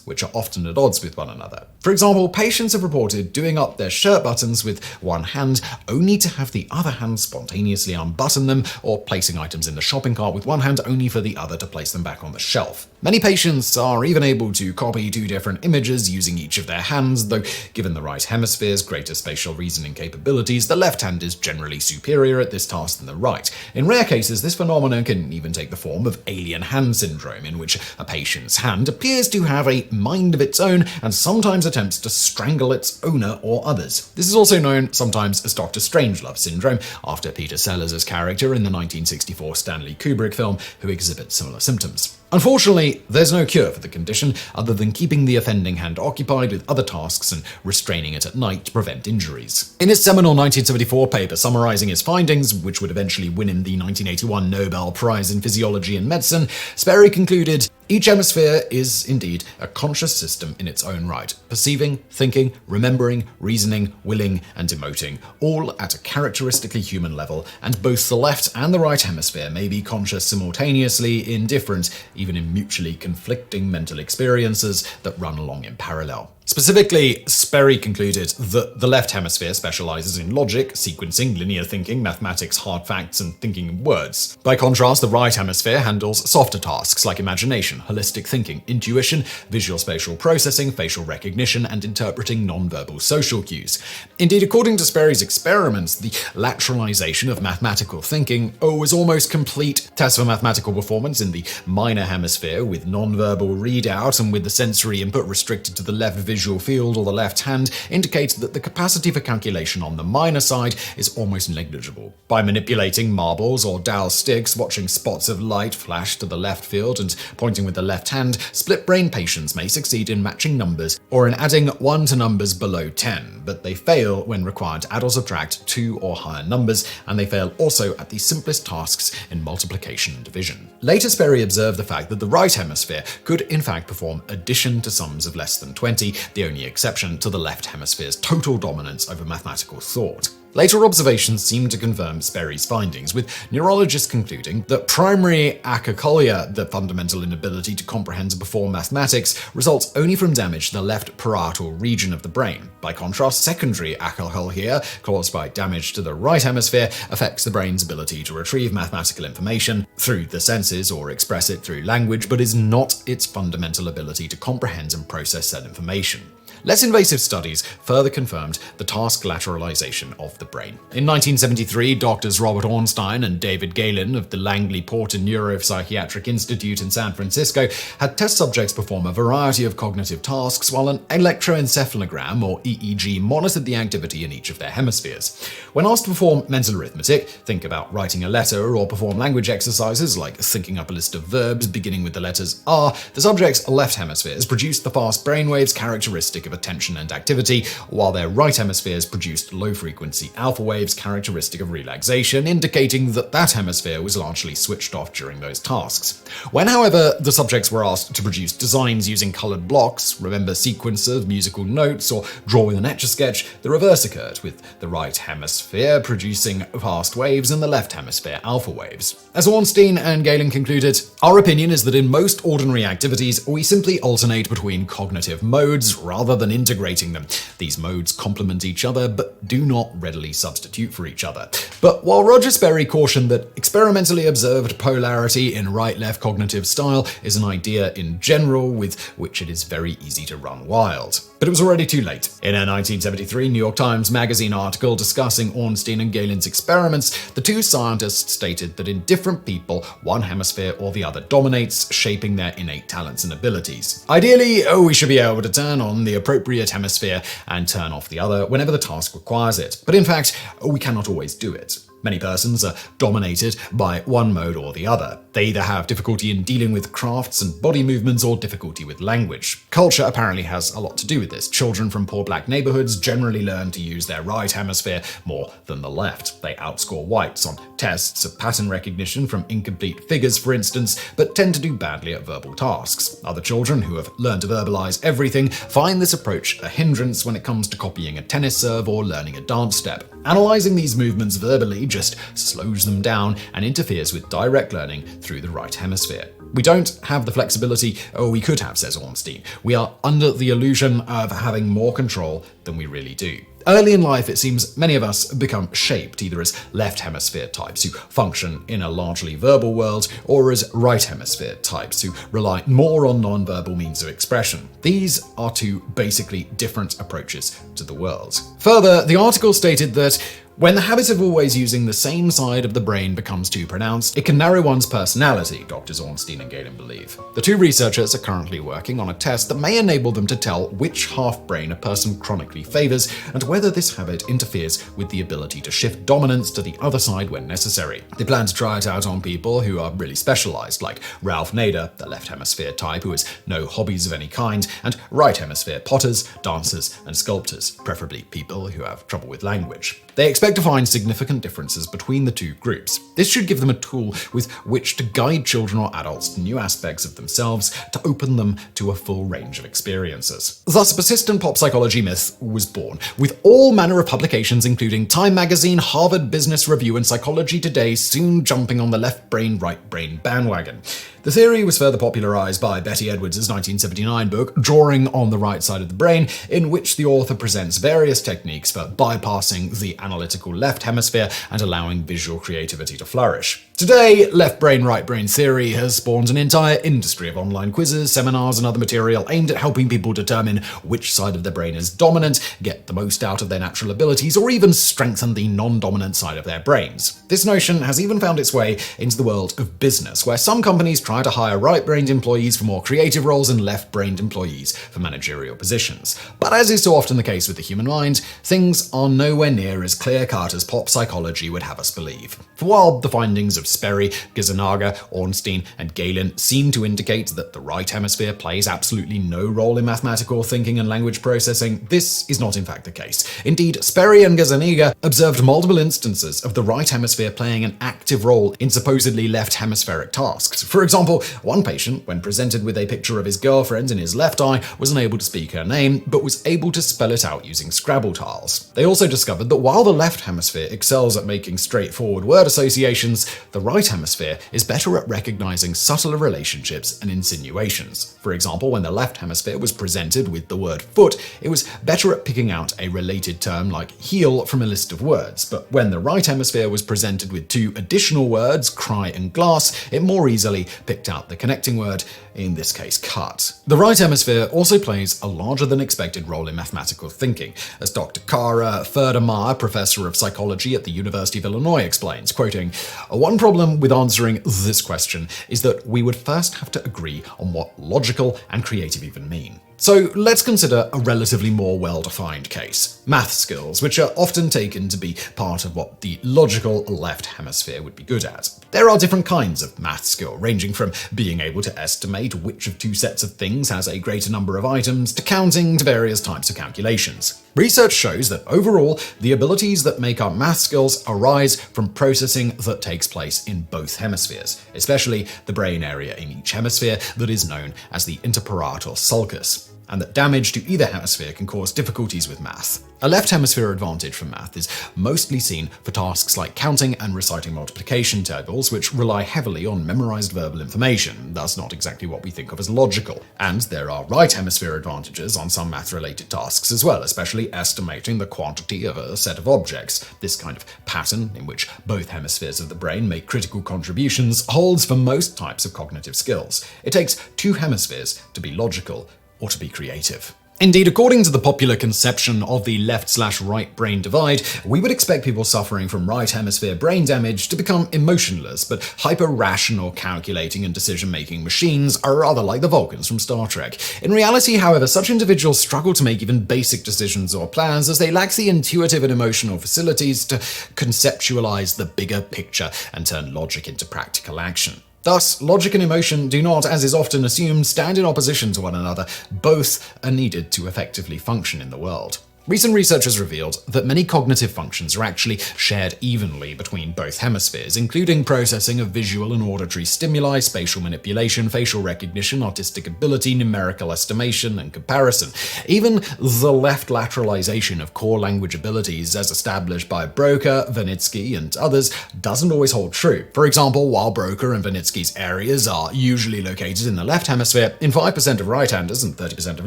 which are often at odds with one another. For example, patients have reported doing up their shirt buttons with one hand only to have the other hand spontaneously unbutton them, or placing items in the shopping cart with one hand only for the other to place them back on the shelf. Many patients are even able to copy two different images using each of their hands, though given the right hemisphere's greater spatial reasoning capabilities, the left hand is generally superior at this task than the right. In rare cases, this phenomenon can even take the form of alien hand syndrome, in which a patient's hand appears to have a mind of its own and sometimes attempts to strangle its owner or others. This is also known sometimes as Dr. Strangelove syndrome, after Peter Sellers' character in the 1964 Stanley Kubrick film, who exhibits similar symptoms. Unfortunately, there's no cure for the condition other than keeping the offending hand occupied with other tasks and restraining it at night to prevent injuries. In his seminal 1974 paper summarizing his findings, which would eventually win him the 1981 Nobel Prize in Physiology and Medicine, Sperry concluded, "Each hemisphere is indeed a conscious system in its own right, perceiving, thinking, remembering, reasoning, willing, and emoting, all at a characteristically human level, and both the left and the right hemisphere may be conscious simultaneously in different, even in mutually conflicting mental experiences that run along in parallel." Specifically, Sperry concluded that the left hemisphere specializes in logic, sequencing, linear thinking, mathematics, hard facts, and thinking in words. By contrast, the right hemisphere handles softer tasks like imagination, holistic thinking, intuition, visual spatial processing, facial recognition, and interpreting nonverbal social cues. Indeed, according to Sperry's experiments, the lateralization of mathematical thinking was almost complete. Tests for mathematical performance in the minor hemisphere with nonverbal readout and with the sensory input restricted to the left visual field or the left hand indicates that the capacity for calculation on the minor side is almost negligible. By manipulating marbles or dowel sticks, watching spots of light flash to the left field and pointing with the left hand, split-brain patients may succeed in matching numbers or in adding 1 to numbers below 10, but they fail when required to add or subtract 2 or higher numbers, and they fail also at the simplest tasks in multiplication and division. Later, Sperry observed the fact that the right hemisphere could in fact perform addition to sums of less than 20, the only exception to the left hemisphere's total dominance over mathematical thought. Later observations seem to confirm Sperry's findings, with neurologists concluding that primary achycolia, the fundamental inability to comprehend and perform mathematics, results only from damage to the left parietal region of the brain. By contrast, secondary achycolia, caused by damage to the right hemisphere, affects the brain's ability to retrieve mathematical information through the senses or express it through language, but is not its fundamental ability to comprehend and process said information. Less invasive studies further confirmed the task lateralization of the brain. In 1973, doctors Robert Ornstein and David Galen of the Langley Porter Neuropsychiatric Institute in San Francisco had test subjects perform a variety of cognitive tasks while an electroencephalogram, or EEG, monitored the activity in each of their hemispheres. When asked to perform mental arithmetic, think about writing a letter, or perform language exercises like thinking up a list of verbs beginning with the letters R, the subjects' left hemispheres produced the fast brainwaves characteristic of attention and activity, while their right hemispheres produced low-frequency alpha waves characteristic of relaxation, indicating that that hemisphere was largely switched off during those tasks. When, however, the subjects were asked to produce designs using colored blocks, remember sequences of musical notes, or draw with an Etch-a-Sketch, the reverse occurred, with the right hemisphere producing fast waves and the left hemisphere alpha waves. As Ornstein and Galen concluded, "Our opinion is that in most ordinary activities, we simply alternate between cognitive modes rather than integrating them. These modes complement each other, but do not readily substitute for each other." But while Roger Sperry cautioned that experimentally observed polarity in right-left cognitive style is an idea in general with which it is very easy to run wild. But it was already too late. In a 1973 New York Times Magazine article discussing Ornstein and Galen's experiments, the two scientists stated that in different people, one hemisphere or the other dominates, shaping their innate talents and abilities. Ideally, we should be able to turn on the appropriate hemisphere and turn off the other whenever the task requires it. But in fact, we cannot always do it. Many persons are dominated by one mode or the other. They either have difficulty in dealing with crafts and body movements or difficulty with language. Culture apparently has a lot to do with this. Children from poor black neighborhoods generally learn to use their right hemisphere more than the left. They outscore whites on tests of pattern recognition from incomplete figures, for instance, but tend to do badly at verbal tasks. Other children who have learned to verbalize everything find this approach a hindrance when it comes to copying a tennis serve or learning a dance step. Analyzing these movements verbally just slows them down and interferes with direct learning through the right hemisphere. We don't have the flexibility we could have, says Ornstein. We are under the illusion of having more control than we really do. Early in life, it seems many of us become shaped either as left hemisphere types who function in a largely verbal world, or as right hemisphere types who rely more on non-verbal means of expression. These are two basically different approaches to the world. Further, the article stated that When the habit of always using the same side of the brain becomes too pronounced, it can narrow one's personality, Drs. Ornstein and Galen believe. The two researchers are currently working on a test that may enable them to tell which half-brain a person chronically favors and whether this habit interferes with the ability to shift dominance to the other side when necessary. They plan to try it out on people who are really specialized, like Ralph Nader, the left hemisphere type who has no hobbies of any kind, and right hemisphere potters, dancers, and sculptors, preferably people who have trouble with language. They expect to find significant differences between the two groups. This should give them a tool with which to guide children or adults to new aspects of themselves, to open them to a full range of experiences. Thus, a persistent pop psychology myth was born, with all manner of publications including Time Magazine, Harvard Business Review, and Psychology Today soon jumping on the left brain, right brain bandwagon. The theory was further popularized by Betty Edwards' 1979 book, Drawing on the Right Side of the Brain, in which the author presents various techniques for bypassing the analytical left hemisphere and allowing visual creativity to flourish. Today, left brain, right brain theory has spawned an entire industry of online quizzes, seminars, and other material aimed at helping people determine which side of the brain is dominant, get the most out of their natural abilities, or even strengthen the non-dominant side of their brains. This notion has even found its way into the world of business, where some companies try to hire right-brained employees for more creative roles and left-brained employees for managerial positions. But as is so often the case with the human mind, things are nowhere near as clear-cut as pop psychology would have us believe. For while the findings of Sperry, Gizanaga, Ornstein, and Galen seem to indicate that the right hemisphere plays absolutely no role in mathematical thinking and language processing, this is not in fact the case. Indeed, Sperry and Gizanaga observed multiple instances of the right hemisphere playing an active role in supposedly left hemispheric tasks. For example, one patient, when presented with a picture of his girlfriend in his left eye, was unable to speak her name, but was able to spell it out using Scrabble tiles. They also discovered that while the left hemisphere excels at making straightforward word associations, the right hemisphere is better at recognizing subtler relationships and insinuations. For example, when the left hemisphere was presented with the word foot, it was better at picking out a related term like heel from a list of words, but when the right hemisphere was presented with two additional words, cry and glass, it more easily picked out the connecting word, in this case cut. The right hemisphere also plays a larger than expected role in mathematical thinking, as Dr. Kara Ferdemeyer, professor of psychology at the University of Illinois, explains, quoting, "One problem with answering this question is that we would first have to agree on what logical and creative even mean. So let's consider a relatively more well-defined case. Math skills, which are often taken to be part of what the logical left hemisphere would be good at. There are different kinds of math skill, ranging from being able to estimate which of two sets of things has a greater number of items, to counting, to various types of calculations. Research shows that overall, the abilities that make up math skills arise from processing that takes place in both hemispheres, especially the brain area in each hemisphere that is known as the interparator sulcus, and that damage to either hemisphere can cause difficulties with math. A left hemisphere advantage for math is mostly seen for tasks like counting and reciting multiplication tables, which rely heavily on memorized verbal information, thus not exactly what we think of as logical. And there are right hemisphere advantages on some math-related tasks as well, especially estimating the quantity of a set of objects. This kind of pattern, in which both hemispheres of the brain make critical contributions, holds for most types of cognitive skills. It takes two hemispheres to be logical or to be creative. Indeed, according to the popular conception of the left/right brain divide, we would expect people suffering from right hemisphere brain damage to become emotionless, but hyper-rational calculating and decision-making machines are rather like the Vulcans from Star Trek. In reality, however, such individuals struggle to make even basic decisions or plans as they lack the intuitive and emotional facilities to conceptualize the bigger picture and turn logic into practical action. Thus, logic and emotion do not, as is often assumed, stand in opposition to one another. Both are needed to effectively function in the world. Recent research has revealed that many cognitive functions are actually shared evenly between both hemispheres, including processing of visual and auditory stimuli, spatial manipulation, facial recognition, artistic ability, numerical estimation, and comparison. Even the left lateralization of core language abilities, as established by Broca, Vanitsky, and others, doesn't always hold true. For example, while Broca and Vanitsky's areas are usually located in the left hemisphere, in 5% of right-handers and 30% of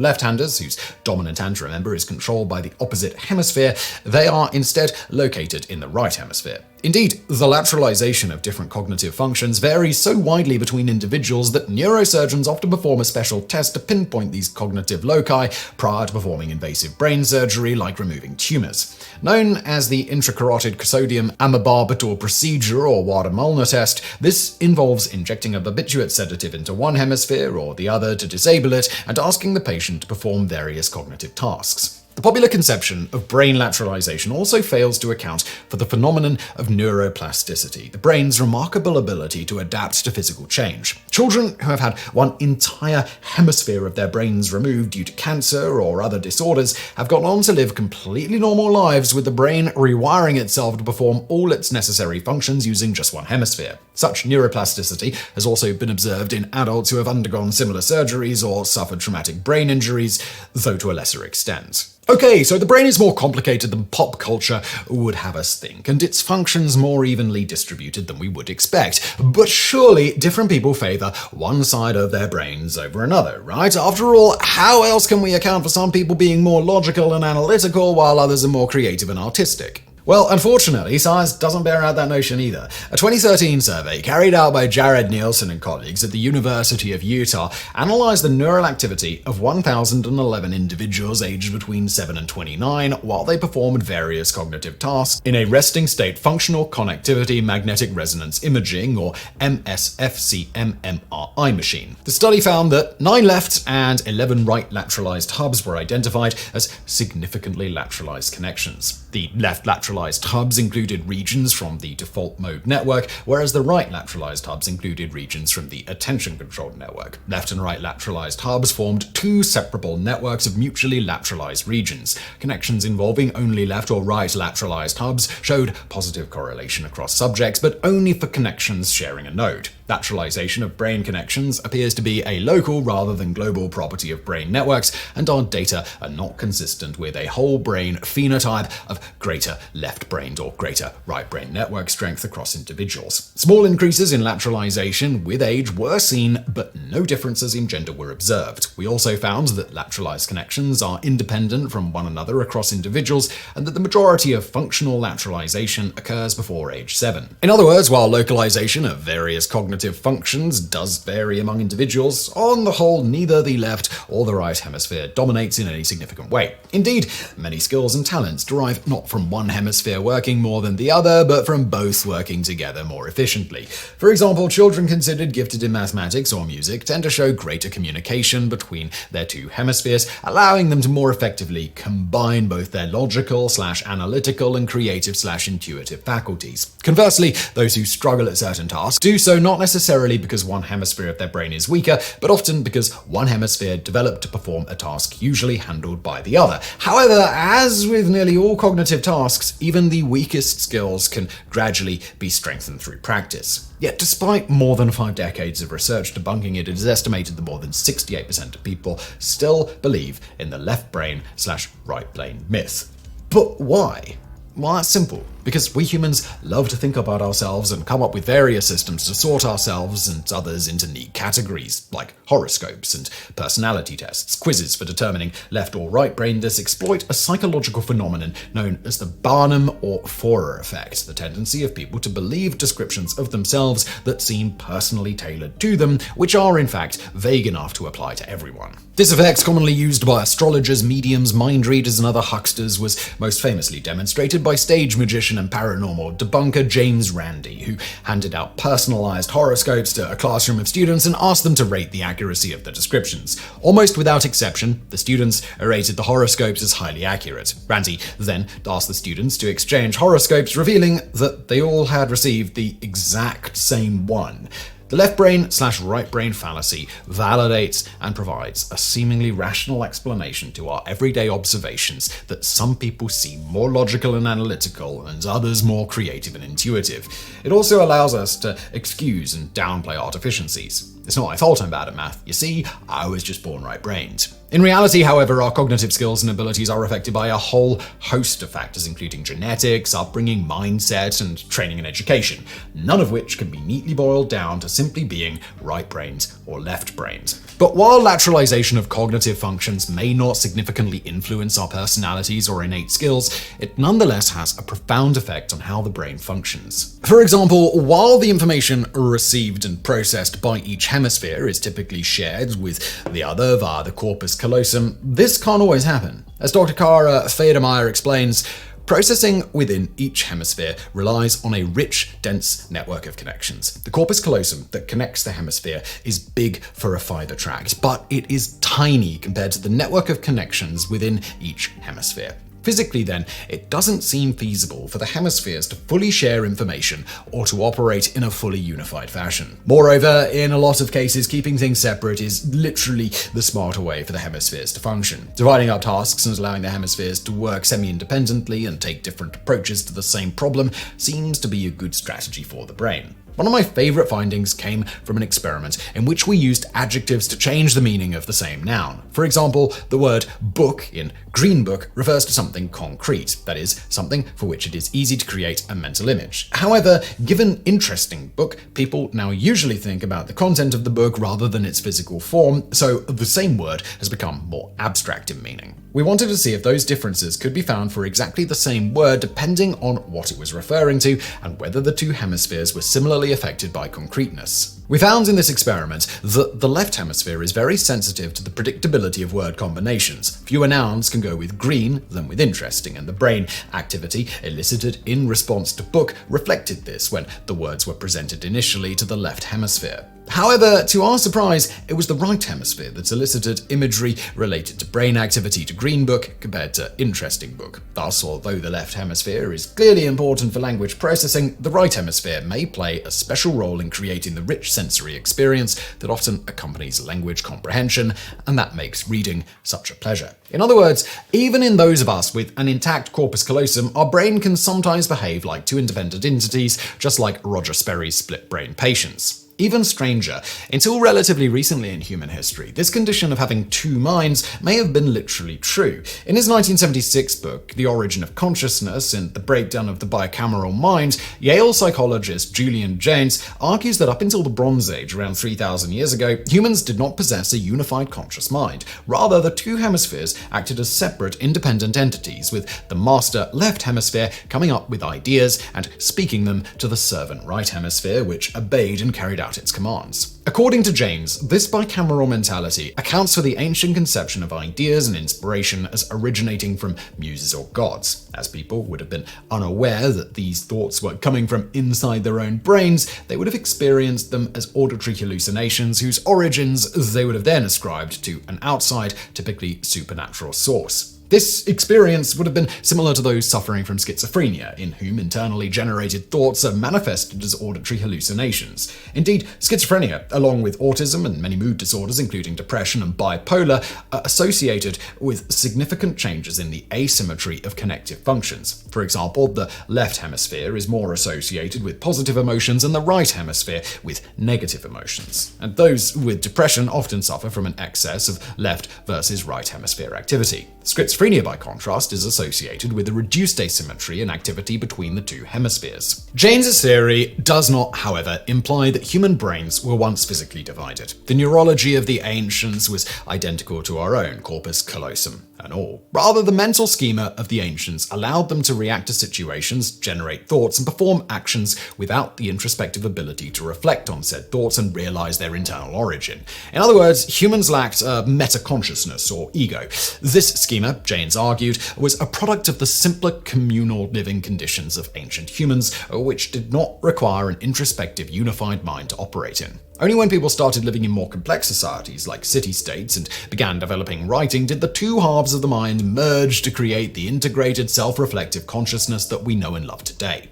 left-handers, whose dominant hand, remember, is controlled by the opposite hemisphere, they are instead located in the right hemisphere. Indeed, the lateralization of different cognitive functions varies so widely between individuals that neurosurgeons often perform a special test to pinpoint these cognitive loci prior to performing invasive brain surgery like removing tumors. Known as the intracarotid sodium amobarbital procedure or Wada-Mullner test, this involves injecting a barbiturate sedative into one hemisphere or the other to disable it and asking the patient to perform various cognitive tasks. The popular conception of brain lateralization also fails to account for the phenomenon of neuroplasticity, the brain's remarkable ability to adapt to physical change. Children who have had one entire hemisphere of their brains removed due to cancer or other disorders have gone on to live completely normal lives, with the brain rewiring itself to perform all its necessary functions using just one hemisphere. Such neuroplasticity has also been observed in adults who have undergone similar surgeries or suffered traumatic brain injuries, though to a lesser extent. Okay, so the brain is more complicated than pop culture would have us think, and its functions more evenly distributed than we would expect. But surely different people favor one side of their brains over another, right? After all, how else can we account for some people being more logical and analytical while others are more creative and artistic? Well, unfortunately, science doesn't bear out that notion either. A 2013 survey carried out by Jared Nielsen and colleagues at the University of Utah analyzed the neural activity of 1,011 individuals aged between 7 and 29 while they performed various cognitive tasks in a resting state functional connectivity magnetic resonance imaging, or MSFC-MMRI machine. The study found that 9 left and 11 right lateralized hubs were identified as significantly lateralized connections. The left lateralized hubs included regions from the default mode network, whereas the right lateralized hubs included regions from the attention-controlled network. Left and right lateralized hubs formed two separable networks of mutually lateralized regions. Connections involving only left or right lateralized hubs showed positive correlation across subjects, but only for connections sharing a node. Lateralization of brain connections appears to be a local rather than global property of brain networks, and our data are not consistent with a whole brain phenotype of greater left-brained or greater right-brain network strength across individuals. Small increases in lateralization with age were seen, but no differences in gender were observed. We also found that lateralized connections are independent from one another across individuals, and that the majority of functional lateralization occurs before age 7. In other words, while localization of various cognitive functions does vary among individuals, on the whole, neither the left or the right hemisphere dominates in any significant way. Indeed, many skills and talents derive not from one hemisphere working more than the other, but from both working together more efficiently. For example, children considered gifted in mathematics or music tend to show greater communication between their two hemispheres, allowing them to more effectively combine both their logical/analytical and creative/intuitive faculties. Conversely, those who struggle at certain tasks do so not necessarily because one hemisphere of their brain is weaker, but often because one hemisphere developed to perform a task usually handled by the other. However, as with nearly all cognitive tasks, even the weakest skills can gradually be strengthened through practice. Yet, despite more than 5 decades of research debunking it, it is estimated that more than 68% of people still believe in the left brain/right brain myth. But why? Well, that's simple. Because we humans love to think about ourselves and come up with various systems to sort ourselves and others into neat categories, like horoscopes and personality tests. Quizzes for determining left or right brainedness exploit a psychological phenomenon known as the Barnum or Forer effect, the tendency of people to believe descriptions of themselves that seem personally tailored to them, which are in fact vague enough to apply to everyone. This effect, commonly used by astrologers, mediums, mind readers, and other hucksters, was most famously demonstrated by stage magician and paranormal debunker James Randi, who handed out personalized horoscopes to a classroom of students and asked them to rate the accuracy of the descriptions. Almost without exception, the students rated the horoscopes as highly accurate. Randi then asked the students to exchange horoscopes, revealing that they all had received the exact same one. The left brain/right brain fallacy validates and provides a seemingly rational explanation to our everyday observations that some people seem more logical and analytical and others more creative and intuitive. It also allows us to excuse and downplay our deficiencies. It's not my fault I'm bad at math. You see, I was just born right-brained. In reality, however, our cognitive skills and abilities are affected by a whole host of factors, including genetics, upbringing, mindset, and training and education, none of which can be neatly boiled down to simply being right brains or left brains. But while lateralization of cognitive functions may not significantly influence our personalities or innate skills, it nonetheless has a profound effect on how the brain functions. For example, while the information received and processed by each hemisphere is typically shared with the other via the corpus callosum, this can't always happen. As Dr. Kara Federmeyer explains, processing within each hemisphere relies on a rich, dense network of connections. The corpus callosum that connects the hemisphere is big for a fiber tract, but it is tiny compared to the network of connections within each hemisphere. Physically, then, it doesn't seem feasible for the hemispheres to fully share information or to operate in a fully unified fashion. Moreover, in a lot of cases, keeping things separate is literally the smarter way for the hemispheres to function. Dividing up tasks and allowing the hemispheres to work semi-independently and take different approaches to the same problem seems to be a good strategy for the brain. One of my favorite findings came from an experiment in which we used adjectives to change the meaning of the same noun. For example, the word book in Green Book refers to something concrete, that is, something for which it is easy to create a mental image. However, given interesting book, people now usually think about the content of the book rather than its physical form, so the same word has become more abstract in meaning. We wanted to see if those differences could be found for exactly the same word depending on what it was referring to and whether the two hemispheres were similarly affected by concreteness. We found in this experiment that the left hemisphere is very sensitive to the predictability of word combinations. Fewer nouns can go with green than with interesting, and the brain activity elicited in response to book reflected this when the words were presented initially to the left hemisphere. However, to our surprise, it was the right hemisphere that elicited imagery related to brain activity to Green Book compared to Interesting Book. Thus, although the left hemisphere is clearly important for language processing, the right hemisphere may play a special role in creating the rich sensory experience that often accompanies language comprehension, and that makes reading such a pleasure. In other words, even in those of us with an intact corpus callosum, our brain can sometimes behave like two independent entities, just like Roger Sperry's split-brain patients. Even stranger, until relatively recently in human history, this condition of having two minds may have been literally true. In his 1976 book, The Origin of Consciousness and the Breakdown of the Bicameral Mind, Yale psychologist Julian Jaynes argues that up until the Bronze Age, around 3,000 years ago, humans did not possess a unified conscious mind. Rather, the two hemispheres acted as separate, independent entities, with the master left hemisphere coming up with ideas and speaking them to the servant right hemisphere, which obeyed and carried out its commands. According to Jaynes, this bicameral mentality accounts for the ancient conception of ideas and inspiration as originating from muses or gods. As people would have been unaware that these thoughts were coming from inside their own brains, they would have experienced them as auditory hallucinations whose origins they would have then ascribed to an outside, typically supernatural source. This experience would have been similar to those suffering from schizophrenia, in whom internally generated thoughts are manifested as auditory hallucinations. Indeed, schizophrenia, along with autism and many mood disorders, including depression and bipolar, are associated with significant changes in the asymmetry of connective functions. For example, the left hemisphere is more associated with positive emotions and the right hemisphere with negative emotions. And those with depression often suffer from an excess of left versus right hemisphere activity. Schizophrenia, by contrast, is associated with a reduced asymmetry and activity between the two hemispheres. Jaynes' theory does not, however, imply that human brains were once physically divided. The neurology of the ancients was identical to our own corpus callosum and all. Rather, the mental schema of the ancients allowed them to react to situations, generate thoughts, and perform actions without the introspective ability to reflect on said thoughts and realize their internal origin. In other words, humans lacked a meta-consciousness or ego. This schema, Jaynes argued, was a product of the simpler communal living conditions of ancient humans, which did not require an introspective, unified mind to operate in. Only when people started living in more complex societies like city-states and began developing writing did the two halves of the mind merge to create the integrated, self-reflective consciousness that we know and love today.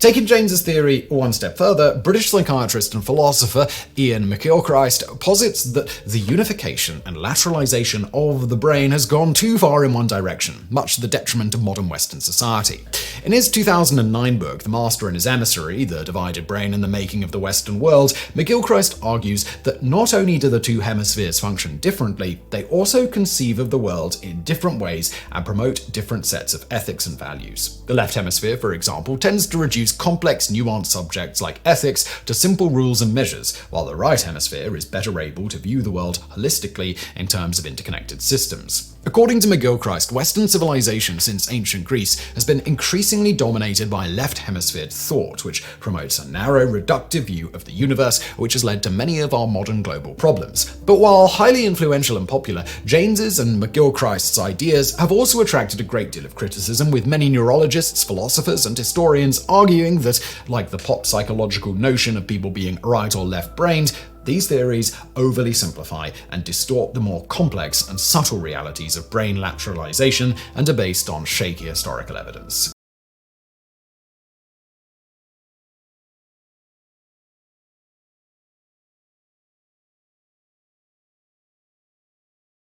Taking James's theory one step further, British psychiatrist and philosopher Ian McGilchrist posits that the unification and lateralization of the brain has gone too far in one direction, much to the detriment of modern Western society. In his 2009 book, The Master and His Emissary, The Divided Brain and the Making of the Western World, McGilchrist argues that not only do the two hemispheres function differently, they also conceive of the world in different ways and promote different sets of ethics and values. The left hemisphere, for example, tends to reduce complex, nuanced subjects like ethics to simple rules and measures, while the right hemisphere is better able to view the world holistically in terms of interconnected systems. According to McGilchrist, Western civilization since ancient Greece has been increasingly dominated by left hemisphered thought, which promotes a narrow, reductive view of the universe, which has led to many of our modern global problems. But while highly influential and popular, James's and McGilchrist's ideas have also attracted a great deal of criticism, with many neurologists, philosophers, and historians arguing that, like the pop psychological notion of people being right or left-brained, these theories overly simplify and distort the more complex and subtle realities of brain lateralization and are based on shaky historical evidence.